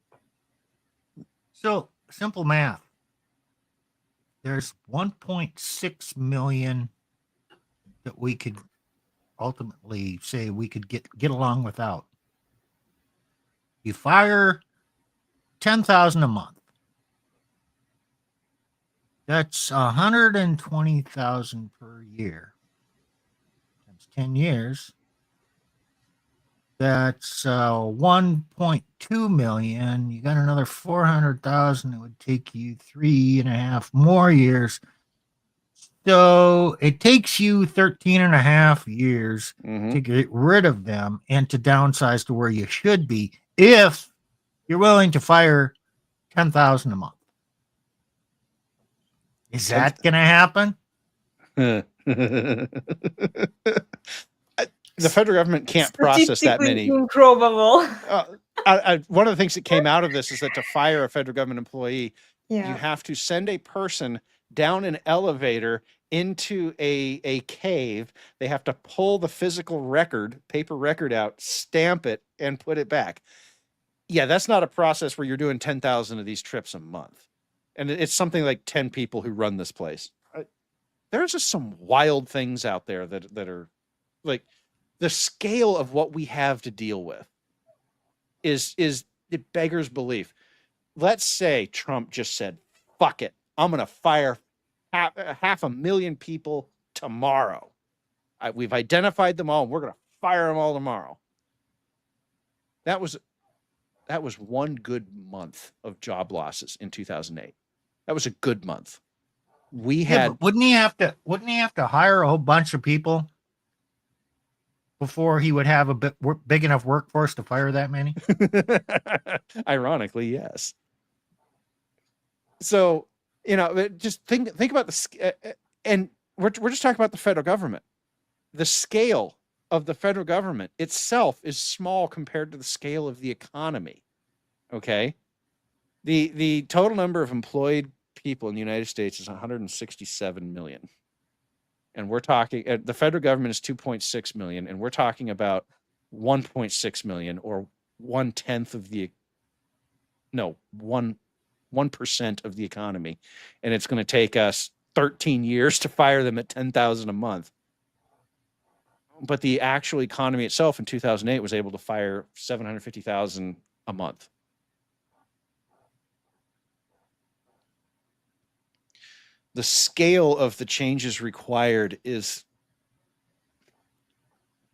So simple math. There's 1.6 million that we could ultimately say we could get along without. You fire 10,000 a month. That's 120,000 per year. That's 10 years. That's 1.2 million. You got another 400,000. It would take you 3.5 more years. So it takes you 13.5 years to get rid of them and to downsize to where you should be if you're willing to fire 10,000 a month. Is that going to happen? The federal government can't process that many. Improbable. One of the things that came out of this is that to fire a federal government employee, you Yeah. have to send a person down an elevator into a cave. They have to pull the physical record, paper record out, stamp it, and put it back. Yeah, that's not a process where you're doing 10,000 of these trips a month. And it's something like 10 people who run this place. There's just some wild things out there that are like the scale of what we have to deal with is it beggars belief. Let's say Trump just said, fuck it. I'm going to fire half 500,000 people tomorrow. We've identified them all. And we're going to fire them all tomorrow. That was one good month of job losses in 2008. That was a good month. We had. Wouldn't he have to hire a whole bunch of people before he would have a big enough workforce to fire that many? Ironically, yes. So, just think about and we're just talking about the federal government. The scale of the federal government itself is small compared to the scale of the economy. Okay. The total number of employed people in the United States is 167 million. And we're talking, the federal government is 2.6 million, and we're talking about 1.6 million, or 1% of the economy. And it's going to take us 13 years to fire them at 10,000 a month. But the actual economy itself in 2008 was able to fire 750,000 a month. The scale of the changes required is,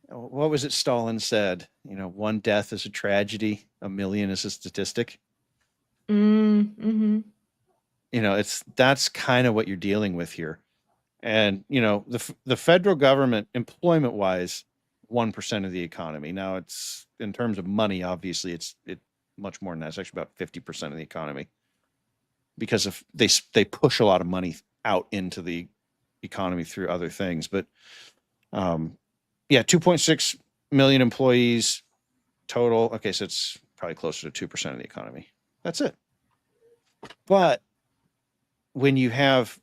what was it Stalin said? One death is a tragedy, 1 million is a statistic. Mm-hmm. That's kind of what you're dealing with here. And, the federal government, employment-wise, 1% of the economy. Now it's in terms of money, obviously it's much more than that. It's actually about 50% of the economy because if they push a lot of money out into the economy through other things. But yeah, 2.6 million employees total. Okay, so it's probably closer to 2% of the economy. That's it. But when you have,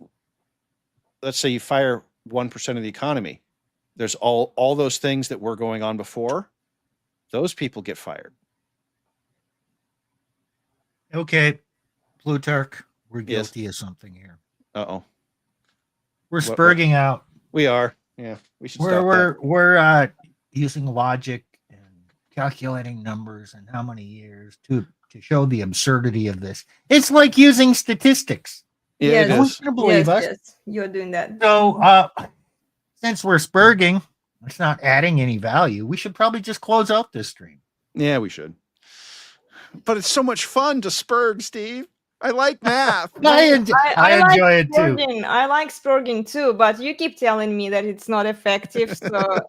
let's say you fire 1% of the economy, there's all those things that were going on before, those people get fired. Okay, Plutarch, we're Yes. guilty of something here. Uh-oh. We're spurging out. We are. Yeah, we should stop that. We're using logic and calculating numbers and how many years to show the absurdity of this. It's like using statistics. Yeah, Yes. it No one's is. going to believe us. Yes, you're doing that. So, since we're spurging, it's not adding any value. We should probably just close out this stream. Yeah, we should. But it's so much fun to spurg, Steve. I like math. I enjoy it too. I like spurging too, but you keep telling me that it's not effective. So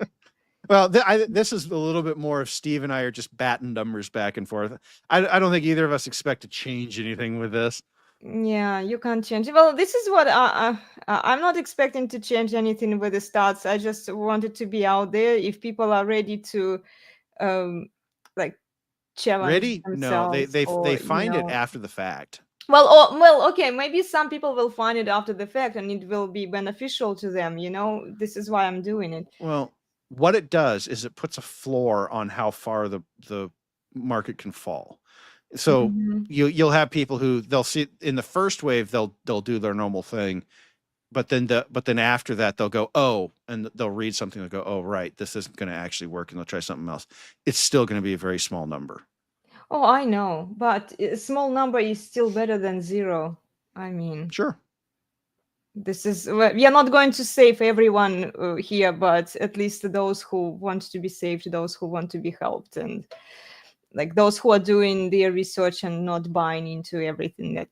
Well, this is a little bit more of Steve and I are just batting numbers back and forth. I don't think either of us expect to change anything with this. yeah, you can't change it. Well, this is what I'm not expecting to change anything with the stats. I just want it to be out there. If people are ready to, like, challenge Ready? No, themselves, they or, find it after the fact. Well, okay, maybe some people will find it after the fact, and it will be beneficial to them. This is why I'm doing it. Well, what it does is it puts a floor on how far the market can fall. So Mhm. you'll have people who they'll see in the first wave they'll do their normal thing, but then after that they'll go, oh, and they'll read something and go, oh, right, this isn't going to actually work, and they'll try something else. It's still going to be a very small number. Oh, I know, but a small number is still better than zero. I mean, Sure. we are not going to save everyone here, but at least those who want to be saved, those who want to be helped, and like those who are doing their research and not buying into everything that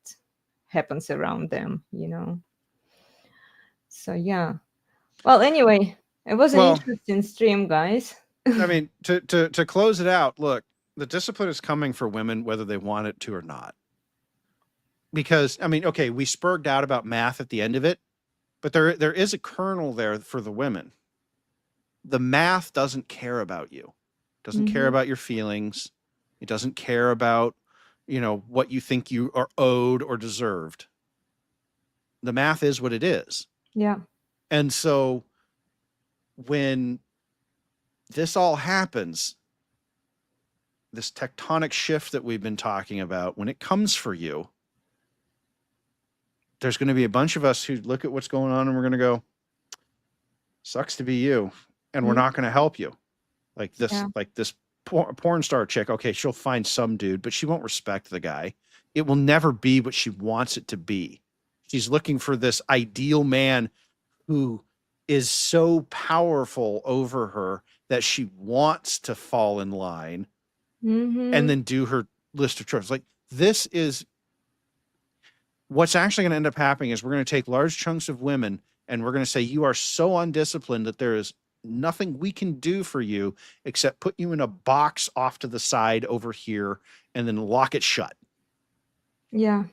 happens around them. So yeah. Well, anyway, it was an interesting stream, guys. I mean, to close it out, look, the discipline is coming for women whether they want it to or not. Because, I mean, okay, we spurged out about math at the end of it, but there is a kernel there for the women. The math doesn't care about you. Doesn't care about your feelings. It doesn't care about, what you think you are owed or deserved. The math is what it is. Yeah. And so when this all happens, this tectonic shift that we've been talking about, when it comes for you, there's going to be a bunch of us who look at what's going on and we're going to go, sucks to be you. And we're not going to help you. Like this porn star chick. Okay, she'll find some dude, but she won't respect the guy. It will never be what she wants it to be. She's looking for this ideal man who is so powerful over her that she wants to fall in line and then do her list of chores. Like, this is what's actually going to end up happening is we're going to take large chunks of women and we're going to say, you are so undisciplined that there is nothing we can do for you except put you in a box off to the side over here and then lock it shut. Yeah.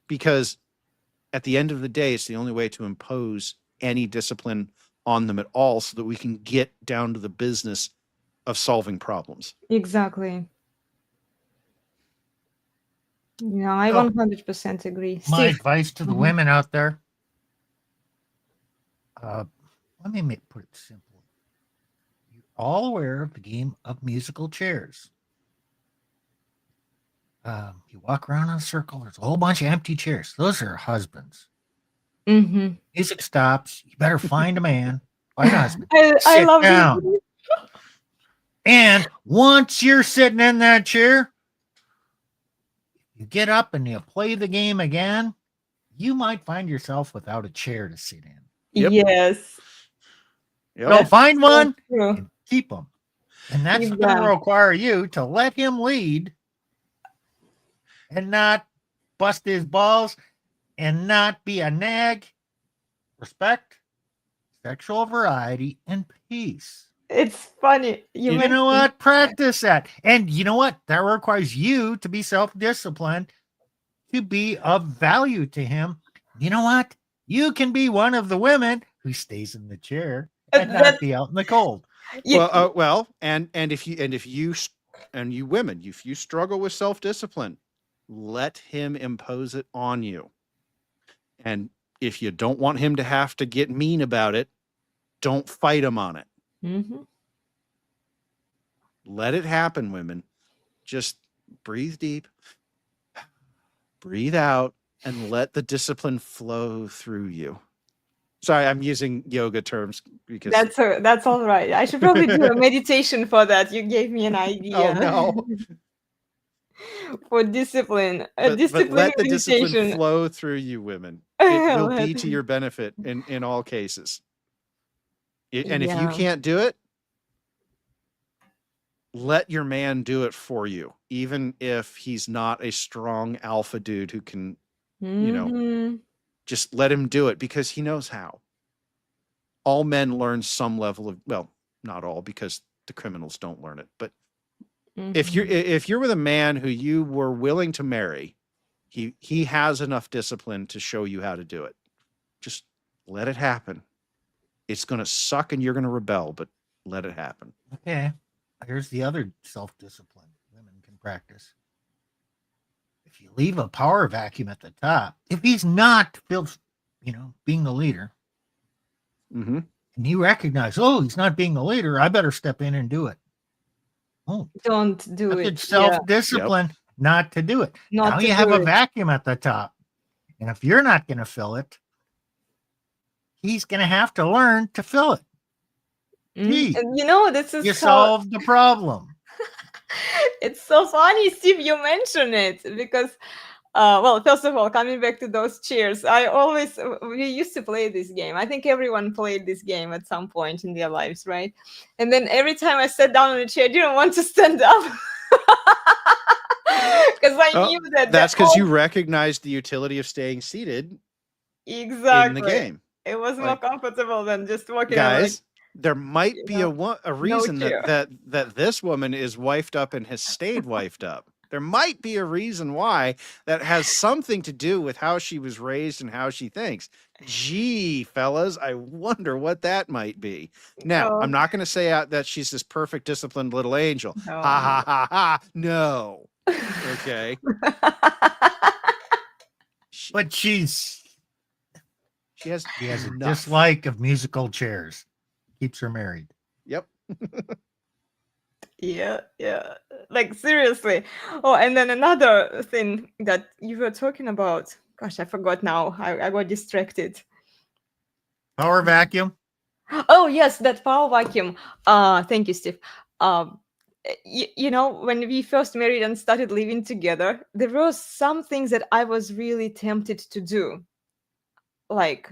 Because at the end of the day, it's the only way to impose any discipline on them at all so that we can get down to the business of solving problems. Exactly. Yeah, I 100% agree. My Steve. advice to the women out there, let me put it simply. You're all aware of the game of musical chairs. You walk around in a circle, there's a whole bunch of empty chairs. Those are husbands. Music stops. You better find a man, find a husband. I love down. you. And once you're sitting in that chair, you get up and you play the game again, you might find yourself without a chair to sit in. Yep. Yes. Yep. So find one True. and keep them. And that's Keep going to them. require you to let him lead and not bust his balls and not be a nag. Respect, sexual variety, and peace. It's funny. You You mentioned know what? Practice that. And you know what? That requires you to be self-disciplined, to be of value to him. You know what? You can be one of the women who stays in the chair and that not be out in the cold. Well, and if you women, if you struggle with self-discipline, let him impose it on you. And if you don't want him to have to get mean about it, don't fight him on it. Mm-hmm. Let it happen, women. Just breathe deep, breathe out, and let the discipline flow through you. Sorry, I'm using yoga terms because That's all right. I should probably do a meditation for that. You gave me an idea. oh no. For discipline, a But discipline let the discipline meditation. flow through you, women. It will be Let- to your benefit in all cases. And if you Yeah. can't do it, let your man do it for you, even if he's not a strong alpha dude who can, Mhm. just let him do it because he knows how. All men learn some level of, well, not all, because the criminals don't learn it. But if you're with a man who you were willing to marry, he has enough discipline to show you how to do it. Just let it happen. It's going to suck and you're going to rebel, but let it happen. Okay. Here's the other self-discipline women can practice. If you leave a power vacuum at the top, if he's not being the leader, Mm-hmm. and you recognize, oh, he's not being the leader, I better step in and do it. Oh, Don't do it. it's self-discipline not to do it. Not Now to you have do a it. vacuum at the top. And if you're not going to fill it, he's going to have to learn to fill it. Gee, And this is you how solved the problem. it's so funny, Steve, you mention it because well, first of all, coming back to those chairs, we used to play this game. I think everyone played this game at some point in their lives, right? And then every time I sat down on a chair, I didn't want to stand up. Because I knew that's because you recognized the utility of staying seated exactly in the game. It was more Like, comfortable than just walking around. guys, there might be a reason chair. that this woman is wifed up and has stayed wifed up. There might be a reason why that has something to do with how she was raised and how she thinks. Gee, fellas, I wonder what that might be. Now, I'm not going to say that she's this perfect, disciplined little angel. No. Ha ha ha ha. No. Okay. But she has a enough. dislike of musical chairs. Keeps her married. Yep. Yeah. Like seriously. Oh, and then another thing that you were talking about. Gosh, I forgot now. I got distracted. Power vacuum. Oh yes, that power vacuum. Thank you, Steve. When we first married and started living together, there were some things that I was really tempted to do, like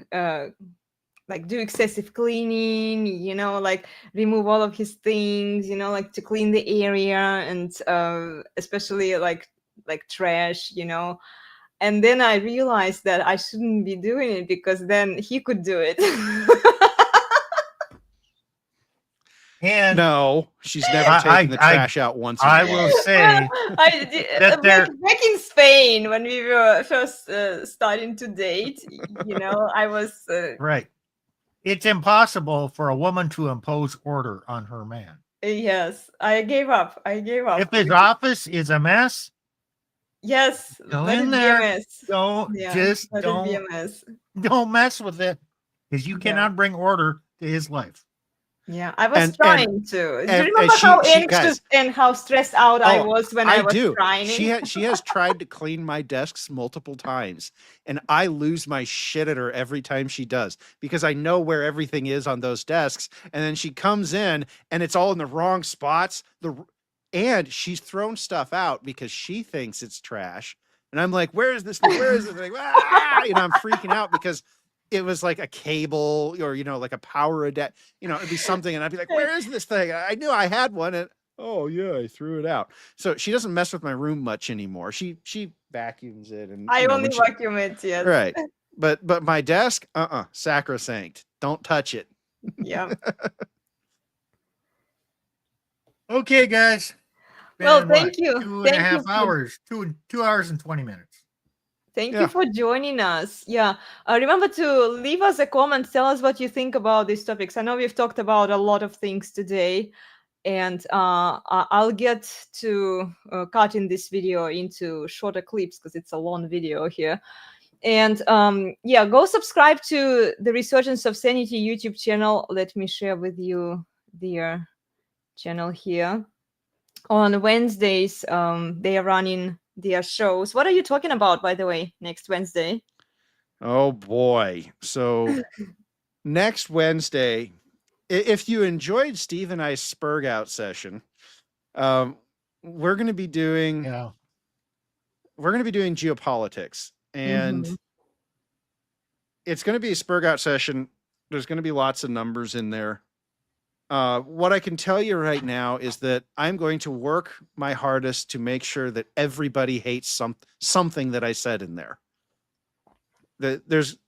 do excessive cleaning, like remove all of his things, like to clean the area, and especially like trash, and then I realized that I shouldn't be doing it because then he could do it. And no, she's never taken the trash out once. I will say that back in Spain when we were first starting to date, I was right. It's impossible for a woman to impose order on her man. Yes, I gave up. If his office is a mess, yes, go in there. Don't mess with it, because you cannot bring order to his life. Yeah, I was trying to. Do you remember how anxious and how stressed out I was when I was trying? She has tried to clean my desks multiple times, and I lose my shit at her every time she does, because I know where everything is on those desks, and then she comes in and it's all in the wrong spots. And she's thrown stuff out because she thinks it's trash, and I'm like, "Where is this thing? Where is this thing?" I'm freaking out because it was like a cable or, like a power adapt, it'd be something. And I'd be like, where is this thing? I knew I had one. And oh yeah, I threw it out. So she doesn't mess with my room much anymore. She vacuums it. And I only vacuum it. Yes. Right. But my desk, sacrosanct. Don't touch it. Yeah. Okay, guys. Well, Been thank what? you. 2.5 hours. 2 hours and 20 minutes. Thank Yeah. you for joining us. Yeah. Remember to leave us a comment. Tell us what you think about these topics. I know we've talked about a lot of things today, and I'll get to cutting this video into shorter clips because it's a long video here. And yeah, go subscribe to the Resurgence of Sanity YouTube channel. Let me share with you their channel here. On Wednesdays, they are running their shows. What are you talking about, by the way, next Wednesday? Oh boy. So next Wednesday, if you enjoyed Steve and I's Spurg out session, we're going to be doing geopolitics, and Mhm. it's going to be a Spurg out session. There's going to be lots of numbers in there. What I can tell you right now is that I'm going to work my hardest to make sure that everybody hates something that I said in there. That there's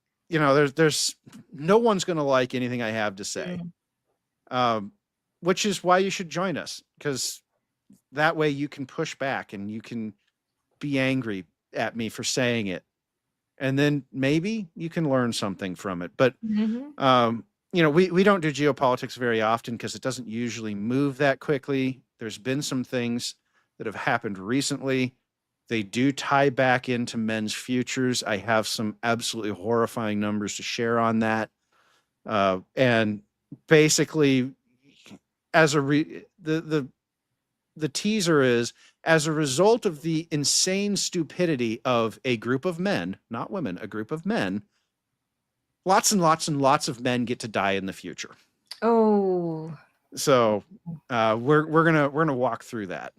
no one's going to like anything I have to say. Which is why you should join us, because that way you can push back and you can be angry at me for saying it. And then maybe you can learn something from it. But, Mhm. We don't do geopolitics very often because it doesn't usually move that quickly. There's been some things that have happened recently. They do tie back into men's futures. I have some absolutely horrifying numbers to share on that. And basically, the teaser is, as a result of the insane stupidity of a group of men, not women, a group of men, lots and lots and lots of men get to die in the future. Oh. So we're gonna walk through that.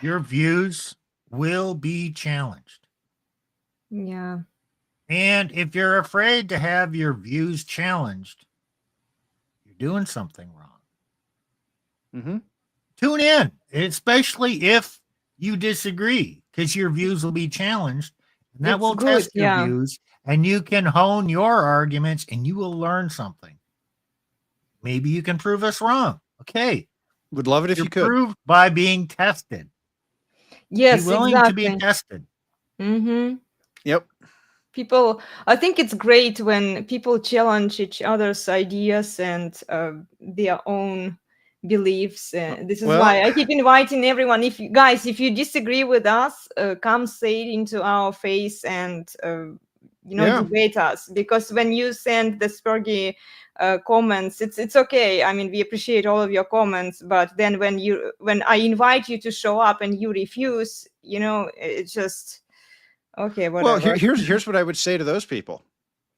Your views will be challenged. Yeah. And if you're afraid to have your views challenged, you're doing something wrong. Mm-hmm. Tune in, especially if you disagree, because your views will be challenged, and that It's will good, test your yeah. views, and you can hone your arguments, and you will learn something. Maybe you can prove us wrong. Okay. Would love it if You're you could. proved by being tested. Yes, Be willing to be exactly. tested. Mm-hmm. Yep. People, I think it's great when people challenge each other's ideas and their own beliefs. This is Well- why I keep inviting everyone. If you guys, if you disagree with us, come say it into our face and Yeah. debate us. Because when you send the Spurgy comments, it's okay. I mean, we appreciate all of your comments, but then when I invite you to show up and you refuse, it's just. Okay, Well, whatever. here's what I would say to those people.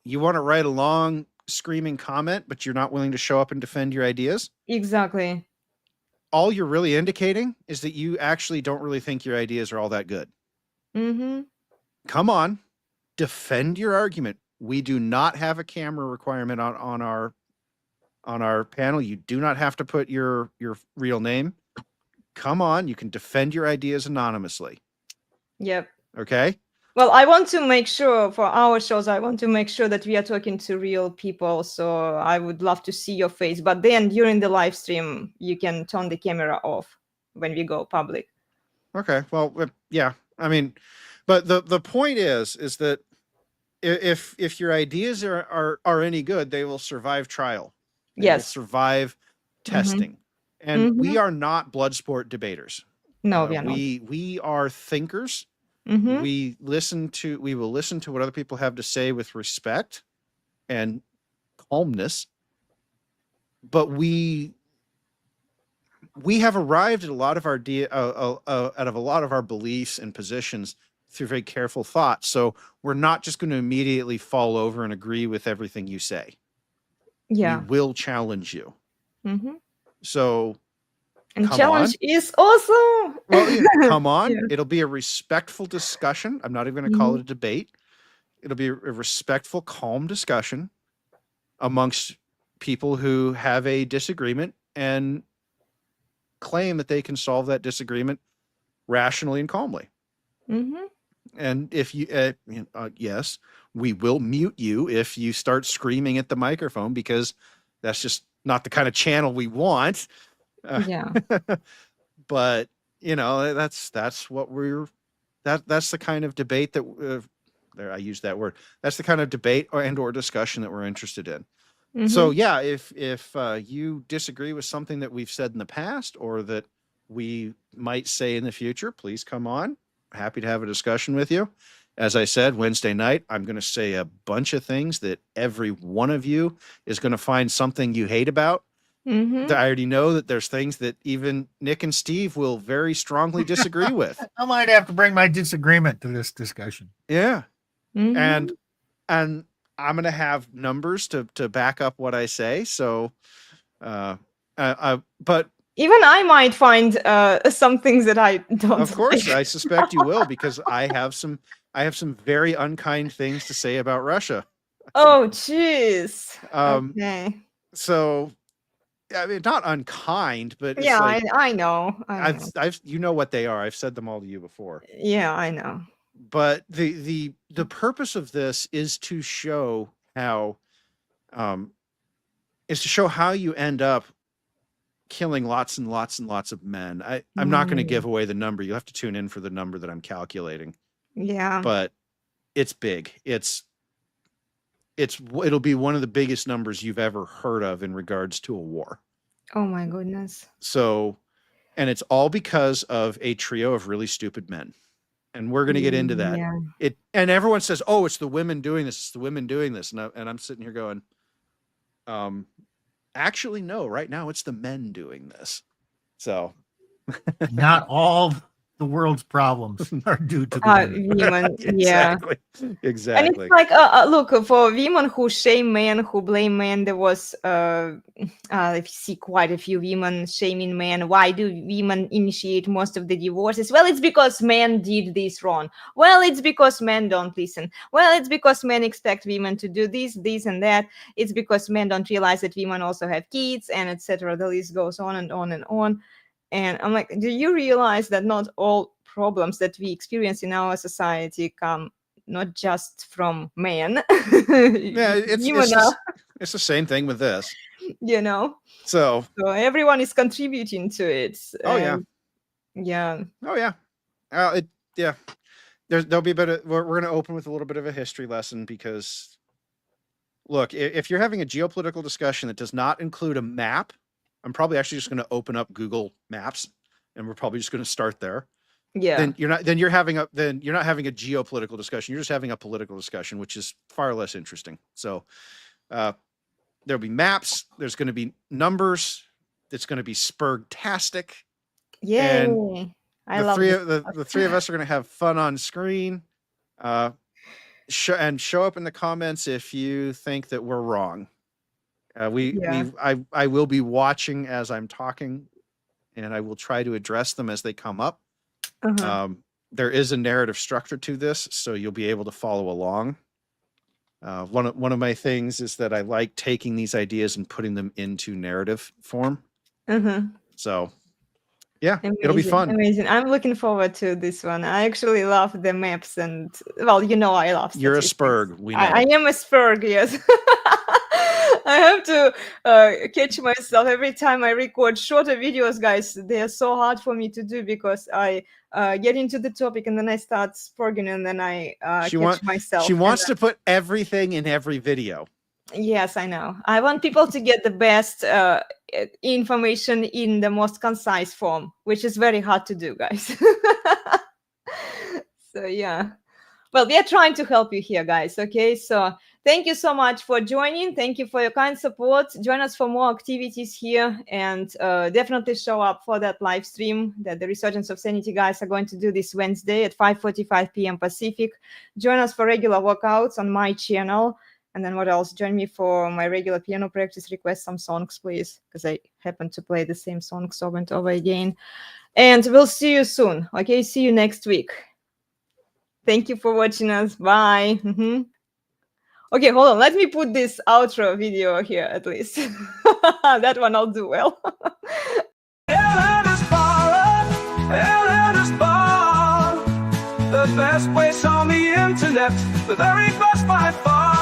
You want to write a long screaming comment, but you're not willing to show up and defend your ideas? Exactly. All you're really indicating is that you actually don't really think your ideas are all that good. Mm-hmm. Come on, defend your argument. We do not have a camera requirement on our panel. You do not have to put your real name. Come on, you can defend your ideas anonymously. Yep. Okay? Well, I want to make sure for our shows, I want to make sure that we are talking to real people. So I would love to see your face. But then during the live stream, you can turn the camera off when we go public. Okay. Well, yeah. I mean, but the point is that if your ideas are any good, they will survive trial. They will Yes. survive testing. And we are not blood sport debaters. No, we are not. We are thinkers. Mhm. We will listen to what other people have to say with respect and calmness. But we have arrived at a lot of our out of a lot of our beliefs and positions through very careful thought. So we're not just going to immediately fall over and agree with everything you say. Yeah. We will challenge you. Mm-hmm. So And come challenge on. is awesome. Well, come on. Yeah. It'll be a respectful discussion. I'm not even going to call it a debate. It'll be a respectful, calm discussion amongst people who have a disagreement and claim that they can solve that disagreement rationally and calmly. Mm-hmm. And if you, yes, we will mute you if you start screaming at the microphone, because that's just not the kind of channel we want. Yeah. But that's what that's the kind of debate that there I use that word. That's the kind of debate or discussion that we're interested in. So yeah, if you disagree with something that we've said in the past or that we might say in the future, please come on. Happy to have a discussion with you. As I said, Wednesday night, I'm going to say a bunch of things that every one of you is going to find something you hate about. I already know that there's things that even Nick and Steve will very strongly disagree with. I might have to bring my disagreement to this discussion. Yeah. And I'm going to have numbers to back up what I say. So, but even I might find some things that I don't. Of course, like. I suspect you will, because I have some very unkind things to say about Russia. Oh, jeez. Okay. So, I mean, not unkind, but it's yeah, like, I know. I've you know what they are. I've said them all to you before. Yeah, I know. But the purpose of this is to show how, you end up killing lots and lots and lots of men. I'm not going to give away the number. You have to tune in for the number that I'm calculating. Yeah. But it's big. It'll be one of the biggest numbers you've ever heard of in regards to a war. Oh my goodness. So, and it's all because of a trio of really stupid men. And we're going to get into that. Yeah. And everyone says, "Oh, it's the women doing this. It's the women doing this." And I'm sitting here going, actually, no, right now it's the men doing this. So not all the world's problems are due to the women. Exactly. Yeah. Exactly. And it's like, look, for women who shame men, who blame men, there was, I see quite a few women shaming men. Why do women initiate most of the divorces? Well, it's because men did this wrong. Well, it's because men don't listen. Well, it's because men expect women to do this, and that. It's because men don't realize that women also have kids, and etc. The list goes on and on and on. And I'm like, do you realize that not all problems that we experience in our society come not just from men? Yeah, it's the same thing with this. You know? So everyone is contributing to it. Oh, yeah. Yeah. Oh, yeah. Yeah. There'll be a bit of, we're going to open with a little bit of a history lesson, because, look, if you're having a geopolitical discussion that does not include a map, I'm probably actually just going to open up Google Maps, and we're probably just going to start there. Yeah. Then you're not having a geopolitical discussion. You're just having a political discussion, which is far less interesting. So there'll be maps. There's going to be numbers. It's going to be spurgtastic. Yeah. And the three of us are going to have fun on screen. Show up in the comments if you think that we're wrong. I will be watching as I'm talking, and I will try to address them as they come up. There is a narrative structure to this, so you'll be able to follow along. One of my things is that I like taking these ideas and putting them into narrative form. So, yeah, amazing. It'll be fun. Amazing. I'm looking forward to this one. I actually love the maps, and well, I love statistics. You're a spurg. We know. I am a spurg, yes. I have to catch myself every time I record shorter videos, guys. They are so hard for me to do, because I get into the topic and then I start spurging, and then I catch myself. She wants to put everything in every video. Yes, I know. I want people to get the best information in the most concise form, which is very hard to do, guys. So, yeah. Well, we are trying to help you here, guys. Okay, so thank you so much for joining. Thank you for your kind support. Join us for more activities here, and definitely show up for that live stream that the Resurgence of Sanity guys are going to do this Wednesday at 5:45 p.m. Pacific. Join us for regular workouts on my channel. And then what else? Join me for my regular piano practice. Request some songs, please, because I happen to play the same songs over and over again. And we'll see you soon. Okay, see you next week. Thank you for watching us. Bye. Okay, hold on. Let me put this outro video here at least. That one I'll do well. Elena's Barre, the best place on the internet, the very best by far.